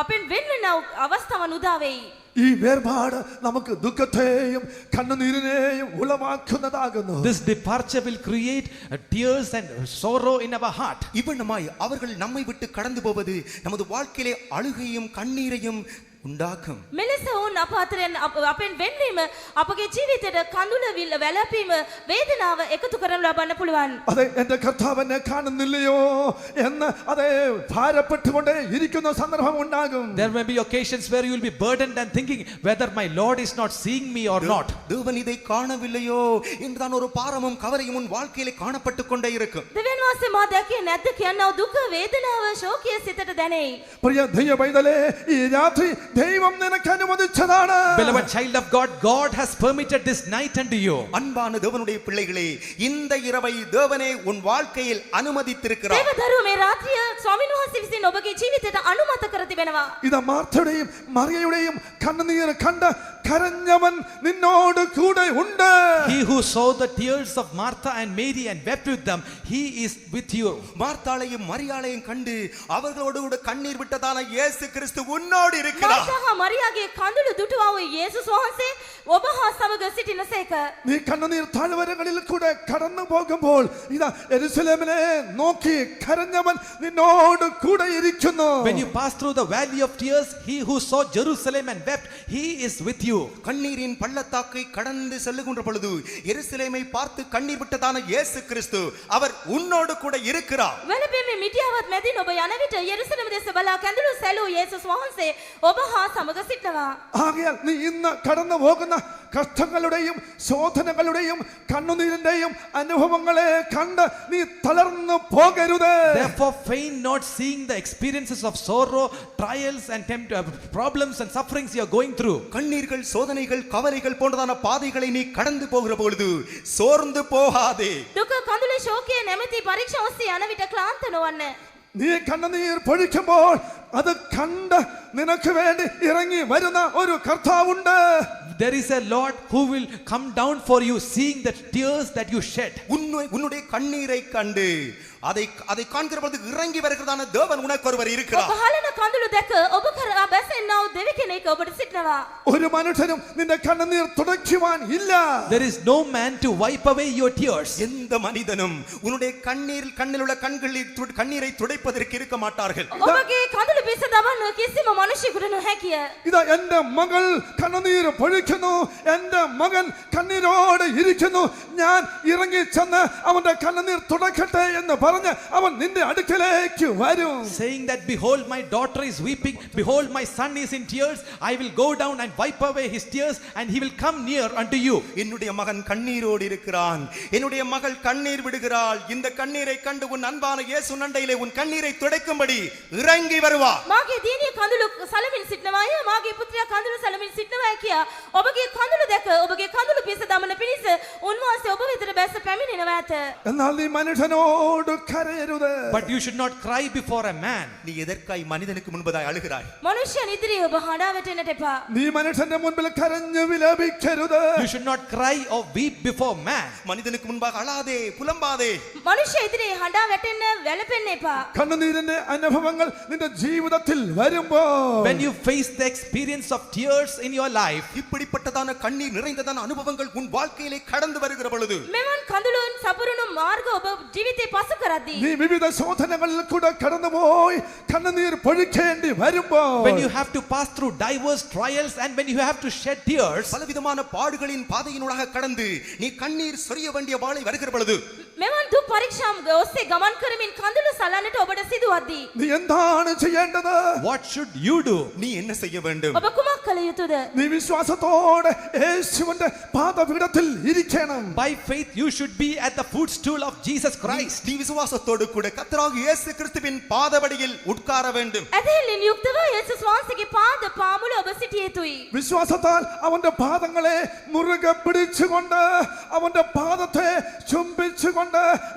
අපෙන් වෙන් වෙන අවස්ථාවන් උදා වෙයි.
ഈ വേർപാട് നമുക്ക് ദുഃഖത്തെയും കണ്ണുനീരിനെയും ഉളവാക്കുന്നതാകുന്നു.
This departure will create tears and sorrow in our heart.
இவ்வண்ணமாய் அவர்கள் நம்மை விட்டு கடந்து போவது நமது வாழ்க்கையிலே அழுகையும் கண்ணீரையும் உண்டாக்கும்.
මෙලෙස වුන් අප අතරින් අපෙන් වෙන්වීම අපගේ ජීවිතයට කඳුල වැළපීම වේදනාව එකතු කරනු ලබන්න පුළුවන්.
അതെ, എന്റെ കർത്താവ് എന്നെ കാണുന്നില്ലയോ എന്ന് അതേ ഭാരപ്പെട്ടുകൊണ്ടേ ഇരിക്കുന്ന സന്ദർഭം ഉണ്ടാകും.
There may be occasions where you will be burdened and thinking whether my Lord is not seeing me or not.
தேவன் இதை காணவில்லையோ என்றுதான் ஒரு பாரமும் கவலையும் உன் வாழ்க்கையிலே காணப்பட்டு கொண்டே இருக்கும்.
දෙවියන් වහන්සේ මා දැකියේ නැද්ද කියනව දුක වේදනාව ශෝකය සිතට දැනෙයි.
പ്രിയ ദൈവ പൈതലേ, ഈ രാത്രി ദൈവം നിനക്ക് അനുവദിച്ചതാണ്.
Beloved child of God, God has permitted this night unto you.
அன்பான தேவனுடைய பிள்ளைகளே, இந்த இரவை தேவனே உன் வாழ்க்கையில் அனுமதித்திருக்கிறார்.
දේවදරුව මේ රාත්‍රිය ස්වාමීන් වහන්සේ විසින් ඔබගේ ජීවිතයට අනුමත කර තිබෙනවා.
ഇത് മാർത്തയുടെയും മറിയയുടെയും കണ്ണുനീർ കണ്ട് കരഞ്ഞവൻ നിന്നോട് കൂടെ ഉണ്ട്.
He who saw the tears of Martha and Mary and wept with them, he is with you.
மார்த்தாளையும் மரியாளையும் கண்டு அவர்களோடு கூட கண்ணீர் விட்டதான இயேசு கிறிஸ்து உன்னோடு இருக்கிறார்.
මාර්තා හා මරියාගේ කඳුළු දුටුවා වූ යේසුස් වහන්සේ ඔබ හා සමග සිටිනසේක.
നീ കണ്ണുനീർ താഴ്വരകളിൽ കൂടെ കടന്നു പോകുമ്പോൾ ഇതാ യെരൂശലേമിനെ നോക്കി കരഞ്ഞവൻ നിന്നോട് കൂടെ ഇരിക്കുന്നു.
When you pass through the valley of tears, he who saw Jerusalem and wept, he is with you.
கண்ணீரின் பள்ளத்தாக்கை கடந்து செல்லுகின்ற பொழுது எருசலேமை பார்த்து கண்ணீர் விட்டதான இயேசு கிறிஸ்து அவர் உன்னோடு கூட இருக்கிறார்.
වැළපීමේ මිටියාවත් මැදින් ඔබ යන විට යෙරුසලම දෙස බලා කඳුළු සැලූ යේසුස් වහන්සේ ඔබ හා සමග සිටනවා.
ആകയാൽ നീ ഇന്ന് കടന്നു പോകുന്ന കഷ്ടങ്ങളുടെയും ശോധനകളുടെയും കണ്ണുനീരിന്റെയും അനുഭവങ്ങളെ കണ്ട് നീ തളർന്നു പോകരുത്.
Therefore faint not, seeing the experiences of sorrow, trials and problems and sufferings you are going through.
கண்ணீர்கள், சோதனைகள், கவலைகள் போன்றதான பாதைகளை நீ கடந்து போகிற பொழுது சோர்ந்து போகாதே.
දුක කඳුළු ශෝකයේ නැමැති පරීක්ෂා ඔස්සේ යන විට ක්ලාන්ත නොවන්න.
നീ കണ്ണുനീർ പൊഴിക്കുമ്പോൾ അത് കണ്ട് നിനക്ക് വേണ്ടി ഇറങ്ങി വരുന്ന ഒരു കർത്താവുണ്ട്.
There is a Lord who will come down for you, seeing the tears that you shed.
உன்னுடைய கண்ணீரை கண்டு அதை காண்கிற பொழுது இறங்கி வருகிறதான தேவன் உனக்கு ஒருவர் இருக்கிறார்.
ඔබ හලන කඳුළු දැක ඔබ කරා බැසෙන්නා වූ දෙවි කෙනෙක් ඔබට සිටිනවා.
ഒരു മനുഷ്യനും നിന്റെ കണ്ണുനീർ തുടയ്ക്കുവാൻ ഇല്ല.
There is no man to wipe away your tears.
எந்த மனிதனும் உன்னுடைய கண்ணில் உள்ள கண்ணீரை துடைப்பதற்கு இருக்க மாட்டார்கள்.
ඔබගේ කඳුළු පිස දමන්න කිසිම මිනිසෙකුට නොහැකිය.
ഇതാ എന്റെ മകൾ കണ്ണുനീർ പൊഴിക്കുന്നു, എന്റെ മകൻ കണ്ണീരോടെ ഇരിക്കുന്നു, ഞാൻ ഇറങ്ങി ചെന്ന് അവന്റെ കണ്ണുനീർ തുടക്കട്ടെ എന്ന് പറഞ്ഞ് അവൻ നിന്റെ അടുക്കലേക്ക് വരും.
Saying that, behold, my daughter is weeping, behold, my son is in tears, I will go down and wipe away his tears and he will come near unto you.
என்னுடைய மகன் கண்ணீரோடு இருக்கிறான், என்னுடைய மகள் கண்ணீர் விடுகிறாள். இந்த கண்ணீரை கண்டு உன் அன்பான இயேசு நண்டையிலே உன் கண்ணீரை துடைக்கும்படி இறங்கி வருவார்.
මාගේ දියණිය කඳුළු සලමින් සිටනවාය, මාගේ පුත්‍රයා කඳුළු සලමින් සිටනවා කියා ඔබගේ කඳුළු දැක ඔබගේ කඳුළු පිස දමන පිණිස උන්වහන්සේ ඔබ වෙතට බැස පැමිණෙනවා ඇත. ඇත.
എന്നാൽ നീ മനുഷ്യനോട് കരയരുത്.
But you should not cry before a man.
நீ எதற்காய் மனிதனுக்கு முன்பதாய் அழுகிறாய்?
මනුෂ්‍යයන් ඉදිරියේ ඔබ හඬා වැටෙන්නට එපා.
നീ മനുഷ്യന്റെ മുൻപിൽ കരഞ്ഞു വിലപിക്കരുത്.
You should not cry or weep before man.
மனிதனுக்கு முன்பாக அழாதே, புலம்பாதே.
මනුෂ්‍ය ඉදිරියේ හඬා වැටෙන්න වැළපෙන්න එපා.
കണ്ണുനീരിന്റെ അനുഭവങ്ങൾ നിന്റെ ജീവിതത്തിൽ വരുമ്പോൾ
When you face the experience of tears in your life,
இப்படிப்பட்டதான கண்ணீர் நிறைந்ததான அனுபவங்கள் உன் வாழ்க்கையிலே கடந்து வருகிற பொழுது
මෙවන් කඳුළුන් සපුරුණු මාර්ග ඔබ ජීවිතේ පසු කරද්දී
നീ വിവിധ ശോധനകളിൽ കൂടെ കടന്നുപോയി കണ്ണുനീർ പൊഴിക്കേണ്ടി വരുമ്പോൾ
when you have to pass through diverse trials and when you have to shed tears,
பலவிதமான பாடுகளின் பாதையினூடாக கடந்து நீ கண்ணீர் சொரிய வேண்டிய வாளை வருகிற பொழுது
මෙවන් දුක් පරීක්ෂාම් ඔස්සේ ගමන් කරමින් කඳුළු සලන්නට ඔබට සිදුවද්දී
നീ എന്താണ് ചെയ്യേണ്ടത്?
what should you do?
நீ என்ன செய்ய வேண்டும்?
ඔබ කුමක් කළ යුතුද?
നീ വിശ്വാസത്തോടെ യേശുവിന്റെ പാദപീഠത്തിൽ ഇരിക്കണം.
By faith you should be at the footstool of Jesus Christ.
நீ விசுவாசத்தோடு கூட கர்த்தராகிய இயேசு கிறிஸ்துவின் பாதபடியில் உட்கார வேண்டும்.
ඇදහිල්ලෙන් යුක්තව යේසුස් වහන්සේගේ පාද පාමුල ඔබ සිටිය යුතුයි.
വിശ്വാസത്താൽ അവന്റെ പാദങ്ങളെ മുറുകെ പിടിച്ചുകൊണ്ട് അവന്റെ പാദത്തെ ചുംബിച്ചുകൊണ്ട്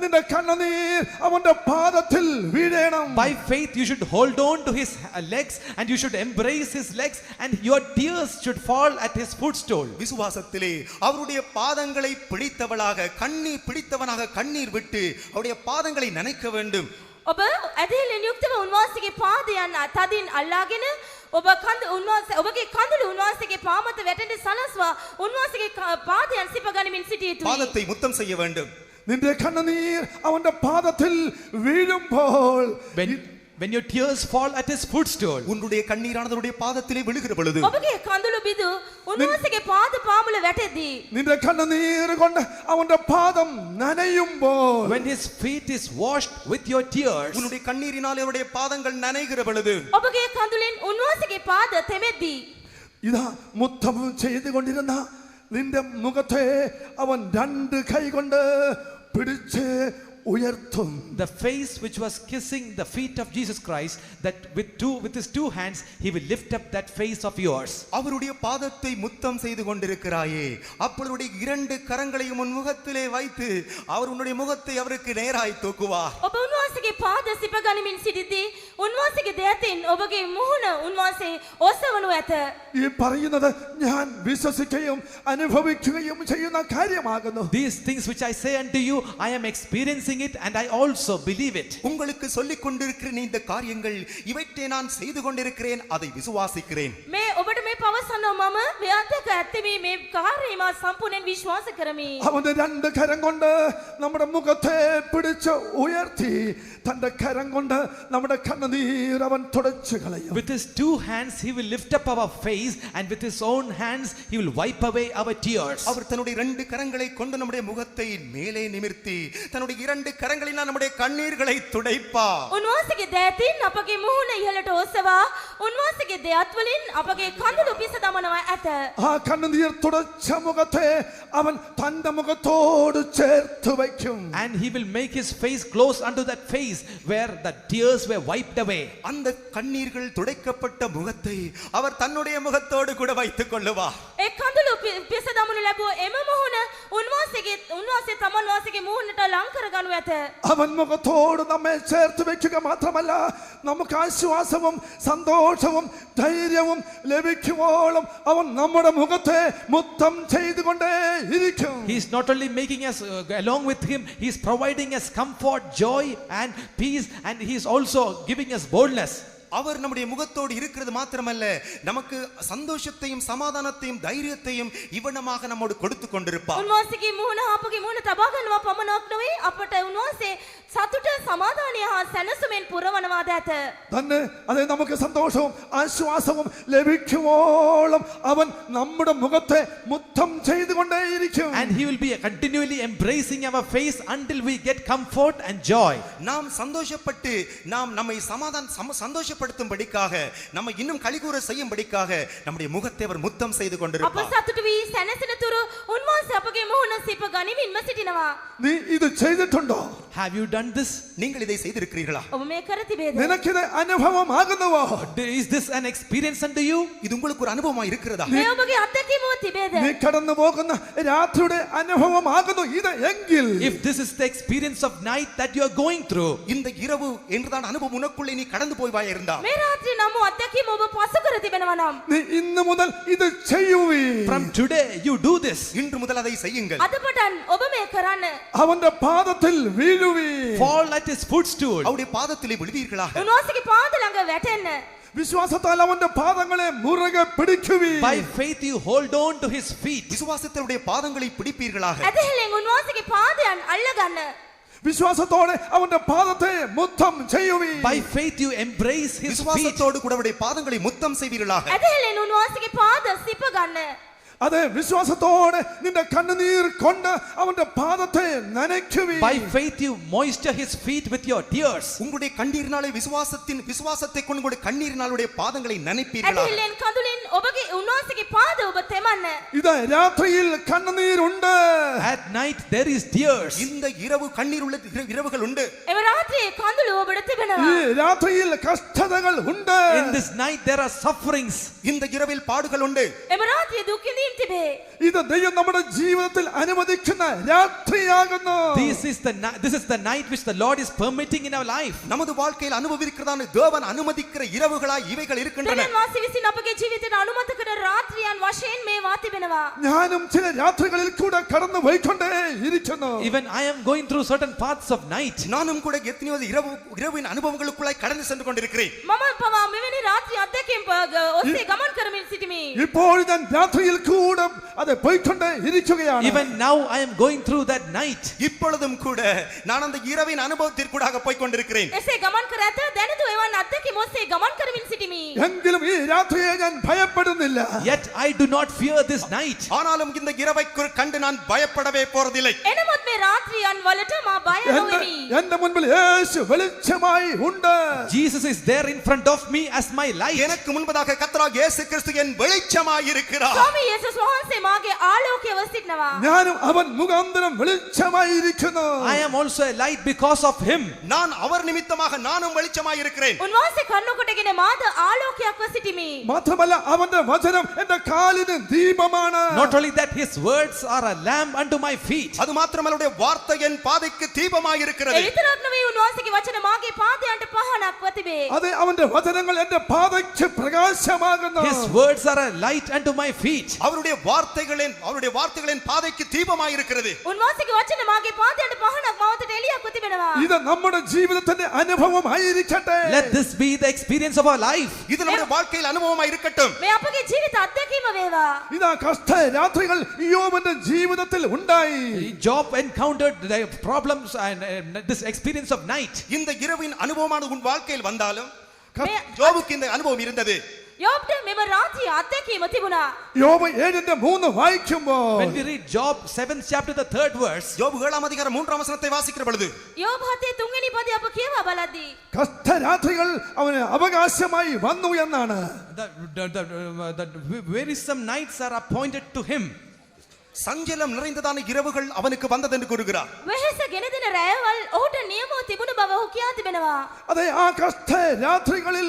നിന്റെ കണ്ണുനീർ അവന്റെ പാദത്തിൽ വീഴണം.
By faith you should hold on to his legs and you should embrace his legs and your tears should fall at his footstool.
விசுவாசத்திலே அவருடைய பாதங்களை பிடித்தவளாக கண்ணீர் பிடித்தவனாக கண்ணீர் விட்டு அவருடைய பாதங்களை நினைக்க வேண்டும்.
ඔබ ඇදහිල්ලෙන් යුක්තව උන්වහන්සේගේ පාදයන් තදින් අල්ලාගෙන ඔබ ඔබගේ කඳුළු උන්වහන්සේගේ පා මත වැටෙන්න සලස්වා උන්වහන්සේගේ පාදයන් සිප ගනිමින් සිටිය යුතුයි.
பாதத்தை முத்தம் செய்ய வேண்டும்.
നിന്റെ കണ്ണുനീർ അവന്റെ പാദത്തിൽ വീഴുമ്പോൾ
When your tears fall at his footstool,
உன்னுடைய கண்ணீரானது அவருடைய பாதத்திலே விழுகிற பொழுது
ඔබගේ කඳුළු බිඳු උන්වහන්සේගේ පාද පාමුල වැටෙද්දී
നിന്റെ കണ്ണുനീർ കൊണ്ട് അവന്റെ പാദം നനയുമ്പോൾ
when his feet is washed with your tears,
உன்னுடைய கண்ணீரினால் அவருடைய பாதங்கள் நனைகிற பொழுது
ඔබගේ කඳුලින් උන්වහන්සේගේ පාද තෙමෙද්දී
ഇതാ മുത്തം ചെയ്തുകൊണ്ടിരുന്ന നിന്റെ മുഖത്തെ അവൻ രണ്ട് കൈകൊണ്ട് പിടിച്ച് ഉയർത്തും.
the face which was kissing the feet of Jesus Christ, that with his two hands he will lift up that face of yours.
அவருடைய பாதத்தை முத்தம் செய்து கொண்டிருக்கிறாயே, அப்பொழுது இரண்டு கரங்களையும் உன் முகத்திலே வைத்து அவர் உன்னுடைய முகத்தை அவருக்கு நேராய் தூக்குவார்.
ඔබ උන්වහන්සේගේ පාද සිප ගනිමින් සිටිද්දී උන්වහන්සේගේ දෙයතින් ඔබගේ මුහුණ උන්වහන්සේ ඔසවනු ඇත.
ഈ പറയുന്നത് ഞാൻ വിശ്വസിക്കുകയും അനുഭവിക്കുകയും ചെയ്യുന്ന കാര്യമാകുന്നു.
These things which I say unto you, I am experiencing it and I also believe it.
உங்களுக்கு சொல்லிக் கொண்டிருக்கிறேன் இந்த காரியங்கள் இவற்றை நான் செய்து கொண்டிருக்கிறேன், அதை விசுவாசிக்கிறேன்.
මේ ඔබට මේ පවසන්නව මම මේ අතක ඇත්තේ මේ කාර්යය මා සම්පූර්ණයෙන් විශ්වාස කරමි.
അവന്റെ രണ്ട് കരം കൊണ്ട് നമ്മുടെ മുഖത്തെ പിടിച്ച് ഉയർത്തി തന്റെ കരം കൊണ്ട് നമ്മുടെ കണ്ണുനീർ അവൻ തുടച്ചു കളയും.
With his two hands he will lift up our face and with his own hands he will wipe away our tears.
அவர் தன்னுடைய இரண்டு கரங்களை கொண்டு நம்முடைய முகத்தை மேலே நிமிர்த்தி தன்னுடைய இரண்டு கரங்களினால் நம்முடைய கண்ணீர்களை துடைப்பார்.
උන්වහන්සේගේ දෙයතින් අපගේ මුහුණ ඉහළට ඔසවා උන්වහන්සේගේ දෙයත් වලින් අපගේ කඳුළු පිස දමනවා ඇත.
ആ കണ്ണുനീർ തുടച്ച മുഖത്തെ അവൻ തന്റെ മുഖത്തോട് ചേർത്ത് വയ്ക്കും.
And he will make his face close unto that face where the tears were wiped away.
அந்த கண்ணீர்கள் துடைக்கப்பட்ட முகத்தை அவர் தன்னுடைய முகத்தோடு கூட வைத்துக் கொள்ளுவார்.
ඒ කඳුළු පිස දමනු ලැබුව එම මුහුණ උන්වහන්සේ තමන් වාසේගේ මුහුණට ලං කරගනු ඇත.
അവൻ മുഖത്തോട് നമ്മെ ചേർത്ത് വെക്കുക മാത്രമല്ല, നമുക്ക് ആശ്വാസവും സന്തോഷവും ധൈര്യവും ലഭിക്കുവോളം അവൻ നമ്മുടെ മുഖത്തെ മുത്തം ചെയ്തുകൊണ്ടേ ഇരിക്കും.
He is not only making us along with him, he is providing us comfort, joy and peace, and he is also giving us boldness.
அவர் நம்முடைய முகத்தோடு இருக்கிறது மாத்திரமல்ல, நமக்கு சந்தோஷத்தையும் சமாதானத்தையும் தைரியத்தையும் இவ்வளமாக நம்மோடு கொடுத்து கொண்டிருப்பார்.
උන්වහන්සේගේ මුහුණ අපගේ මුහුණ තබා ගන්නවා පමණක් නොවේ අපට උන්වහන්සේ සතුට සමාදානය හා සැනසුමෙන් පුරවනවා ඇත.
തന്നെ അതെ നമുക്ക് സന്തോഷവും ആശ്വാസവും ലഭിക്കുവോളം അവൻ നമ്മുടെ മുഖത്തെ മുത്തം ചെയ്തുകൊണ്ടേയിരിക്കും.
And he will be continually embracing our face until we get comfort and joy.
நாம் சந்தோஷப்பட்டு நாம் நம்மை சந்தோஷப்படுத்தும்படிக்காக நம்ம இன்னும் கலிகூற செய்யும்படிக்காக நம்முடைய முகத்தை அவர் முத்தம் செய்து
අප
கொண்டிருப்பார்.
සතුට වී සැනසෙන තුරු උන්වහන්සේ අපගේ මුහුණ සිප ගනිමින්ම සිටිනවා.
നീ ഇത് ചെയ്തിട്ടുണ്ടോ?
Have you done this?
நீங்கள் இதை செய்திருக்கிறீர்களா?
ඔබ මේ කර තිබේද?
നിനക്കിത് അനുഭവമാകുന്നുവോ?
Is this an experience unto you?
இது உங்களுக்கு ஒரு அனுபவமா இருக்கிறதா?
මේ ඔබගේ අත්දැකීම තිබේද?
നീ കടന്നു പോകുന്ന രാത്രിയുടെ അനുഭവമാകുന്നു ഇത് എങ്കിൽ,
if this is the experience of night that you are going through,
இந்த இரவு என்றுதான் அனுபவம் உனக்குள்ளே நீ கடந்து போய்வாய் இருந்தா,
මේ රාත්‍රියේ නම් අත්දැකීම ඔබ පසු කර තිබෙනවා නම්,
നീ ഇന്നു മുതൽ ഇത് ചെയ്യുവീ.
from today you do this.
இன்று முதல் அதை செய்யுங்கள்.
අද පටන් ඔබ මේ කරන්න.
അവന്റെ പാദത്തിൽ വീഴുവീ.
Fall at his footstool.
அவருடைய பாதத்திலே விழுவீர்களாக.
උන්වහන්සේගේ පාද ළඟ වැටෙන්න.
വിശ്വാസത്താൽ അവന്റെ പാദങ്ങളെ മുറുകെ പിടിക്കുവീ.
By faith you hold on to his feet.
விசுவாசத்தினுடைய பாதங்களை பிடிப்பீர்களாக.
ඇදහිල්ලෙන් උන්වහන්සේගේ පාදයන් අල්ලගන්න.
വിശ്വാസത്തോടെ അവന്റെ പാദത്തെ മുത്തം ചെയ്യുവീ.
By faith you embrace his feet.
விசுவாசத்தோடு கூட அவருடைய பாதங்களை முத்தம் செய்வீர்களாக.
ඇදහිල්ලෙන් උන්වහන්සේගේ පාද සිප ගන්න.
അതെ, വിശ്വാസത്തോടെ നിന്റെ കണ്ണുനീർ കൊണ്ട് അവന്റെ പാദത്തെ നനയ്ക്കുവീ.
By faith you moisture his feet with your tears.
உங்களுடைய கண்ணீரினாலே விசுவாசத்தை கொண்டு உங்களுடைய கண்ணீரினாலுடைய பாதங்களை நனைப்பீர்களாக.
ඇදහිල්ලෙන් කඳුලින් ඔබගේ උන්වහන්සේගේ පාද ඔබ තෙමන්න.
ഇത് രാത്രിയിൽ കണ്ണുനീരുണ്ട്.
At night there is tears.
இந்த இரவு கண்ணீர் உள்ள இரவுகள் உண்டு.
එම රාත්‍රියේ කඳුළු ඔබට
ഈ
තිබෙනවා.
രാത്രിയിൽ കഷ്ടതകൾ ഉണ്ട്.
In this night there are sufferings.
இந்த இரவில் பாடுகள் உண்டு.
එම රාත්‍රියේ දුක් විඳීම් තිබේ.
ഇത് ദൈവം നമ്മുടെ ജീവിതത്തിൽ അനുവദിക്കുന്ന രാത്രിയാകുന്നു.
This is the night which the Lord is permitting in our life.
நமது வாழ்க்கையில் அனுபவிக்கிறதான தேவன் அனுமதிக்கிற இரவுகளாய் இவைகள் இருக்கின்றன.
දෙවියන් වහන්සේ විසින් අපගේ ජීවිතයට අනුමත කරන රාත්‍රියන් වශයෙන් මේවා තිබෙනවා.
ഞാനും ചില രാത്രികളിൽ കൂടെ കടന്നു പോയിക്കൊണ്ടേ ഇരിക്കുന്നു.
Even I am going through certain paths of night.
நானும் கூட எத்தனையோ இரவின் அனுபவங்களுக்குள்ளாய் கடந்து சென்று கொண்டிருக்கிறேன்.
මම පවා මෙවැනි රාත්‍රී අත්දැකීම් ඔස්සේ ගමන් කරමින් සිටිමි.
ഇപ്പോൾ ഞാൻ രാത്രിയിൽ കൂടെ അത് പോയിക്കൊണ്ടേ ഇരിക്കുകയാണ്.
Even now I am going through that night.
இப்பொழுதும் கூட நான் அந்த இரவின் அனுபவத்திற்குடாக போய் கொண்டிருக்கிறேன்.
එසේ ගමන් කර ඇත දැනදු එවන් අත්දැකීම් ඔස්සේ ගමන් කරමින් සිටිමි.
എങ്കിലും ഈ രാത്രിയെ ഞാൻ ഭയപ്പെടുന്നില്ല.
Yet I do not fear this night.
ஆனாலும் இந்த இரவை கண்டு நான் பயப்படவே போறதில்லை.
එනමුත් මේ රාත්‍රියන් වලට මා බය නොවෙමි.
എന്റെ മുൻപിൽ യേശു വെളിച്ചമായി ഉണ്ട്.
Jesus is there in front of me as my light.
எனக்கு முன்பதாக கர்த்தராகிய இயேசு கிறிஸ்து என் வெளிச்சமாய் இருக்கிறார்.
ස්වාමී යේසුස් වහන්සේ මාගේ ආලෝකයව සිටිනවා.
ഞാനും അവൻ മുഖാന്തരം വെളിച്ചമായി ഇരിക്കുന്നു.
I am also a light because of him.
நான் அவர் நிமித்தமாக நானும் வெளிச்சமாய் இருக்கிறேன்.
උන්වහන්සේ කන්නු කොටගෙන මාද ආලෝකයක්ව සිටිමි.
മാത്രമല്ല അവന്റെ വചനം എന്റെ കാലിന് ദീപമാണ്.
Not only that, his words are a lamp unto my feet.
அது மாத்திரமல்ல அவருடைய வார்த்தை என் பாதைக்கு தீபமாய்
ඒ
இருக்கிறது.
විතරක් නෙවෙයි උන්වහන්සේගේ වචන මාගේ පාදයන්ට පහනක්ව තිබේ.
അതെ, അവന്റെ വചനങ്ങൾ എന്റെ പാതയ്ക്ക് പ്രകാശമാകുന്നു.
His words are a light unto my feet.
அவருடைய வார்த்தைகளின் பாதைக்கு தீபமாய் இருக்கிறது.
උන්වහන්සේගේ වචන මාගේ පාදයන්ට පහනක් මවතට එළියක්ව තිබෙනවා.
ഇത് നമ്മുടെ ജീവിതത്തിന്റെ അനുഭവമായിരിക്കട്ടെ.
Let this be the experience of our life.
இது நம்முடைய வாழ்க்கையில் அனுபவமாய் இருக்கட்டும்.
මේ අපගේ ජීවිත අත්දැකීම වේවා.
ഇതാ കഷ്ട രാത്രികൾ യോബിന്റെ ജീവിതത്തിൽ ഉണ്ടായി.
Job encountered the problems and this experience of night.
இந்த இரவின் அனுபவமானது உன் வாழ்க்கையில் வந்தாலும்
මේ
யோபுக்கு இந்த அனுபவம் இருந்தது.
යෝබ්ට මෙම රාත්‍රියේ අත්දැකීම තිබුණා.
യോബ് 7:3 വായിക്കുമ്പോൾ
When we read Job 7th chapter the 3rd verse,
யோபு 7ஆம் அதிகாரம் 3ஆம் வசனத்தை வாசிக்கிற பொழுது
යෝබ් 7 3 පදේ අප කියවා බලද්දී
കഷ്ടരാത്രികൾ അവന് അവകാശമായി വന്നു എന്നാണ്.
the wearisome nights are appointed to him.
சஞ்சலம் நிறைந்ததான இரவுகள் அவனுக்கு வந்தது என்று கூறுகிறார்.
වෙහෙස ගෙනදෙන රැයවල් ඔහුට නියමව තිබුණ බව ඔහු කියා තිබෙනවා.
അതെ, ആ കഷ്ട രാത്രികളിൽ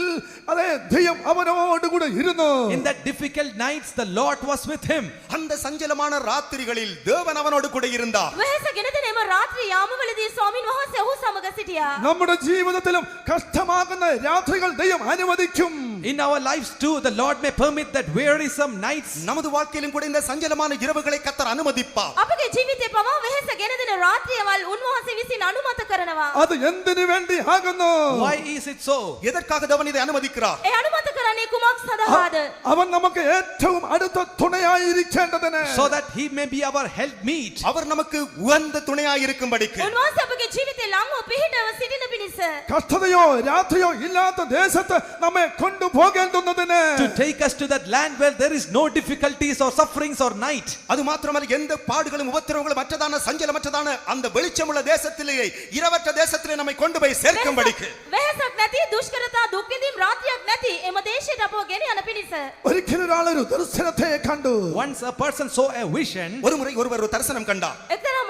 അതെ ദൈവം അവനോടുകൂടെ ഇരുന്നു.
In that difficult nights the Lord was with him.
அந்த சஞ்சலமான ராத்திரிகளில் தேவன் அவனோடு கூட இருந்தார்.
වෙහෙස ගෙනදෙන එම රාත්‍රී යාමවලදී ස්වාමින් වහන්සේ ඔහු සමග සිටියා.
നമ്മുടെ ജീവിതത്തിലും കഷ്ടമാകുന്ന രാത്രികൾ ദൈവം അനുവദിക്കും.
In our lives too the Lord may permit that wearisome nights.
நமது வாழ்க்கையிலும் கூட இந்த சஞ்சலமான இரவுகளை கர்த்தர் அனுமதிப்பார்.
අපගේ ජීවිතේ පවා වෙහෙස ගෙනදෙන රාත්‍රියවල් උන්වහන්සේ විසින් අනුමත කරනවා.
അത് എന്തിനു വേണ്ടി ആകുന്നു?
Why is it so?
எதற்காக தேவன் இதை அனுமதிக்கிறார்?
ඒ අනුමත කරන්නේ කුමක් සඳහාද?
അവൻ നമുക്ക് ഏറ്റവും അടുത്ത തുണയായിരിക്കേണ്ടതിന്.
So that he may be our helpmeet.
அவர் நமக்கு உகந்த துணையாய் இருக்கும்படிக்கு.
උන්වහන්සේ අපගේ ජීවිතේ ළඟව පිහිටව සිටින පිණිස
കഷ്ടതയോ രാത്രിയോ ഇല്ലാത്ത ദേശത്ത് നമ്മെ കൊണ്ടുപോകേണ്ടുന്നതിന്.
To take us to that land where there is no difficulties or sufferings or night.
அது மாத்திரமல்ல எந்த பாடுகளும் உபத்திரவங்களும் மற்றதான சஞ்சலமற்றதான அந்த வெளிச்சமுள்ள தேசத்திலேயே இரவற்ற தேசத்திலே நம்மை கொண்டு போய் சேர்க்கும்படிக்கு.
වෙහෙසක් නැති දුෂ්කරතා දුක් විඳීම් රාත්‍රියක් නැති එම දේශයට අපව ගෙන යන පිණිස.
ഒരിക്കലും ഒരാൾ ഒരു ദർശനത്തെ കണ്ടു.
Once a person saw a vision.
ஒரு முறை ஒருவர் ஒரு தரிசனம் கண்டார்.
එක්තරා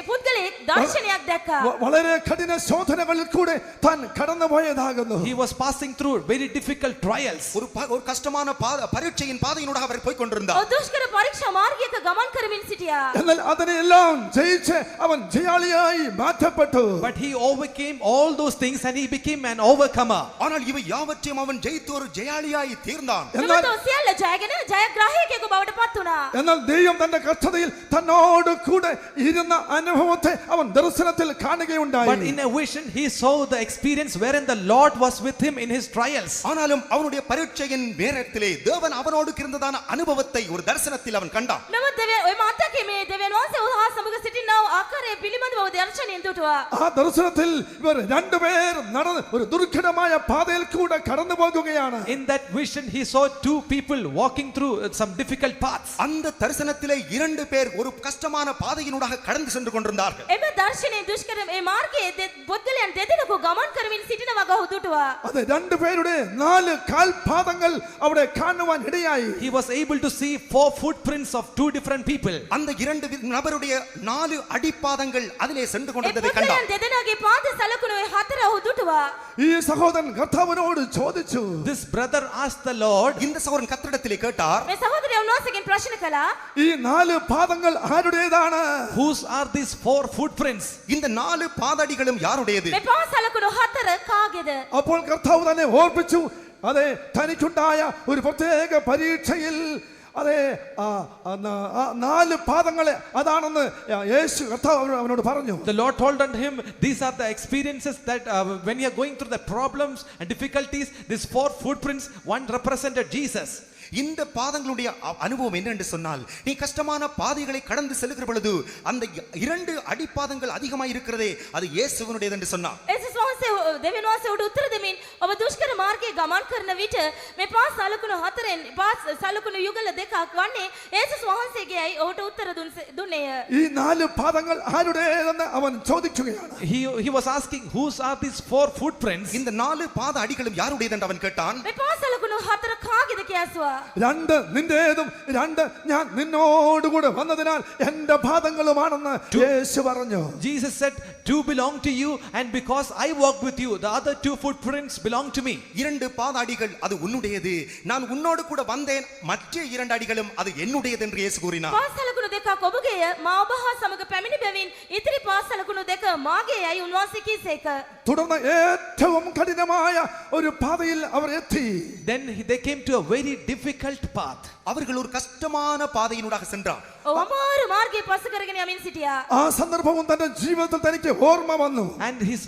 පුද්ගලෙක් දර්ශනයක් දැක්කා.
വളരെ കഠിന ശോധനകളിൽ കൂടെ താൻ കടന്നുപോയതാകുന്നു.
He was passing through very difficult trials.
ஒரு கஷ்டமான பரீட்சையின் பாதையினூடாக அவர் போய் கொண்டிருந்தார்.
දුෂ්කර පරීක්ෂා මාර්ගයක ගමන් කරමින් සිටියා.
എന്നാൽ അതിനെല്ലാം ജയിച്ച് അവൻ ജയാളിയായി മാറ്റപ്പെട്ടു.
But he overcame all those things and he became an overcomer.
ஆனால் இவை யாவற்றையும் அவன் ஜெயித்து ஒரு ஜெயாளியாய் தீர்ந்தான்.
මෙමත සියල්ල ජයගෙන ජයග්‍රාහකයෙකු බවට පත් වුණා.
എന്നാൽ ദൈവം തന്റെ കഷ്ടതയിൽ തന്നോട് കൂടെ ഇരുന്ന അനുഭവത്തെ അവൻ ദർശനത്തിൽ കാണുകയുണ്ടായി.
But in a vision he saw the experience wherein the Lord was with him in his trials.
ஆனாலும் அவனுடைய பரீட்சையின் நேரத்திலே தேவன் அவனோடு இருந்ததான அனுபவத்தை ஒரு தரிசனத்தில் அவன் கண்டான்.
නමුත් ඔය මාතකේ මේ දෙවියන් වහන්සේ ඔහු හා සමග සිටිනා වූ ආකාරය පිළිබඳව දර්ශනයෙන් දුටුවා.
ആ ദർശനത്തിൽ ഇവർ രണ്ടുപേർ നടന്ന് ഒരു ദുർഘടമായ പാതയിൽ കൂടെ കടന്നു പോകുകയാണ്.
In that vision he saw two people walking through some difficult paths.
அந்த தரிசனத்திலே இரண்டு பேர் ஒரு கஷ்டமான பாதையினூடாக கடந்து சென்று கொண்டிருந்தார்கள்.
එම දර්ශනයේ දුෂ්කර මේ මාර්ගයේ පුද්ගලයන් දෙදෙනෙකු ගමන් කරමින් සිටින වග ඔහු දුටුවා.
അത് രണ്ടുപേരുടെ 4 കാൽപാദങ്ങൾ അവിടെ കാണുവാൻ ഇടയായി.
He was able to see 4 footprints of 2 different people.
அந்த இரண்டு நபருடைய 4 அடிப்பாதங்கள் அதிலே சென்று
ඒ
கொண்டிருந்ததை
පුද්ගලයන්
கண்டான்.
දෙදෙනාගේ පාද සලකුණු ඒ 4 ඔහු දුටුවා.
ഈ സഹോദരൻ കർത്താവിനോട് ചോദിച്ചു.
This brother asked the Lord,
இந்த சகோதரன் கர்த்தரிடத்திலே கேட்டார்,
මේ සහෝදරයා උන්වහන්සේගෙන් ප්‍රශ්න කළා.
ഈ 4 പാദങ്ങൾ ആരുടേതാണ്?
whose are these 4 footprints?
இந்த 4 பாதடிகளும் யாருடையது?
මේ පාද සලකුණු 4 කාගේද?
അപ്പോൾ കർത്താവ് തന്നെ ഓർപ്പിച്ചു. അതെ, തനിക്കുണ്ടായ ഒരു പ്രത്യേക പരീക്ഷയിൽ അതെ 4 പാദങ്ങളെ അതാണെന്ന് യേശു കർത്താവ് അവനോട് പറഞ്ഞു.
The Lord told unto him, these are the experiences that when you are going through the problems and difficulties, these 4 footprints, one represented Jesus.
இந்த பாதங்களுடைய அனுபவம் என்ன என்று சொன்னால், நீ கஷ்டமான பாதைகளை கடந்து செல்கிற பொழுது அந்த 2 அடிப்பாதங்கள் அதிகமாக இருக்கிறதே, அது இயேசுவினுடையது என்று சொன்னார்.
ඒසුස් වහන්සේ දෙවියන් වහන්සේ උඩ උත්තර දෙමින් ඔබ දුෂ්කර මාර්ගයේ ගමන් කරන විට මේ පාස් සලකුණු 4න් පාස් සලකුණු යුගල දෙකක් වන්නේ ඒසුස් වහන්සේගේයි ඔහුට උත්තර දුන්නේය.
ഈ 4 പാദങ്ങൾ ആരുടേതെന്ന് അവൻ ചോദിക്കുകയാണ്.
He was asking, whose are these 4 footprints?
இந்த 4 பாத அடிகளும் யாருடையது என்று அவன் கேட்டான்.
මේ පාස් සලකුණු 4 කාගේද කියලා.
2 നിന്റേതും 2 ഞാൻ നിന്നോടുകൂടെ വന്നതിനാൽ എന്റെ പാദങ്ങളുമാണെന്ന് യേശു പറഞ്ഞു.
Jesus said, 2 belong to you, and because I walked with you, the other 2 footprints belong to me.
2 பாத அடிகள் அது உன்னுடையது, நான் உன்னோடு கூட வந்தேன், மற்ற 2 அடிகளும் அது என்னுடையது என்று இயேசு கூறினார்.
පාස් සලකුණු දෙකක් ඔබගේය, මා ඔබ හා සමග පැමිණි බැවින් ඉතිරි පාස් සලකුණු දෙක මාගේයයි උන්වහන්සේ කීසේක.
തുടർന്ന് ഏറ്റവും കഠിനമായ ഒരു പാതയിൽ അവർ എത്തി.
Then they came to a very difficult path.
அவர்கள் ஒரு கஷ்டமான பாதையினூடாக சென்றார்.
අමාරු මාර්ගයේ පස කරගෙන යමින් සිටියා.
ആ സന്ദർഭവും തന്റെ ജീവിതത്തിൽ തനിക്ക് ഓർമ്മ വന്നു.
And his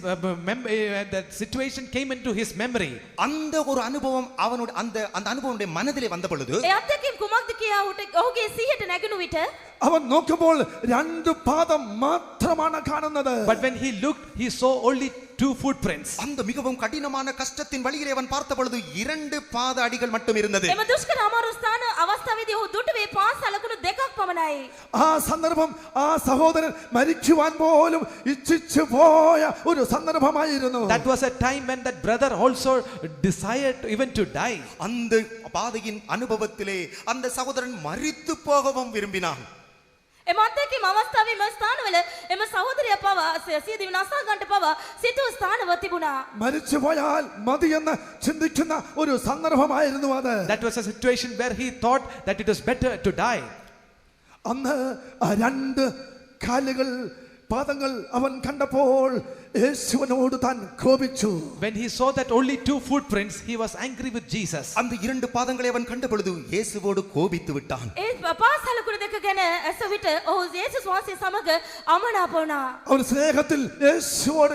that situation came into his memory.
அந்த ஒரு அனுபவம் அவனுடைய அந்த அனுபவம் மனதிலே வந்த பொழுது,
ඒ අත්දැකීම් කුමක්ද කියා ඔහුගේ සිහියට නැගුණු විට
അവൻ നോക്കുമ്പോൾ 2 പാദം മാത്രമാണ് കാണുന്നത്.
But when he looked, he saw only 2 footprints.
அந்த மிகவும் கடினமான கஷ்டத்தின் வழியிலே அவன் பார்த்த பொழுது 2 பாத அடிகள் மட்டும் இருந்தது.
එම දුෂ්කර අමාරු ස්ථාන අවස්ථාවේදී ඔහු දුටුවේ පාස් සලකුණු දෙකක් පමණයි.
ആ സന്ദർഭം ആ സഹോദരൻ മരിക്കുവാൻ പോലും ഇച്ഛിച്ചു പോയ ഒരു സന്ദർഭമായിരുന്നു.
That was a time when that brother also desired even to die.
அந்த பாதையின் அனுபவத்திலே அந்த சகோதரன் மரித்து போகவும் விரும்பினான்.
එම අත්දැකීම් අවස්ථාවේ එම ස්ථානවල එම සහෝදරයා පවා සියදිවි නසා ගන්නට පවා සිටු ස්ථානව තිබුණා.
മരിച്ചു പോയാൽ മതിയെന്ന് ചിന്തിക്കുന്ന ഒരു സന്ദർഭമായിരുന്നു അത്.
That was a situation where he thought that it was better to die.
അന്ന് ആ 2 കാലുകൾ പാദങ്ങൾ അവൻ കണ്ടപ്പോൾ യേശുവിനോട് താൻ കോപിച്ചു.
When he saw that only 2 footprints, he was angry with Jesus.
அந்த 2 பாதங்களை அவன் கண்ட பொழுது இயேசுவோடு கோபித்து விட்டான்.
ඒ පාස් සලකුණු දෙක ගැන ඇස විට ඔහු යේසුස් වහන්සේ සමග අමනාප වුණා.
അവൻ സ്നേഹത്തിൽ യേശുവോട്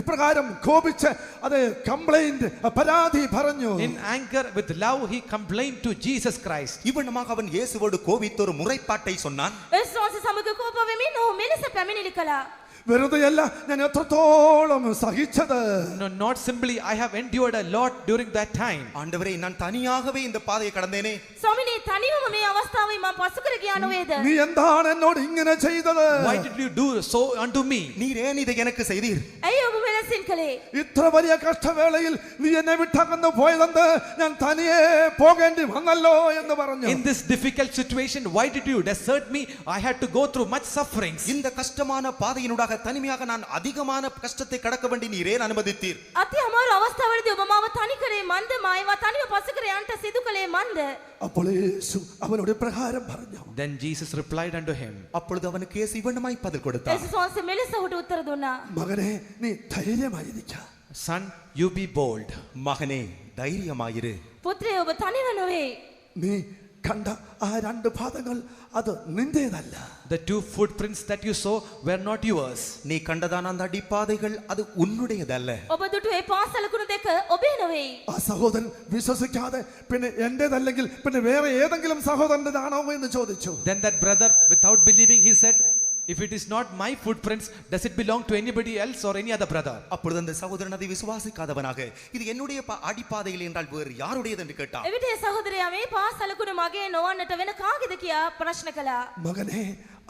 ഇപ്രകാരം കോപിച്ച് അത് കംപ്ലൈന്റ് പരാതി പറഞ്ഞു.
In anger with love, he complained to Jesus Christ.
இவனமாக அவன் இயேசுவோடு கோபித்து ஒரு முறைப்பாட்டை சொன்னான்.
යේසුස් වහන්සේ සමග කෝප වෙමින් ඔහු මෙලෙස පැමිණිලි කළා.
വെറുതെയല്ല ഞാൻ എത്രത്തോളം സഹിച്ചത്.
No, not simply I have endured a lot during that time.
ஆண்டவரே நான் தனியாகவே இந்த பாதையை கடந்தேனே.
ස්වාමිනේ තනිවම මේ අවස්ථාවේ මම පසු කර ගියා නේද?
നീ എന്താണ് എന്നോട് ഇങ്ങനെ ചെയ്തത്?
Why did you do so unto me?
நீர் ஏன் இதை எனக்கு செய்தீர்?
ඇයි ඔබ මෙලෙසින් කළේ?
ഇത്ര വലിയ കഷ്ടവേളയിൽ നീ എന്നെ വിട്ടകന്നു പോയതെന്ത്? ഞാൻ തനിയെ പോകേണ്ടി വന്നല്ലോ എന്ന് പറഞ്ഞു.
In this difficult situation, why did you desert me? I had to go through much sufferings.
இந்த கஷ்டமான பாதையினூடாக தனிமையாக நான் அதிகமான கஷ்டத்தை கடக்க வேண்டி நீர் ஏன் அனுமதித்தீர்?
අති අමාරු අවස්ථාවලදී ඔබ මාව තනි කරේ මන්ද? මායව තනිව පසු කර යන්න සිදු කළේ මන්ද?
അപ്പോൾ യേശു അവനോട് പ്രകാരം പറഞ്ഞു.
Then Jesus replied unto him.
அப்பொழுது அவனுக்கு இயேசு இவ்வண்ணமாய் பதில் கொடுத்தார்.
යේසුස් වහන්සේ මෙලෙස ඔහුට උත්තර දුන්නා.
മകനെ നീ ധൈര്യമായിരിക്ക.
Son, you be bold.
மகனே தைரியமாயிரு.
පුත්‍රය ඔබ තනිව නොවේ.
നീ കണ്ട ആ രണ്ട് പാദങ്ങൾ അത് നിന്റേതല്ല.
The two footprints that you saw were not yours.
நீ கண்டதான அந்த அடிப்பாதைகள் அது உன்னுடையதல்ல.
ඔබ දුටු ඒ පාසලකුණු දෙක ඔබේ නොවේ.
ആ സഹോദരൻ വിശ്വസിക്കാതെ പിന്നെ എന്റേതല്ലെങ്കിൽ പിന്നെ വേറെ ഏതെങ്കിലും സഹോദരന്റേതാണോ എന്ന് ചോദിച്ചു.
Then that brother, without believing, he said, if it is not my footprints, does it belong to anybody else or any other brother?
அப்பொழுது அந்த சகோதரன் அதை விசுவாசிக்காதவனாக இது என்னுடைய அடிப்பாதையில் என்றால் வேறு யாருடையது என்று கேட்டான்.
එවිට ඒ සහෝදරයා මේ පාසලකුණු මගේ නොවන්නට වෙන කාගේද කියා ප්‍රශ්න කළා.
മകനെ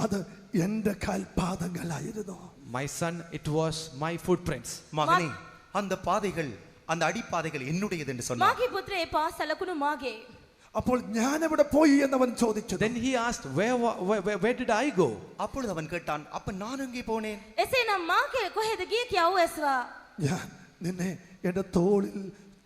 അത് എന്റെ കാൽപാദങ്ങളായിരുന്നു.
My son, it was my footprints.
மகனே அந்த பாதைகள் அந்த அடிப்பாதைகள் என்னுடையது என்று சொன்னான்.
මාගේ පුත්‍රේ ඒ පාසලකුණු මාගේ.
അപ്പോൾ ഞാൻ എവിടെ പോയി എന്നവൻ ചോദിച്ചു.
Then he asked, where did I go?
அப்பொழுது அவன் கேட்டான், அப்ப நான் எங்கே போனேன்?
එසේනම් මාගේ කොහෙද ගියේ කියා ඌ ඇසුවා.
ഞാൻ നിന്നെ എന്റെ തോളിൽ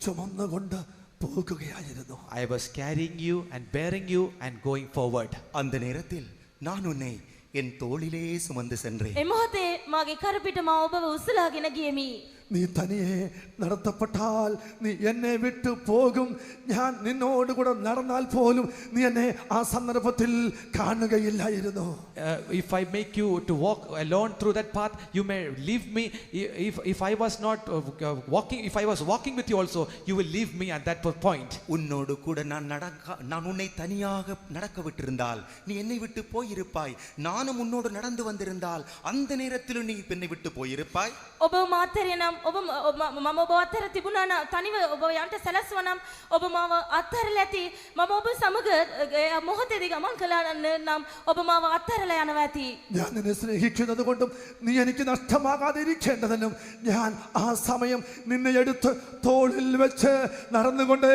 ചുമന്നുകൊണ്ട് പോകുകയായിരുന്നു.
I was carrying you and bearing you and going forward.
அந்த நேரத்தில் நான் உன்னை என் தோளிலே சுமந்து சென்றேன்.
ඒ මොහොතේ මාගේ කරපිට මා ඔබව උසලාගෙන ගියමි.
നീ തനിയെ നടത്തപ്പെട്ടാൽ നീ എന്നെ വിട്ടു പോകും. ഞാൻ നിന്നോട് കൂടെ നടന്നാൽ പോലും നീ എന്നെ ആ സന്ദർഭത്തിൽ കാണുകയില്ലായിരുന്നു.
If I make you to walk alone through that path, you may leave me. If I was not walking, if I was walking with you also, you will leave me at that point.
உன்னோடு கூட நான் உன்னை தனியாக நடக்க விட்டிருந்தால் நீ என்னை விட்டு போயிருப்பாய். நானும் உன்னோடு நடந்து வந்திருந்தால் அந்த நேரத்திலும் நீ என்னை விட்டு போயிருப்பாய்.
ඔබ මාතරේ නම් ඔබ මම ඔබ අතර තිබුණා නම් තනිව ඔබ යන්ට සැලැස්වා නම් ඔබ මාව අත්හැරලා ඇති. මම ඔබ සමග මොහොතේදී ගමන් කළා නම් ඔබ මාව අත්හැරලා යනවා ඇති.
ഞാൻ നിന്നെ സ്നേഹിക്കുന്നത് കൊണ്ടും നീ എനിക്ക് നഷ്ടമാകാതെ ഇരിക്കേണ്ടതിനും ഞാൻ ആ സമയം നിന്നെ എടുത്ത് തോളിൽ വെച്ച് നടന്നുകൊണ്ടേ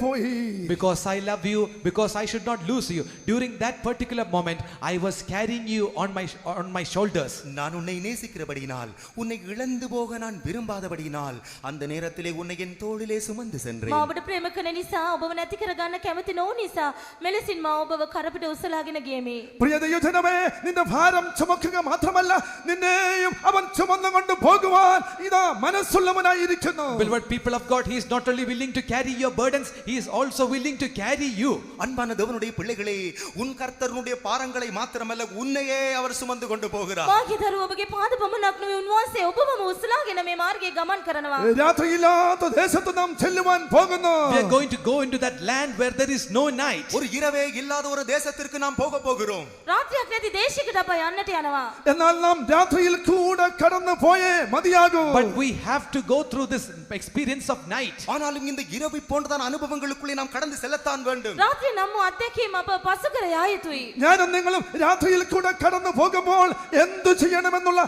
പോയി.
Because I love you, because I should not lose you. During that particular moment, I was carrying you on my shoulders.
நான் உன்னை நேசிக்கிறபடியினால் உன்னை இழந்து போக நான் விரும்பாதபடியினால் அந்த நேரத்திலே உன்னை என் தோளிலே சுமந்து சென்றேன்.
මා ඔබට ප්‍රේම කරන නිසා ඔබව නැති කරගන්න කැමති නොවු නිසා මෙලෙසින් මා ඔබව කරපිට උසලාගෙන ගියමි.
പ്രിയ ദൈവജനമേ, നിന്റെ ഭാരം ചുമക്കുക മാത്രമല്ല നിന്നെയും അവൻ ചുമന്നുകൊണ്ട് പോകുവാൻ ഇതാ മനസ്സുള്ളവനായിരിക്കുന്നു.
Beloved people of God, he is not only willing to carry your burdens, he is also willing to carry you.
அன்பான தேவனுடைய பிள்ளைகளே, உன் கர்த்தருடைய பாரங்களை மாத்திரமல்ல உன்னையே அவர் சுமந்து கொண்டு போகிறார்.
මාගේ දරුව ඔබගේ පාද පමණක් නෙවෙයි උන්වහන්සේ ඔබවම උසලාගෙන මේ මාර්ගයේ ගමන් කරනවා.
രാത്രിയില്ലാത്ത ദേശത്ത് നാം ചെല്ലുവാൻ പോകുന്നു.
We are going to go into that land where there is no night.
ஒரு இரவே இல்லாத ஒரு தேசத்திற்கு நாம் போக போகிறோம்.
රාත්‍රියක් නැති දේශයකට අප යන්නට යනවා.
എന്നാൽ നാം രാത്രിയിൽ കൂടെ കടന്നു പോയേ മതിയാകൂ.
But we have to go through this experience of night.
ஆனாலும் இந்த இரவை போன்றதான அனுபவங்களுக்குள்ளே நாம் கடந்து செல்லத்தான் வேண்டும்.
රාත්‍රියේ නම් අත්දැකීම අප පසු කර යා යුතුයි.
ഞാനും നിങ്ങളും രാത്രിയിൽ കൂടെ കടന്നു പോകുമ്പോൾ എന്തു ചെയ്യണമെന്നുള്ള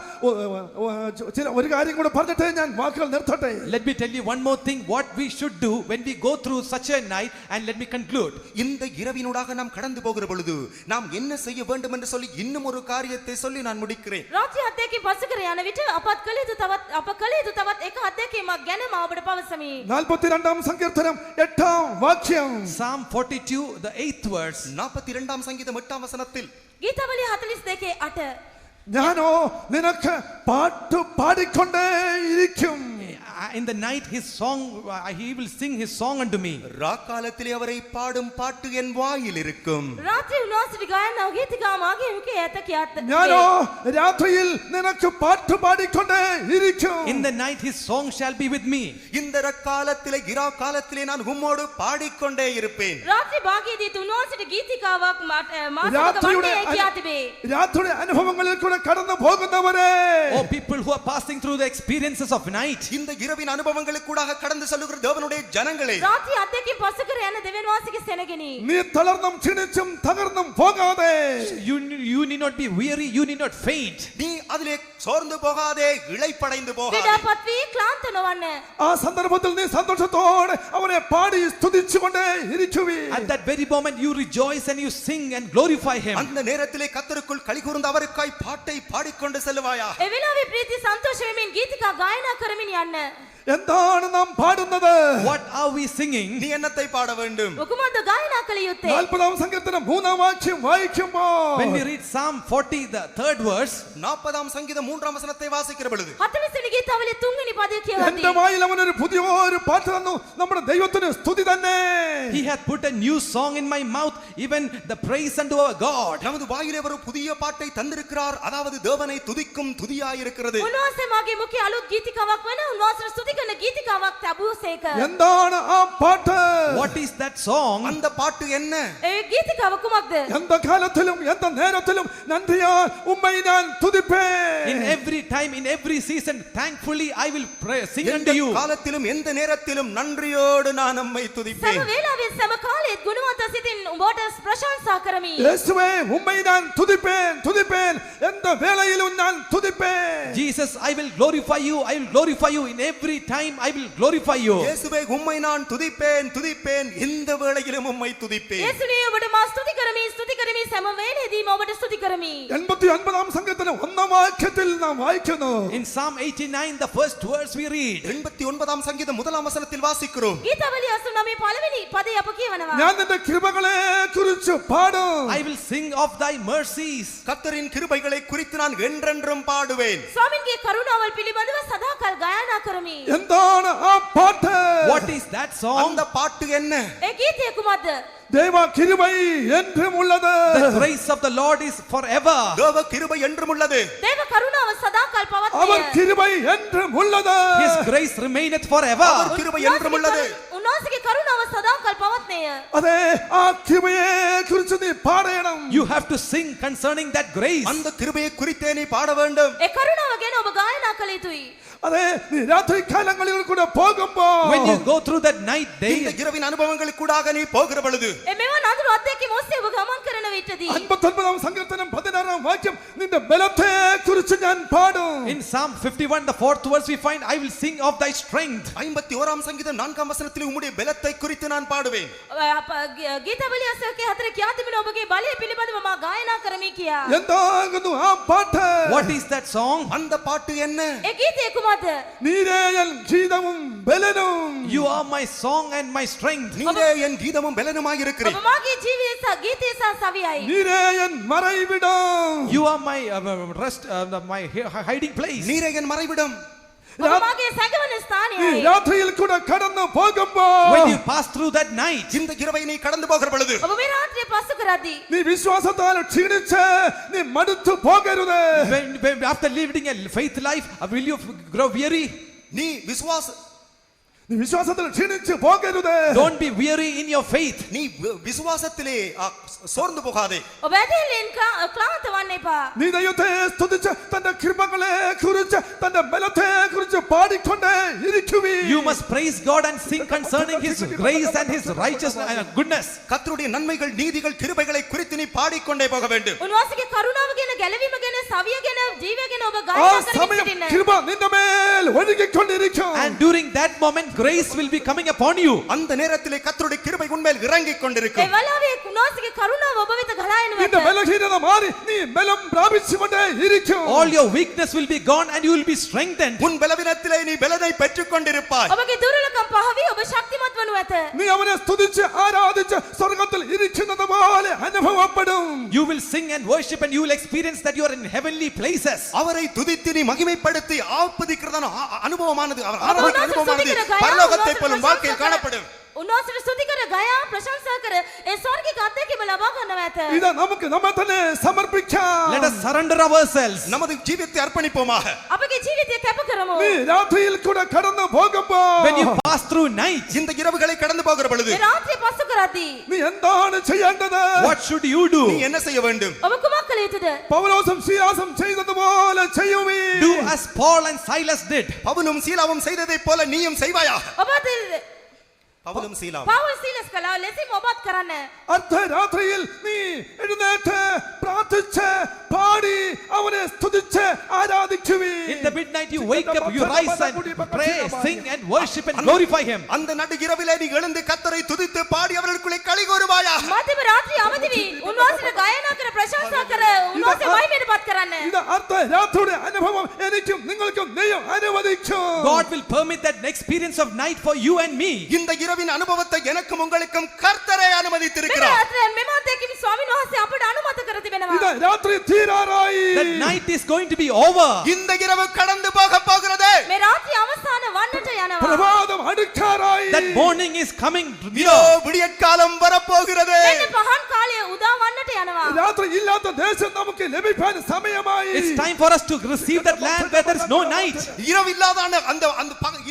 ഒരു കാര്യം കൂടെ പറഞ്ഞിട്ട് ഞാൻ വാക്കുകൾ നിർത്തട്ടെ.
Let me tell you one more thing, what we should do when we go through such a night, and let me conclude.
இந்த இரவினூடாக நாம் கடந்து போகிற பொழுது நாம் என்ன செய்ய வேண்டும் என்று சொல்லி இன்னும் ஒரு காரியத்தை சொல்லி நான் முடிக்கிறேன்.
රාත්‍රී අත්දැකීම් පසු කර යන විට අපත් කළ යුතු තවත් එක අත්දැකීමක් ගැන මා ඔබට පවසමි.
42 സങ്കീർത്തനം 8 വാക്യം.
Psalm 42, the 8th verse.
42 சங்கீதம் 8 வசனத்தில்
ගීතවලිය 42 8
ഞാനോ നിനക്ക് പാട്ട് പാടിക്കൊണ്ടേ ഇരിക്കും.
in the night his song, he will sing his song unto me.
ராக்காலத்திலே அவரை பாடும் பாட்டு என் வாயில் இருக்கும்.
රාත්‍රී උන්වහන්සේට ගායනා ගීතිකා මාගේ මුඛේ ඇත කියාත්
ഞാനോ രാത്രിയിൽ നിനക്ക് പാട്ട് പാടിക്കൊണ്ടേ ഇരിക്കും.
In the night his song shall be with me.
இந்த ராக்காலத்திலே இரா காலத்திலே நான் உம்மோடு பாடிக்கொண்டே இருப்பேன்.
රාත්‍රී භාගයේදී උන්වහන්සේට ගීතිකාවක් මාසක
രാത്രിയുടെ
වන්නේ කියා තිබේ.
രാത്രിയുടെ അനുഭവങ്ങളിൽ കൂടെ കടന്നു പോകുന്നവരെ,
Oh, people who are passing through the experiences of night.
இந்த இரவின் அனுபவங்களுக்கூடாக கடந்து செல்லுகிற தேவனுடைய ஜனங்களே,
රාත්‍රී අධ්‍යක්ෂින් පසු කර යන දෙවියන් වහන්සේගේ සෙනගෙනි.
നീ തളർന്നും ക്ഷീണിച്ചും തകർന്നും പോകാതെ,
You need not be weary, you need not faint.
நீ அதிலே சோர்ந்து போகாதே, இளைப்படைந்து போகாதே.
පීඩාපත් වී ක්ලාන්ත නොවන්න.
ആ സന്ദർഭത്തിൽ നീ സന്തോഷത്തോടെ അവനെ പാടി സ്തുതിച്ചുകൊണ്ടേ ഇരിക്കുവീ.
At that very moment you rejoice and you sing and glorify him.
அந்த நேரத்திலே கர்த்தருக்குள் களிகூர்ந்து அவருக்காய் பாட்டை பாடிக்கொண்டு செல்லுவாயா.
ඒ වෙලාවේ ප්‍රීති සන්තෝෂ වෙමින් ගීතිකා ගායනා කරමින් යන්න.
എന്താണ് നാം പാടുന്നത്?
What are we singing?
நீ என்னத்தை பாட வேண்டும்?
මොකමද ගායනා කළ යුත්තේ?
40-ാം സങ്കീർത്തനം 3-ാം വാക്യം വായിക്കുമ്പോൾ,
When we read Psalm 40, the 3rd verse,
40ஆம் சங்கீதம் 3ஆம் வசனத்தை வாசிக்கிற பொழுது,
40 වෙනි ගීතාවලියේ 3 වෙනි පදය කියවන්නේ.
എന്റെ വായിൽ അവൻ ഒരു പുതിയൊരു പാട്ട് തന്നു, നമ്മുടെ ദൈവത്തിന് സ്തുതി തന്നെ.
he hath put a new song in my mouth, even the praise unto our God.
நமது வாயிலே ஒரு புதிய பாட்டை தந்திருக்கிறார், அதாவது தேவனை துதிக்கும் துதியாயிருக்கிறது.
උන්වහන්සේ මාගේ මුඛේ අලුත් ගීතිකාවක් වෙන උන්වහන්සේ ස්තුති කරන ගීතිකාවක් ලැබුවසේක.
എന്താണ് ആ പാട്ട്?
What is that song?
அந்த பாட்டு என்ன?
ඒ ගීතිකාව කුමක්ද?
எந்த காலத்திலும் எந்த நேரத்திலும் நன்றியால் உம்மை நான் துதிப்பேன்.
In every time, in every season, thankfully I will sing
எந்த
unto you.
காலத்திலும் எந்த நேரத்திலும் நன்றியோடு நான் நம்மை
සෑම
துதிப்பேன்.
වේලාවෙ සෑම කාලෙත් ගුණවන්ත සිතින් උඹට ප්‍රශංසා කරමි.
இயேசுவே உம்மை நான் துதிப்பேன் துதிப்பேன், எந்த வேளையிலும் நான் துதிப்பேன்.
Jesus, I will glorify you, I will glorify you. In every time I will glorify you.
இயேசுவே உம்மை நான் துதிப்பேன் துதிப்பேன், எந்த வேளையிலும் உம்மை துதிப்பேன்.
යේසුනේ ඔබට මා ස්තුති කරමි සෑම වේලෙදීම ඔබට ස්තුති කරමි.
89-ാം സങ്കീർത്തനം 1-ാം വാക്യത്തിൽ നാം വായിക്കുന്നു,
In Psalm 89, the first verse we read,
89ஆம் சங்கீதம் 1ஆம் வசனத்தில் வாசிக்கிறோம்.
ගීතවලිය 89 පළවෙනි පදය අප කියවනවා.
ഞാൻ നിന്റെ കൃപകളെ കുറിച്ച് പാടും.
I will sing of thy mercies.
கர்த்தரின் கிருபைகளை குறித்து நான் என்றென்றும் பாடுவேன்.
ස්වාමින්ගේ කරුණාවල් පිළිබඳව සදාකල් ගායනා කරමි.
എന്താണ് ആ പാട്ട്?
What is that song?
அந்த பாட்டு என்ன?
ඒ ගීතය කුමක්ද?
தேவ கிருபை என்றும் உள்ளது.
The grace of the Lord is forever.
தேவ கிருபை என்றும் உள்ளது.
දේව කරුණාව සදාකල්
அவர்
පවත්නේ.
கிருபை என்றும் உள்ளது.
His grace remaineth forever.
அவர் கிருபை என்றும் உள்ளது.
උන්වහන්සේගේ කරුණාව සදාකල් පවත්නේය.
அதே ஆ கிருபையை குறித்து நீ பாடணும்.
You have to sing concerning that grace.
அந்த கிருபையை குறித்தே நீ பாட வேண்டும்.
ඒ කරුණාව ගැන ඔබ ගායනා කළ යුතුයි.
அதே நீ ராத்திரி காலங்களில் கூட போகும்போது,
When you go through that night
இந்த
day,
இரவின் அனுபவங்களுக்கூடாக நீ போகிற பொழுது,
ඒ මෙවන් අඳුරු අධ්‍යක්ෂ මොස්සේ ඔබ ගමන් කරන විටදී
59-ാം സങ്കീർത്തനം 16-ാം വാക്യം, നിന്റെ ബലത്തെ കുറിച്ച് ഞാൻ പാടും.
in Psalm 51, the 4th verse we find, I will sing of thy strength.
51ஆம் சங்கீதம் 4ஆம் வசனத்தில் உம்முடைய பலத்தை குறித்து நான் பாடுவேன்.
ගීතවලිය 4 කියා තිබෙන ඔබගේ බලය පිළිබඳව මා ගායනා කරමි කියා.
എന്താകുന്നു ആ പാട്ട്?
What is that song?
அந்த பாட்டு என்ன?
ඒ ගීතය කුමක්ද?
நீரே என் கீதமும் பலனும்.
You are my song and my strength.
நீரே என் கீதமும் பலனுமாய்
ඔබ
இருக்கிறீர்.
මාගේ ජීවිතය සහ ගීතය සහ සවියයි.
நீரே என் மறைவிடம்.
You are my rest, my hiding place.
நீரே என் மறைவிடம்.
ඔබ මාගේ සැඟවන
நீ
ස්ථානයයි.
ராத்திரியில் கூட கடந்து
When
போகும்போது,
you pass through that night,
இந்த இரவை நீ கடந்து போகிற பொழுது,
ඔබ මේ රාත්‍රිය පසු කරද්දී
நீ விசுவாசத்தால் க்ஷீணிச்ச நீ மடுத்து போகരുது.
after living a faith life, will you grow weary?
நீ
நீ விசுவாசத்தில் க்ஷீணிச்சு போகരുது.
Don't be weary in your faith.
நீ விசுவாசத்திலே சோர்ந்து போகாதே.
ඔබ ඇදහිල්ලෙන් ක්ලාන්ත වන්න එපා.
நீ தெய்வத்தை ஸ்துதிச்சு தன்னுடைய கிருபைகளை குறிச்சு தன்னுடைய பலத்தை குறிச்சு பாடிக்கொண்டே இருக்குவி.
You must praise God and sing concerning His grace and His righteousness and goodness.
கர்த்தருடைய நன்மைகள் நீதிகள் கிருபைகளை குறித்து நீ பாடிக்கொண்டே போக வேண்டும்.
උන්වහන්සේගේ කරුණාව ගැන ගැලවීම ගැන සවිය ගැන ජීවය ගැන ඔබ
ஆ
ගායනා කරමින්
சமயம்
සිටින්න.
கிருபை நின்ற மேல் ஒழுகிக் கொண்டிருக்கும்.
And during that moment, grace will be coming upon you.
அந்த நேரத்திலே கர்த்தருடைய கிருபை உன்மேல் இறங்கிக்
ඒ
கொண்டிருக்கும்.
වෙලාවේ උන්වහන්සේගේ කරුණාව ඔබ වෙත ගලා එනු
இந்த
ඇත.
பலகீனத மாறி நீ பலம் பிராபிச்சு கொண்டே இருக்கும்.
All your weakness will be gone and you will be strengthened.
உன் பலவீனத்திலே நீ பலனை பெற்றுக் கொண்டிருப்பாய்.
ඔබගේ දුර්වලකම් පහවි ඔබ ශක්තිමත් වනු ඇත.
நீ அவனை ஸ்துதிச்சு ஆராதிச்சு சொர்க்கத்தில் இருக்கிறது போல அனுபவப்படும்.
You will sing and worship and you will experience that you are in heavenly places.
அவரை துதித்து நீ மகிமைப்படுத்தி ஆப்பதிக்கிறதான அனுபவமானது அவர்
ඔබ
ஆராதனை
උන්වහන්සේ
அனுபவமானது
ස්තුති කර ගයා,
பரலோகத்தை
උන්වහන්සේ
போலும்
ප්‍රශංසා
வாழ்க்கையில்
කර-
காணப்படும்.
උන්වහන්සේට ස්තුති කර ගයා ප්‍රශංසා කර ඒ ස්වර්ගික අත්දැකීම ලබා ගන්නවා ඇත.
இத நமக்கு நம்ம தானே சமர்ப்பிக்கலாம்.
Let us surrender ourselves.
நமது ஜீவியத்தை அர்ப்பணிப்போமாக.
අපගේ ජීවිතය කැප කරමු.
நீ ராத்திரியில் கூட கடந்து போகப்போ.
When you pass through night,
இந்த இரவுகளை கடந்து போகிற பொழுது
මේ රාත්‍රිය පසු කරද්දී
நீ എന്താണ് செய்യേണ്ടது?
what should you do?
நீ என்ன செய்ய வேண்டும்?
ඔබ කුමක් කළ යුතුද?
பவுலோசும் சீலாசும் செய்தது போல செய்யுமே.
Do as Paul and Silas did.
பவுலும் சீலாவும் செய்ததைப் போல நீயும் செய்வாயாக.
ඔබ
பவுலும் சீலாவும்
පවුල් සීලස් කළා ලෙසින් ඔබත් කරන්න.
அர்த்த ராத்திரியில் நீ எழுந்தேற்ற பிரார்த்திச்ச பாடி அவனை ஸ்துதிச்ச ஆராதிக்குவி.
In the midnight you wake up, you rise and pray, sing and worship and glorify him.
அந்த நடு இரவிலே நீ எழுந்து கர்த்தரை துதித்து பாடி அவர்களுக்குள்ளே களி கூறுவாயாக.
මධ්‍යම රාත්‍රිය අවදි වී උන්වහන්සේට ගායනා කර ප්‍රශංසා කර උන්වහන්සේ මහිමයටපත් කරන්න.
இந்த அர்த்த ராத்திரியுடைய அனுபவம் எனக்கும் நீங்களுக்கும் நீயும் அனுமதிக்கும்.
God will permit that experience of night for you and me.
இந்த இரவின் அனுபவத்தை எனக்கும் உங்களுக்கும் கர்த்தரே
මෙම
அனுமதித்திருக்கிறார்.
රාත්‍රිය මෙම අත්දැකීම් ස්වාමීන් වහන්සේ අපට අනුමත කර තිබෙනවා.
இந்த ராத்திரி தீராராய்.
That night is going to be over.
இந்த இரவு கடந்து போக போகிறது.
මේ රාත්‍රිය අවසාන වන්නට යනවා.
பிரபாதம் அடுக்காராய்.
That morning is coming
இதோ
near.
விடியற்காலம் வரப்போகிறது.
මෙන්න පහන් කාලය උදා වන්නට යනවා.
ராத்திரி இல்லாத தேசம் நமக்கு லபிப்பான சமயமாய்.
It's time for us to receive that land where there is no night.
இரவு இல்லாதான அந்த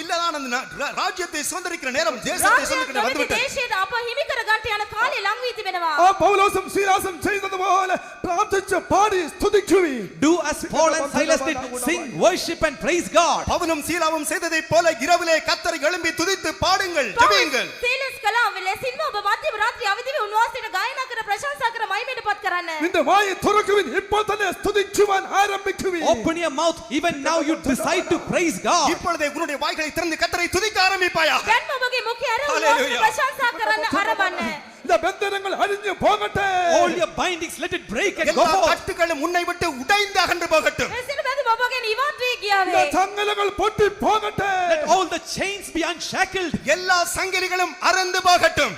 இல்லதான அந்த ராஜ்யத்தை சுதந்திரிக்கிற நேரம் தேசத்தை
රාජ්‍යයක්
சுதந்திரிக்கிற
නොමැති
வந்துவிட்டது.
දේශයට අප හිමි කර ගන්නට යන කාලය ලං වී තිබෙනවා.
பவுலோசும் சீலாசும் செய்தது போல பிரார்த்திச்ச பாடி ஸ்துதிக்குவி.
Do as Paul and Silas did. Sing, worship and praise God.
பவுலும் சீலாவும் செய்ததைப் போல இரவிலே கர்த்தரை எழும்பி துதித்து பாடுங்கள் ஜெபியுங்கள்.
සීලස් කළා ලෙසින්ම ඔබ මධ්‍යම රාත්‍රිය අවදි වී උන්වහන්සේට ගායනා කර ප්‍රශංසා කර මහිමයටපත් කරන්න.
இந்த வாயை துறக்குவின் இப்போ தானே ஸ்துதிக்குவான் ஆரம்பிக்குவி.
Open your mouth. Even now you decide to praise God.
இப்பொழுதே உன்னுடைய வாய்களை திறந்து கர்த்தரை துதிக்க ஆரம்பிப்பாயா.
දැන්ම ඔබගේ මුඛය අර
Hallelujah.
උන්වහන්සේට ප්‍රශංසා කරන්න ආරම්භන්න.
இந்த பந்தனங்கள் அழிஞ்சு போகட்டே.
All your bindings, let it break and go
எல்லா
forth.
கட்டுகளும் உன்னை விட்டு உடைந்து அகன்று போகட்டும்.
මේ සිළු බැඳුම ඔබගෙන් ඉවත් වී
இந்த
ගියාවේ.
சங்கலங்கள் பொட்டி போகட்டே.
Let all the chains be unshackled.
எல்லா சங்கிலிகளும் அறுந்து போகட்டும்.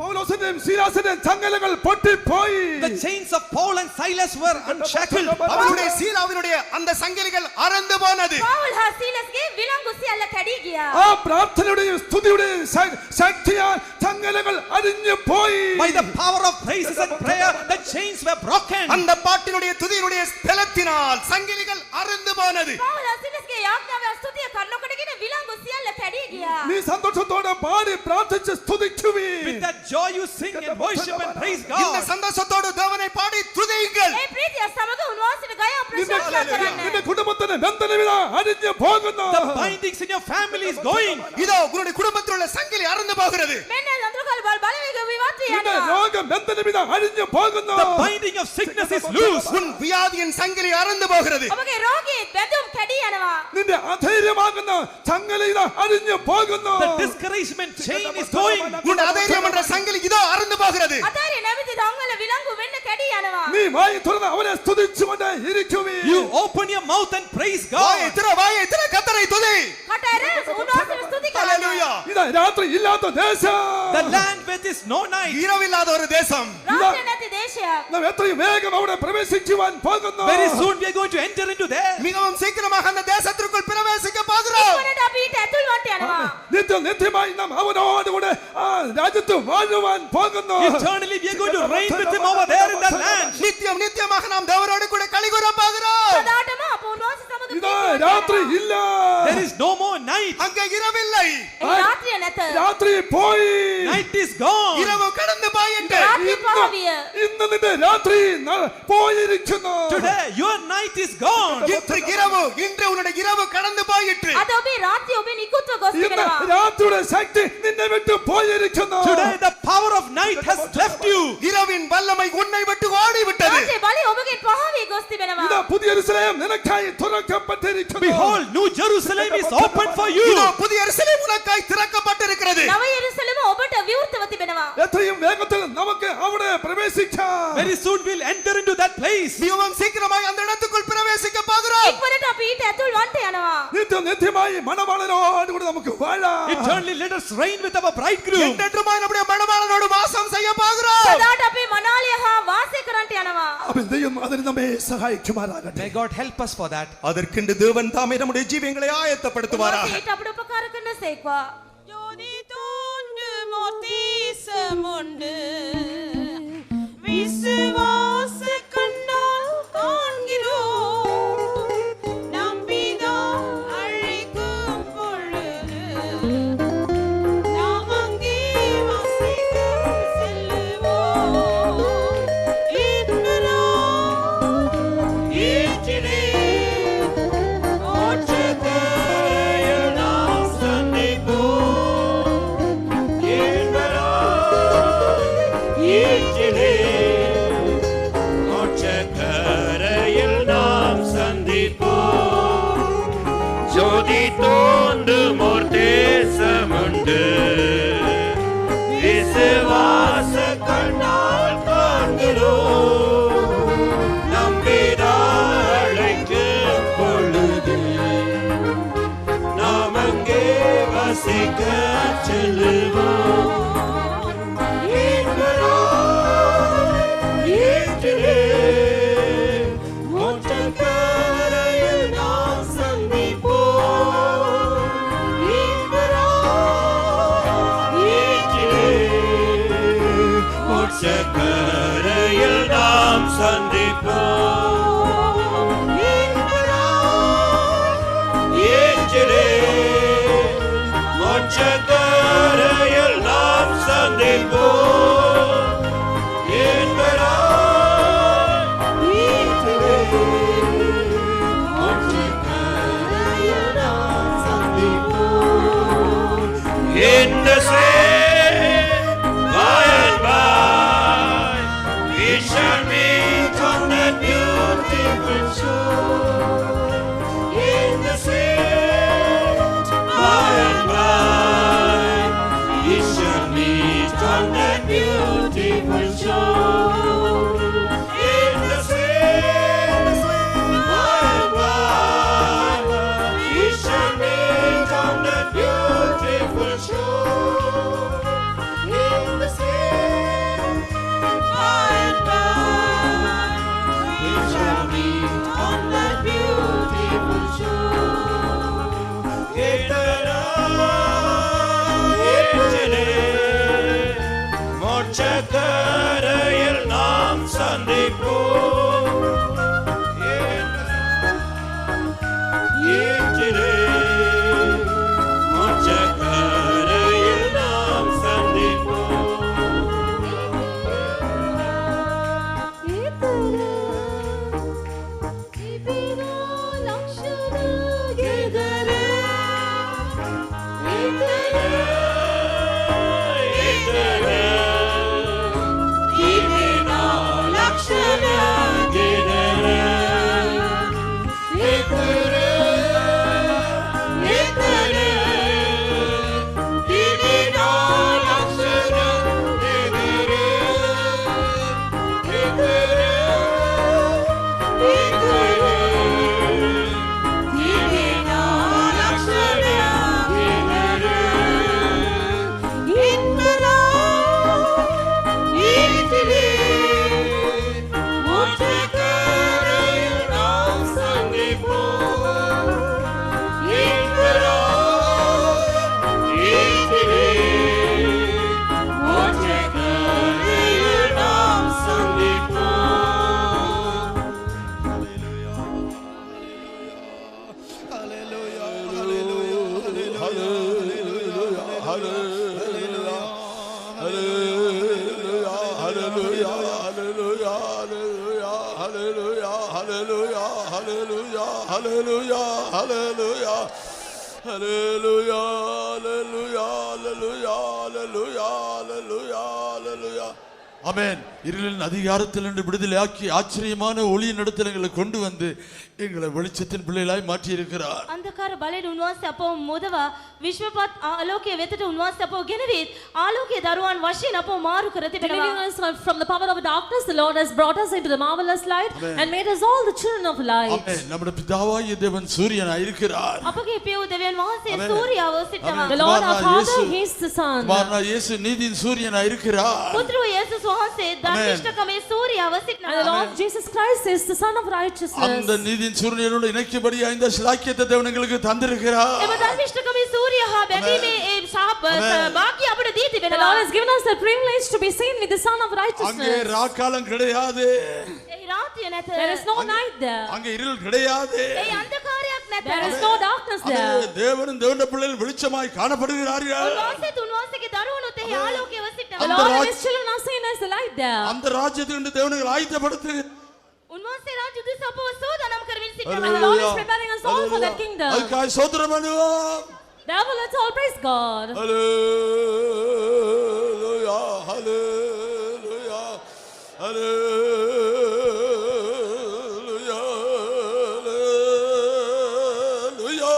பவுலோசும் சீலாசும் சங்கலங்கள் பொட்டி போய்.
The chains of Paul and Silas were unshackled.
அவருடைய சீலாவினுடைய அந்த சங்கிலிகள் அறுந்து போனது.
පවුල් හා සීලස්ගේ විලංගු සියල්ල කැඩී ගියා.
ஆ பிரார்த்தனையுடைய ஸ்துதியுடைய சக்தியால் சங்கலங்கள் அழிஞ்சு போய்.
By the power of praises and prayer, the chains were broken.
அந்த பாட்டினுடைய துதியினுடைய பலத்தினால் சங்கிலிகள் அறுந்து போனது.
පවුල් හා සීලස්ගේ යාඥාවේ ස්තුතිය කරනකොටගෙන විලංගු සියල්ල කැඩී ගියා.
நீ சந்தோஷத்தோட பாடி பிரார்த்திச்சு ஸ்துதிக்குவி.
With that joy you sing and worship and praise
இந்த
God.
சந்தோஷத்தோடு தேவனை பாடி துதியுங்கள்.
ඒ ප්‍රීතිය සමග උන්වහන්සේට ගායනා ප්‍රශංසා කරන්න.
இந்த குடும்பத்தின பந்தன விழா அழிஞ்சு போகுது.
The bindings in your family is going.
இதோ உன்னுடைய குடும்பத்தில் உள்ள சங்கிலி அறுந்து போகிறது.
මෙන්න අඳුරකල් බලවේග විවත් වී
இந்த
යනවා.
ரோக பந்தன விழா அழிஞ்சு போகுது.
The binding of sickness is loose.
உன் வியாதியின் சங்கிலி அறுந்து போகிறது.
ඔබගේ රෝගී බැඳුම් කැඩී යනවා.
நின்ற அதைரியமாகுது சங்கலிதா அழிஞ்சு போகுது.
The discouragement chain is going.
உன் அதேரியம் என்ற சங்கிலி இதோ அறுந்து போகிறது.
අතාරිය නැමැති දංගල විලංගු වෙන්න කැඩී යනවා.
நீ வாய் திறந்து அவனை ஸ்துதிச்சு கொண்டே இருக்குவி.
You open your mouth and praise
வாயை
God.
வாயை திற கர்த்தரை துதி.
කට ඇර උන්වහන්සේට ස්තුති කරන්න.
ஹalleluya.
இத ராத்திரி இல்லாத தேசம்.
The land where there is no night.
இரவில்லாத ஒரு தேசம்.
රාත්‍රිය නැති දේශයක්.
நாம் எத்தனை வேகம் அவனை பிரவேசிச்சுவான் போகுது.
Very soon we are going to enter into there.
மிகவும் சீக்கிரமாக அந்த தேசத்திற்குள் பிரவேசிக்க போகிறோம்.
ඉක්මනට අපි ඊට ඇතුල් වන්ට යනවා.
நித்தியமாய் நாம் அவனோடு கூட ராஜ்யத்து வாழ்வான் போகுது.
Eternally we are going to reign with him over there in that land.
நித்தியமாக நாம் தேவரோடு கூட களி கூற போகிறோம்.
සදාටම අප උන්වහන්සේ සමග
இத
ප්‍රීතිමත්
ராத்திரி
වෙනවා.
இல்ல.
There is no more night.
அங்கே இரவில்லை.
ඒ රාත්‍රිය නැත.
ராத்திரி போய்.
Night is gone.
இரவு கடந்து போயிட்டு
රාත්‍රිය පහවිය.
இந்த ராத்திரி போயிருக்குது.
Today your night is gone.
இன்று உன்னுடைய இரவு கடந்து போயிற்று.
අද ඔබේ රාත්‍රිය ඔබේ නිකුත්ව ගොස්
இந்த
තිබෙනවා.
ராத்திரியோட சக்தி நின்னை விட்டு போயிருக்குது.
Today the power of night has left you.
இரவின் வல்லமை உன்னை விட்டு ஓடி விட்டது.
රාත්‍රියේ බලය ඔබගෙන් පහවී ගොස් තිබෙනවා.
இந்த புதிய எருசலேம் நினைக்காய் துறக்கப்பட்டிருக்குது.
Behold, New Jerusalem is open for you.
இதோ புதிய எருசலேம் உனக்காய் திறக்கப்பட்டிருக்கிறது.
නව යෙරුසලම ඔබට විවෘතව තිබෙනවා.
എത്രയും വേഗത്തിൽ നമുക്ക് അവിടെ പ്രവേശിക്കാം.
Very soon we'll enter into that place.
மிகவும் சீக்கிரமாய் அந்த இடத்துக்குள் பிரவேசிக்க போகிறோம்.
ඉක්මනට අපි ඊට ඇතුල් වන්ට යනවා.
നിത്യമായി മണവാളനോട് കൂടി നമുക്ക് വാഴാം.
Eternally let us reign with our bridegroom.
என்றென்றுமாய் நம்முடைய மணவாளனோடு வாசம் செய்ய போகிறோம்.
සදාට අපි මනාලිය හා වාසය කරන්නට යනවා.
അപ്പോൾ ദൈവം അതിന് നമ്മെ സഹായിക്കുമാറാകട്ടെ.
May God help us for that.
அதற்கென்று தேவன் தாமே நம்முடைய ஜீவியங்களை ஆயத்தப்படுத்துவாராக.
ඊට අපට උපකාර කරන සේක්වා.
விசுவாச கண்ணால் காண்கிறோம், நம்பிதான் அழைக்கும் பொழுது நாம் அங்கே வசிக்க செல்லுவோம். இன்பராய் ஈற்றிலே மோட்சக்கரையில் நாம் சந்திப்போம். இன்பராய் ஈற்றிலே மோட்சக்கரையில் நாம் சந்திப்போம். ஜோதி தோன்றும் ஓர் தேசமுண்டு, விசுவாச கண்ணால் காண்கிறோம், நம்பிதான் அழைக்கும் பொழுது நாம் அங்கே வசிக்க செல்லுவோம். மோட்சக்கரையில் நாம் சந்திப்போம். மோட்சக்கரையில் நாம் சந்திப்போம். மோட்சக்கரையில் நாம் சந்திப்போம். In the same by and by, we shall meet on that beautiful shore. In the same by and by, we shall meet on that beautiful shore. In the same by and by, we shall meet on that beautiful shore. In the same by and by, we shall meet on that beautiful shore. மோட்சக்கரையில் நாம் சந்திப்போம். மோட்சக்கரையில் நாம் சந்திப்போம்.
ஆமென். இருளின் அதிகாரத்திலிருந்து விடுதலையாக்கி ஆச்சரியமான ஒளியின் இடத்தில் எங்களை கொண்டு வந்து எங்களை வெளிச்சத்தின் பிள்ளைகளாய் மாற்றி இருக்கிறார்.
අන්ධකාර බලයෙන් උන්වහන්සේ අපව මොදවා විශ්වපත් ආලෝකයේ වෙතට උන්වහන්සේ අපව ගෙනවිත් ආලෝකයේ දරුවන් වශයෙන් අපව මාරු කර
Delivering
තිබෙනවා.
us from the power of darkness, the Lord has brought us into the marvelous light and made us all the children of light.
ஆமென். நம்முடைய பிதாவாகிய தேவன் சூரியனாய் இருக்கிறார்.
අපගේ පියව් දෙවියන් වහන්සේ
Amen.
සූර්යාව සිටනවා.
The Lord our
Kumarana
Father,
Yesu.
He is the Son.
குமாரனா இயேசு நீதியின் சூரியனாய் இருக்கிறார்.
පුත්‍රෝ යේසුස් වහන්සේ ධර්මිෂ්ඨකමේ සූර්යාව
And the
සිටනවා.
Lord Jesus Christ is the Son of righteousness.
அந்த நீதியின் சூரியனோடு இணைக்கபடியா இந்த சிலாக்கியத்தை தேவன் எங்களுக்கு தந்திருக்கிறார்.
එම ධර්මිෂ්ඨකමේ සූර්ය හා බැඳීමේ ඒ භාග්‍ය අපට දී
The
තිබෙනවා.
Lord has given us the privilege to be seen with the Son of
அங்கே
righteousness.
ராக்காலம் கிடையாது.
ඒ රාත්‍රිය නැත.
There is no night there.
அங்கே இருள் கிடையாது.
ඒ අන්ධකාරයක් නැත.
There is no darkness
அங்கே
there.
தேவனும் தேவனுடைய பிள்ளைகள் வெளிச்சமாய் காணப்படுகிறார்கள்.
උන්වහන්සේත් උන්වහන්සේගේ දරුවනුත් එහි ආලෝකයව
The
සිටනවා.
Lord and His children are seen as the light there.
அந்த ராஜ்யத்துக்கு தேவனை ஆயத்தப்படுத்து.
උන්වහන්සේ රාජ්‍ය උදෙසා අපව සෝදානම් කරමින් සිටනවා.
And the Lord is preparing us all for that kingdom.
அதுக்காக சோத்திரம் பண்ணுவோம்.
Therefore, let's all praise God.
ஹல்லேலூயா ஹல்லேலூயா ஹல்லேலூயா ஹல்லேலூயா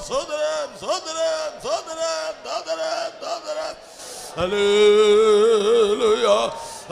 சோதரம் சோதரம் சோதரம் தாதரம் தாதரம் ஹல்லேலூயா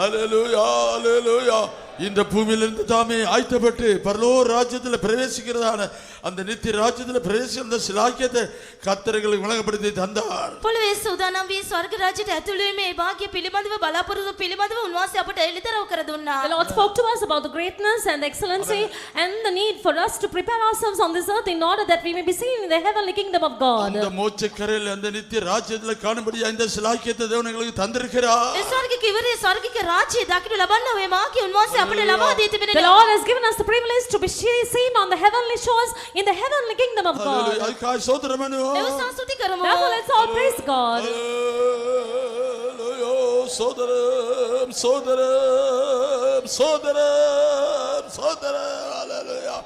ஹல்லேலூயா ஹல்லேலூயா. இந்த பூமியிலிருந்து தாமே ஆயத்தப்பட்டு பரலோக ராஜ்யத்தில் பிரவேசிக்கிறதான அந்த நித்திய ராஜ்யத்தில் பிரவேசிக்கிற அந்த சிலாக்கியத்தை கர்த்தர்களுக்கு வழங்கப்படுத்தி தந்தார்.
පොළවේ සූදානම් වී ස්වර්ග රාජ්‍යයට ඇතුළු වීමේ භාග්‍ය පිළිබඳව බලාපොරොත්තු පිළිබඳව උන්වහන්සේ අපට එළිදරව් කර දුන්නා.
The Lord spoke to us about the greatness and the excellency and the need for us to prepare ourselves on this earth in order that we may be seen in the heavenly kingdom of God.
அந்த மோட்சக்கரையில் அந்த நித்திய ராஜ்யத்தில் காணும்படியா இந்த சிலாக்கியத்தை தேவன் எங்களுக்கு தந்திருக்கிறார்.
ඒ ස්වර්ගික ඉවරේ ස්වර්ගික රාජ්‍යය දකින්න ලබන්න ඔය මාගේ උන්වහන්සේ අපට ලබා දී
The
තිබෙනවා.
Lord has given us the privilege to be seen on the heavenly shores in the heavenly kingdom of
hallelujah.
God.
அதுக்காக சோத்திரம் பண்ணுவோம்.
ඒව සංස්තුති කරමු.
Therefore, let's all praise God.
ஹல்லேலூயா. சோதரம் சோதரம் சோதரம் சோதரம் ஹல்லேலூயா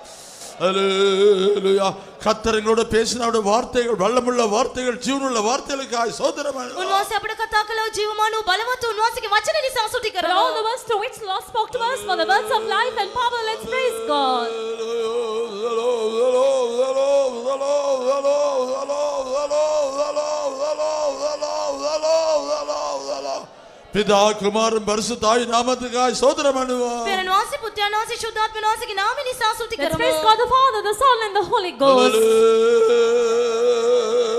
ஹல்லேலூயா. கர்த்தர் எங்களோட பேசின அவருடைய வார்த்தைகள் வல்லமுள்ள வார்த்தைகள் ஜீவனுள்ள வார்த்தைகளுக்காக சோதரம் பண்ணுவோம்.
උන්වහන්සේ අපට කතා කළා ජීවමාන වූ බලවත් වූ උන්වහන්සේගේ වචන නිසා ස්තුති
For
කරමු.
all the words to which the Lord spoke to us, for the words of life and power, let's praise God.
பிதா குமாரன் பரிசுத்தாய் நாமத்துக்காய் சோதரம் பண்ணுவோம்.
පෙරණ වාසී පුත්‍රයන් වාසී ශුද්ධාත්ම වාසීගේ නාමය නිසා ස්තුති
Let's
කරමු.
praise God the Father, the Son, and the Holy Ghost.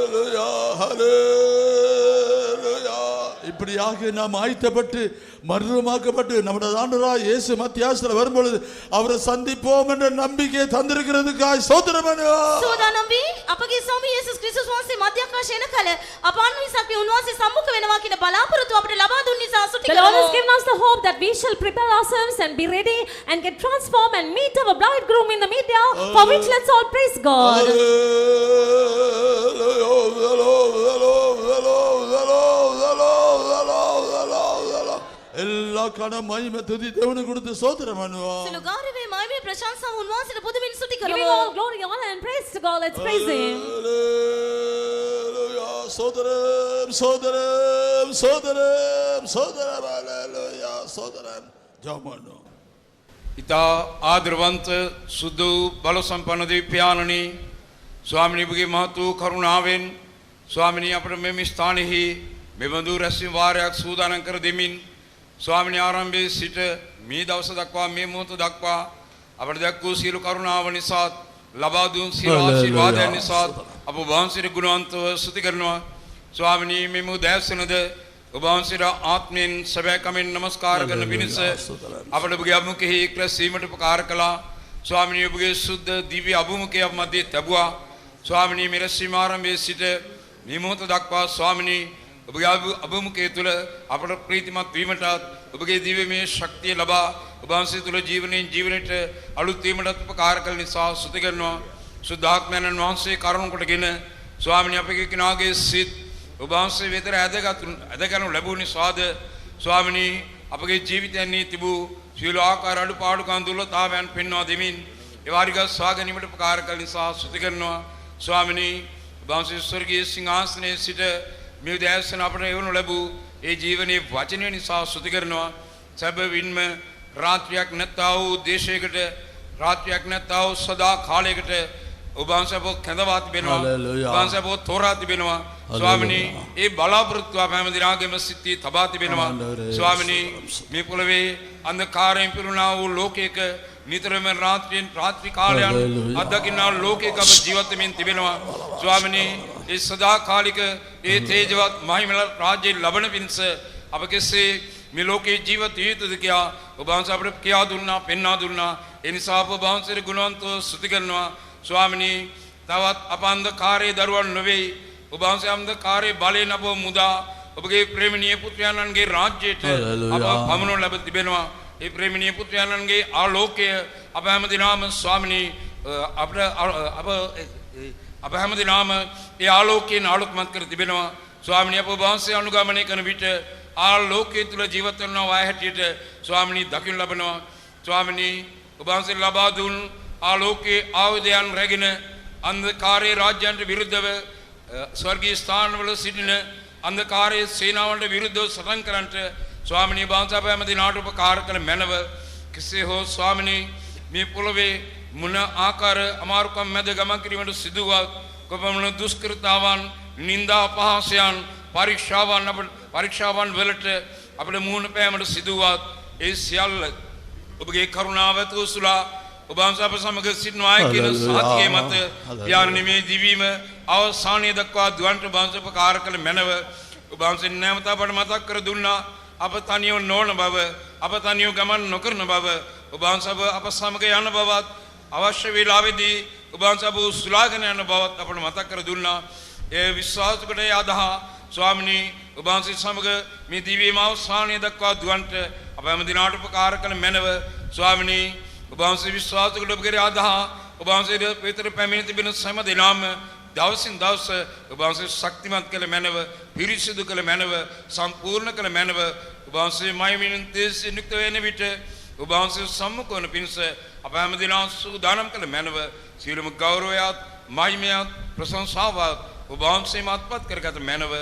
ஹல்லேலூயா ஹல்லேலூயா. இப்படியாக நாம் ஆயத்தப்பட்டு மறுரூபமாக்கப்பட்டு நம்முடைய ஆண்டவராய் இயேசு மத்தியாசத்தில் வரும்பொழுது அவரை சந்திப்போம் என்ற நம்பிக்கையை தந்திருக்கிறதுக்காய் சோதரம் பண்ணுவோம்.
සෝදානම් වී අපගේ ස්වාමී යේසුස් ක්‍රිස්තුස් වහන්සේ මධ්‍යකාශ එන කල අප අන්විසක් උන්වහන්සේ සම්මුඛ වෙනවා කියන බලාපොරොත්තු අපට ලබා දුන් නිසා ස්තුති
The Lord has
කරමු.
given us the hope that we shall prepare ourselves and be ready and get transformed and meet our bridegroom in the media, for which let's all praise God.
எல்லா கன மகிமை துதி தேவனுக்கு கொடுத்து சோதரம் பண்ணுவோம்.
සිළු ගෞරවයේ මහිමේ ප්‍රශංසාව උන්වහන්සේට පුදුමින් ස්තුති
Giving
කරමු.
all glory, honor, and praise to God, let's praise Him.
ஹல்லேலூயா சோதரம் சோதரம் சோதரம் சோதரம் ஹல்லேலூயா சோதரம் ஜெபம்
ඉතා ආදරවන්ත සුදු බල සම්පන්න දෙවියන්වනි ස්වාමිනී ඔබගේ මහත් වූ කරුණාවෙන් ස්වාමිනී අපට මෙම ස්ථානයේ මෙබඳු රැස්වීම වාරයක් සූදානම් කර දෙමින් ස්වාමිනී ආරම්භයේ සිට මේ දවස දක්වා මේ මොහොත දක්වා අපට දැක් වූ සියලු කරුණාව නිසා ලබා දුන් සියලු ආශිර්වාදයන් නිසා අප වහන්සේට ගුණවන්තව ස්තුති කරනවා ස්වාමිනී මෙම උදෑසනද ඔබ වහන්සේට ආත්මයෙන් සැබෑකමෙන් නමස්කාර කරන පිණිස අපට ඔබගේ අභිමුඛයේ එක්රැස්වීමට උපකාර කළා ස්වාමිනී ඔබගේ සුද්ධ දිව්‍ය අභිමුඛය අප මැදේ තැබුවා ස්වාමිනී මෙර සීමාරම්භයේ සිට මේ මොහොත දක්වා ස්වාමිනී ඔබගේ අභිමුඛය තුළ අපට ප්‍රීතිමත් වීමටත් ඔබගේ දිව්‍යමය ශක්තිය ලබා ඔබ වහන්සේ තුළ ජීවනයෙන් ජීවනයට අලුත් වීමටත් උපකාර කළ නිසා ස්තුති කරනවා සුද්ධාත්මයන් වහන්සේ කරුණ කොටගෙන ස්වාමිනී අපගේ කෙනාගේ සිත් ඔබ වහන්සේ වෙතර ඇදගනු ලැබුණු නිසාද ස්වාමිනී අපගේ ජීවිතයන්හි තිබූ සියලු ආකාර අඩුපාඩුකම් දුර්වලතාවයන් පෙන්වා දෙමින් ඒවාරික සවා ගැනීමට උපකාර කළ නිසා ස්තුති කරනවා ස්වාමිනී ඔබ වහන්සේ ස්වර්ගීය සිංහාසනයේ සිට මේ උදෑසන අපට එවනු ලැබූ ඒ ජීවනයේ වචනය නිසා ස්තුති කරනවා සැබවින්ම රාත්‍රියක් නැත්තා වූ දේශයකට රාත්‍රියක් නැත්තා වූ සදා කාලයකට ඔබ වහන්සේ අපව කැඳවා තිබෙනවා.
Hallelujah.
ඔබ වහන්සේ අපව තෝරා තිබෙනවා. ස්වාමිනී ඒ බලාපොරොත්තු අප හැම දිනාගේම සිතේ තබා තිබෙනවා. ස්වාමිනී මේ පොළවේ අන්ධකාරයෙන් පිරුණා වූ ලෝකයක නිතරම රාත්‍රී කාලයන් අත්දකින්නා ලෝකයක අප ජීවත් වෙමින් තිබෙනවා. ස්වාමිනී ඒ සදාකාලික ඒ තේජවත් මහිමල රාජ්‍යය ලබන පිණිස අප කෙසේ මේ ලෝකේ ජීවත් යුතුද කියා ඔබ වහන්සේ අපට කියා දුන්නා, පෙන්වා දුන්නා. ඒ නිසා අප වහන්සේට ගුණවන්තව ස්තුති කරනවා. ස්වාමිනී තවත් අප අන්ධකාරයේ දරුවන් නොවේ. ඔබ වහන්සේ අන්ධකාරයේ බලයෙන් අපව මුදා ඔබගේ ප්‍රේමණීය පුත්‍රයන්න්ගේ රාජ්‍යයට අප පමුණු ලැබ තිබෙනවා. ඒ ප්‍රේමණීය පුත්‍රයන්න්ගේ ආලෝකය අප හැම දිනම ස්වාමිනී අප හැම දිනම ඒ ආලෝකයෙන් ආලෝකමත් කර තිබෙනවා. ස්වාමිනී අප වහන්සේ අනුගමනය කරන විට ආලෝකයේ තුල ජීවත් වෙනවා හැටියට ස්වාමිනී දකින්න ලබනවා. ස්වාමිනී ඔබ වහන්සේ ලබා දුන් ආලෝකයේ ආයුධයන් රැගෙන අන්ධකාරයේ රාජ්‍යයන්ට විරුද්ධව ස්වර්ගීය ස්ථානවල සිටින අන්ධකාරයේ සේනාවන්ට විරුද්ධව සටන් කරන්නට ස්වාමිනී වහන්සේ අප හැම දිනාට උපකාර කළ මැනව. කෙසේ හෝ ස්වාමිනී මේ පොළවේ මුන ආකාර අමාරුකම් මැද ගමන් කිරීමට සිදුවත් කොපමණ දුෂ්කරතාවන්, නිന്ദා අපහාසයන්, පරීක්ෂාවන් වලට අපිට මුහුණ පෑමට සිදුවත් ඒ සියල්ල ඔබගේ කරුණාව තුසුලා ඔබ වහන්සේ අප සමග සිටිනවා කියන සාතිකයේ මත යානි මේ දිවීම අවසානයේ දක්වා දුවන්ට වහන්සේ උපකාර කළ මැනව. ඔබ වහන්සේ නැවත අපට මතක් කර දුන්නා අප තනියම නොවන බව, අප තනියම ගමන් නොකරන බව, ඔබ වහන්සේ අප සමග යන බවත් අවශ්‍ය වේලාවෙදී ඔබ වහන්සේ අප සුලාගෙන යන බවත් අපට මතක් කර දුන්නා. ඒ විශ්වාසකට යදා ස්වාමිනී ඔබ වහන්සේ සමග මේ දිවීම අවසානයේ දක්වා දුවන්ට අප හැම දිනාට උපකාර කළ මැනව. ස්වාමිනී ඔබ වහන්සේ විශ්වාසකට ඔබගේ අදහා ඔබ වහන්සේ පෙතර පැමිණ තිබෙන සෑම දිනම දවසින් දවස ඔබ වහන්සේ ශක්තිමත් කළ මැනව, පිරිසිදු කළ මැනව, සම්පූර්ණ කළ මැනව. ඔබ වහන්සේ මහිමින් තේසින් යුක්ත වෙන විට ඔබ වහන්සේ සම්මුඛ වන පිණිස අප හැම දිනම සූදානම් කළ මැනව. සියලුම ගෞරවයත් මහිමයත් ප්‍රශංසාවත් ඔබ වහන්සේ මාත්පත් කරගත මැනව.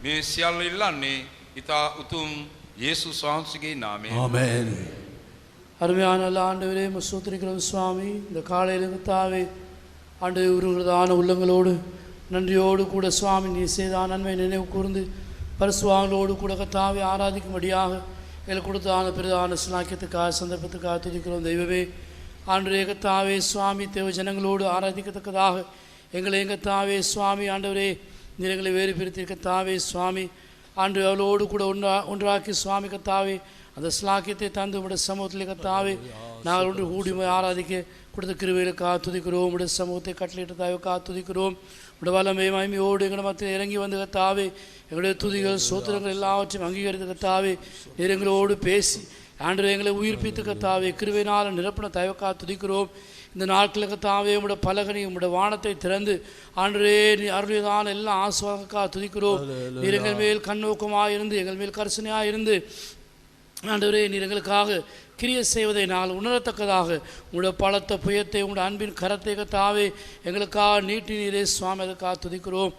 මේ සියල්ල ඉල්ලන්නේ ඊතා උතුම් යේසුස් වහන්සේගේ නාමයෙන්.
ஆமென். அருமையான ஆண்டவரே ஸ்தோத்திரிக்கிறோம் சுவாமி. இந்த காலையில் கர்த்தாவே ஆண்டவரே உருகிறதான உள்ளங்களோடு நன்றியோடு கூட சுவாமி நீ செய்த நன்மை நினைவு கூர்ந்து பரிசுவாங்களோடு கூட கர்த்தாவே ஆராதிக்கும்படியாக எங்களுக்கு கொடுத்தான பிரதான சிலாக்கியத்துக்காக சந்தர்ப்பத்துக்காக துதிக்கிறோம் தெய்வமே. ஆண்டவரே கர்த்தாவே சுவாமி தேவ ஜனங்களோடு ஆராதிக்கத்தக்கதாக எங்களை கர்த்தாவே சுவாமி ஆண்டவரே நீர் எங்களை வேறு பிரித்திருக்க கர்த்தாவே சுவாமி ஆண்டு அவளோடு கூட ஒன்றாக்கி சுவாமி கர்த்தாவே அந்த ஸ்லாக்கியத்தை தந்து உடைய சமூகத்தில் கர்த்தாவே நாங்கள் ஒன்று கூடி ஆராதிக்க கொடுத்த கிருபைகளுக்காக துதிக்கிறோம். உடைய சமூகத்தை கட்டளையிட்டதாவுக்காக துதிக்கிறோம். உடைய வல்லமை மகிமையோடு எங்களை மத்தியில் இறங்கி வந்து கர்த்தாவே எங்களுடைய துதிகள் சோத்திரங்கள் எல்லாவற்றையும் அங்கீகரித்து கர்த்தாவே நீர் எங்களோடு பேசி ஆண்டவரே எங்களை உயிர்ப்பித்து கர்த்தாவே கிருபையினால் நிரப்பின தயவுக்காக துதிக்கிறோம். இந்த நாட்களில் கர்த்தாவே உடைய பலகனி உடைய வானத்தை திறந்து ஆண்டவரே நீ அருளியதான எல்லா ஆசுவாதக்காக துதிக்கிறோம். நீர் எங்கள் மேல் கண்ணோக்கமாக இருந்து எங்கள் மேல் கரிசனையாக இருந்து ஆண்டவரே நீர் எங்களுக்காக கிரியை செய்வதை நாங்கள் உணரத்தக்கதாக உங்களுடைய பலத்த புயத்தை உங்களுடைய அன்பின் கரத்தை கர்த்தாவே எங்களுக்காக நீட்டி நீரே சுவாமி அதுக்காக துதிக்கிறோம்.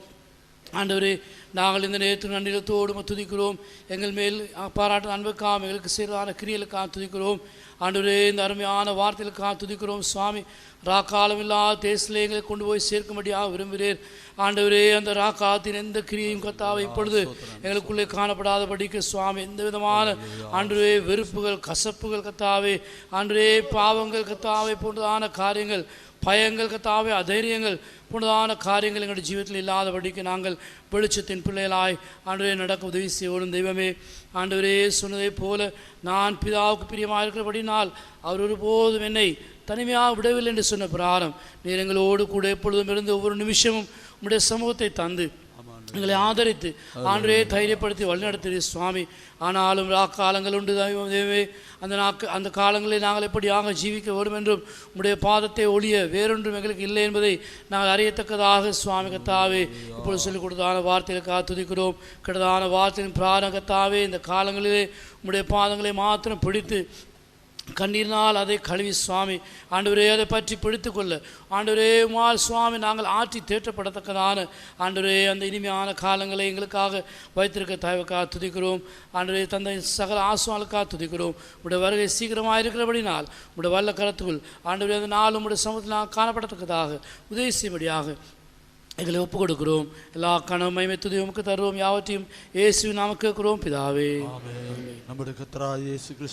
ஆண்டவரே நாங்கள் இந்த நேரத்தில் நன்றியத்தோடு துதிக்கிறோம். எங்கள் மேல் பாராட்டு அன்புக்காக எங்களுக்கு செய்வதான கிரியலுக்காக துதிக்கிறோம். ஆண்டவரே இந்த அருமையான வார்த்தைகளுக்காக துதிக்கிறோம் சுவாமி. ராக்காலம் இல்லாத தேசத்திலே எங்களை கொண்டு போய் சேர்க்கும்படியாக விரும்புகிறேன். ஆண்டவரே அந்த ராக்காலத்தின் எந்த கிரியையும் கர்த்தாவே இப்பொழுது எங்களுக்குள்ளே காணப்படாதபடிக்கு சுவாமி எந்த விதமான ஆண்டவரே வெறுப்புகள், கசப்புகள் கர்த்தாவே ஆண்டவரே பாவங்கள் கர்த்தாவே போன்றதான காரியங்கள், பயங்கள் கர்த்தாவே அதைரியங்கள் போன்றதான காரியங்கள் எங்களுடைய ஜீவிதத்தில் இல்லாதபடிக்கு நாங்கள் வெளிச்சத்தின் பிள்ளைகளாய் ஆண்டவரே நடக்க உதவி செய்வோம் தெய்வமே. ஆண்டவரே சொன்னதை போல நான் பிதாவுக்கு பிரியமாக இருக்கிறபடினால் அவர் ஒருபோதும் என்னை தனிமையாக விடவில்லை என்று சொன்ன பிரகாரம் நீர் எங்களோடு கூட எப்பொழுதும் இருந்து ஒவ்வொரு நிமிஷமும் உம்முடைய சமூகத்தை தந்து எங்களை ஆதரித்து ஆண்டவரே தைரியப்படுத்தி வழிநடத்துகிறீர் சுவாமி. ஆனாலும் காலங்கள் உண்டு தெய்வமே. அந்த காலங்களில் நாங்கள் எப்படியாக ஜீவிக்க வேண்டும் என்றும் உம்முடைய பாதத்தை ஒழிய வேறொன்றும் எங்களுக்கு இல்லை என்பதை நாங்கள் அறியத்தக்கதாக சுவாமி கர்த்தாவே இப்பொழுது சொல்லிக் கொடுத்தான வார்த்தைகளுக்காக துதிக்கிறோம். கிட்டதான வார்த்தையின் பிராரம் கர்த்தாவே இந்த காலங்களிலே உம்முடைய பாதங்களை மாத்திரம் பிடித்து கண்ணீரினால் அதை கழுவி சுவாமி ஆண்டவரே அதை பற்றி பிடித்து கொள்ள ஆண்டவரே உமால் சுவாமி நாங்கள் ஆற்றி தேற்றப்படத்தக்கதான ஆண்டவரே அந்த இனிமையான காலங்களை எங்களுக்காக வைத்திருக்க தயவுக்காக துதிக்கிறோம். ஆண்டவரே தந்தை சகல ஆசுவாளுக்காக துதிக்கிறோம். உடைய வருகை சீக்கிரமாக இருக்கிறபடினால் உடைய வல்ல கரத்துக்குள் ஆண்டவரே அந்த நாளும் உடைய சமூகத்தில் நாங்கள் காணப்படத்தக்கதாக உதவி செய்யும்படியாக எங்களை ஒப்புக் கொடுக்கிறோம். எல்லா கனவு மகிமை துதி உமக்கு தருவோம். யாவற்றையும் இயேசுவின் நாமத்தில் கேட்கிறோம் பிதாவே.
நம்முடைய கர்த்தராகிய இயேசு கிறிஸ்து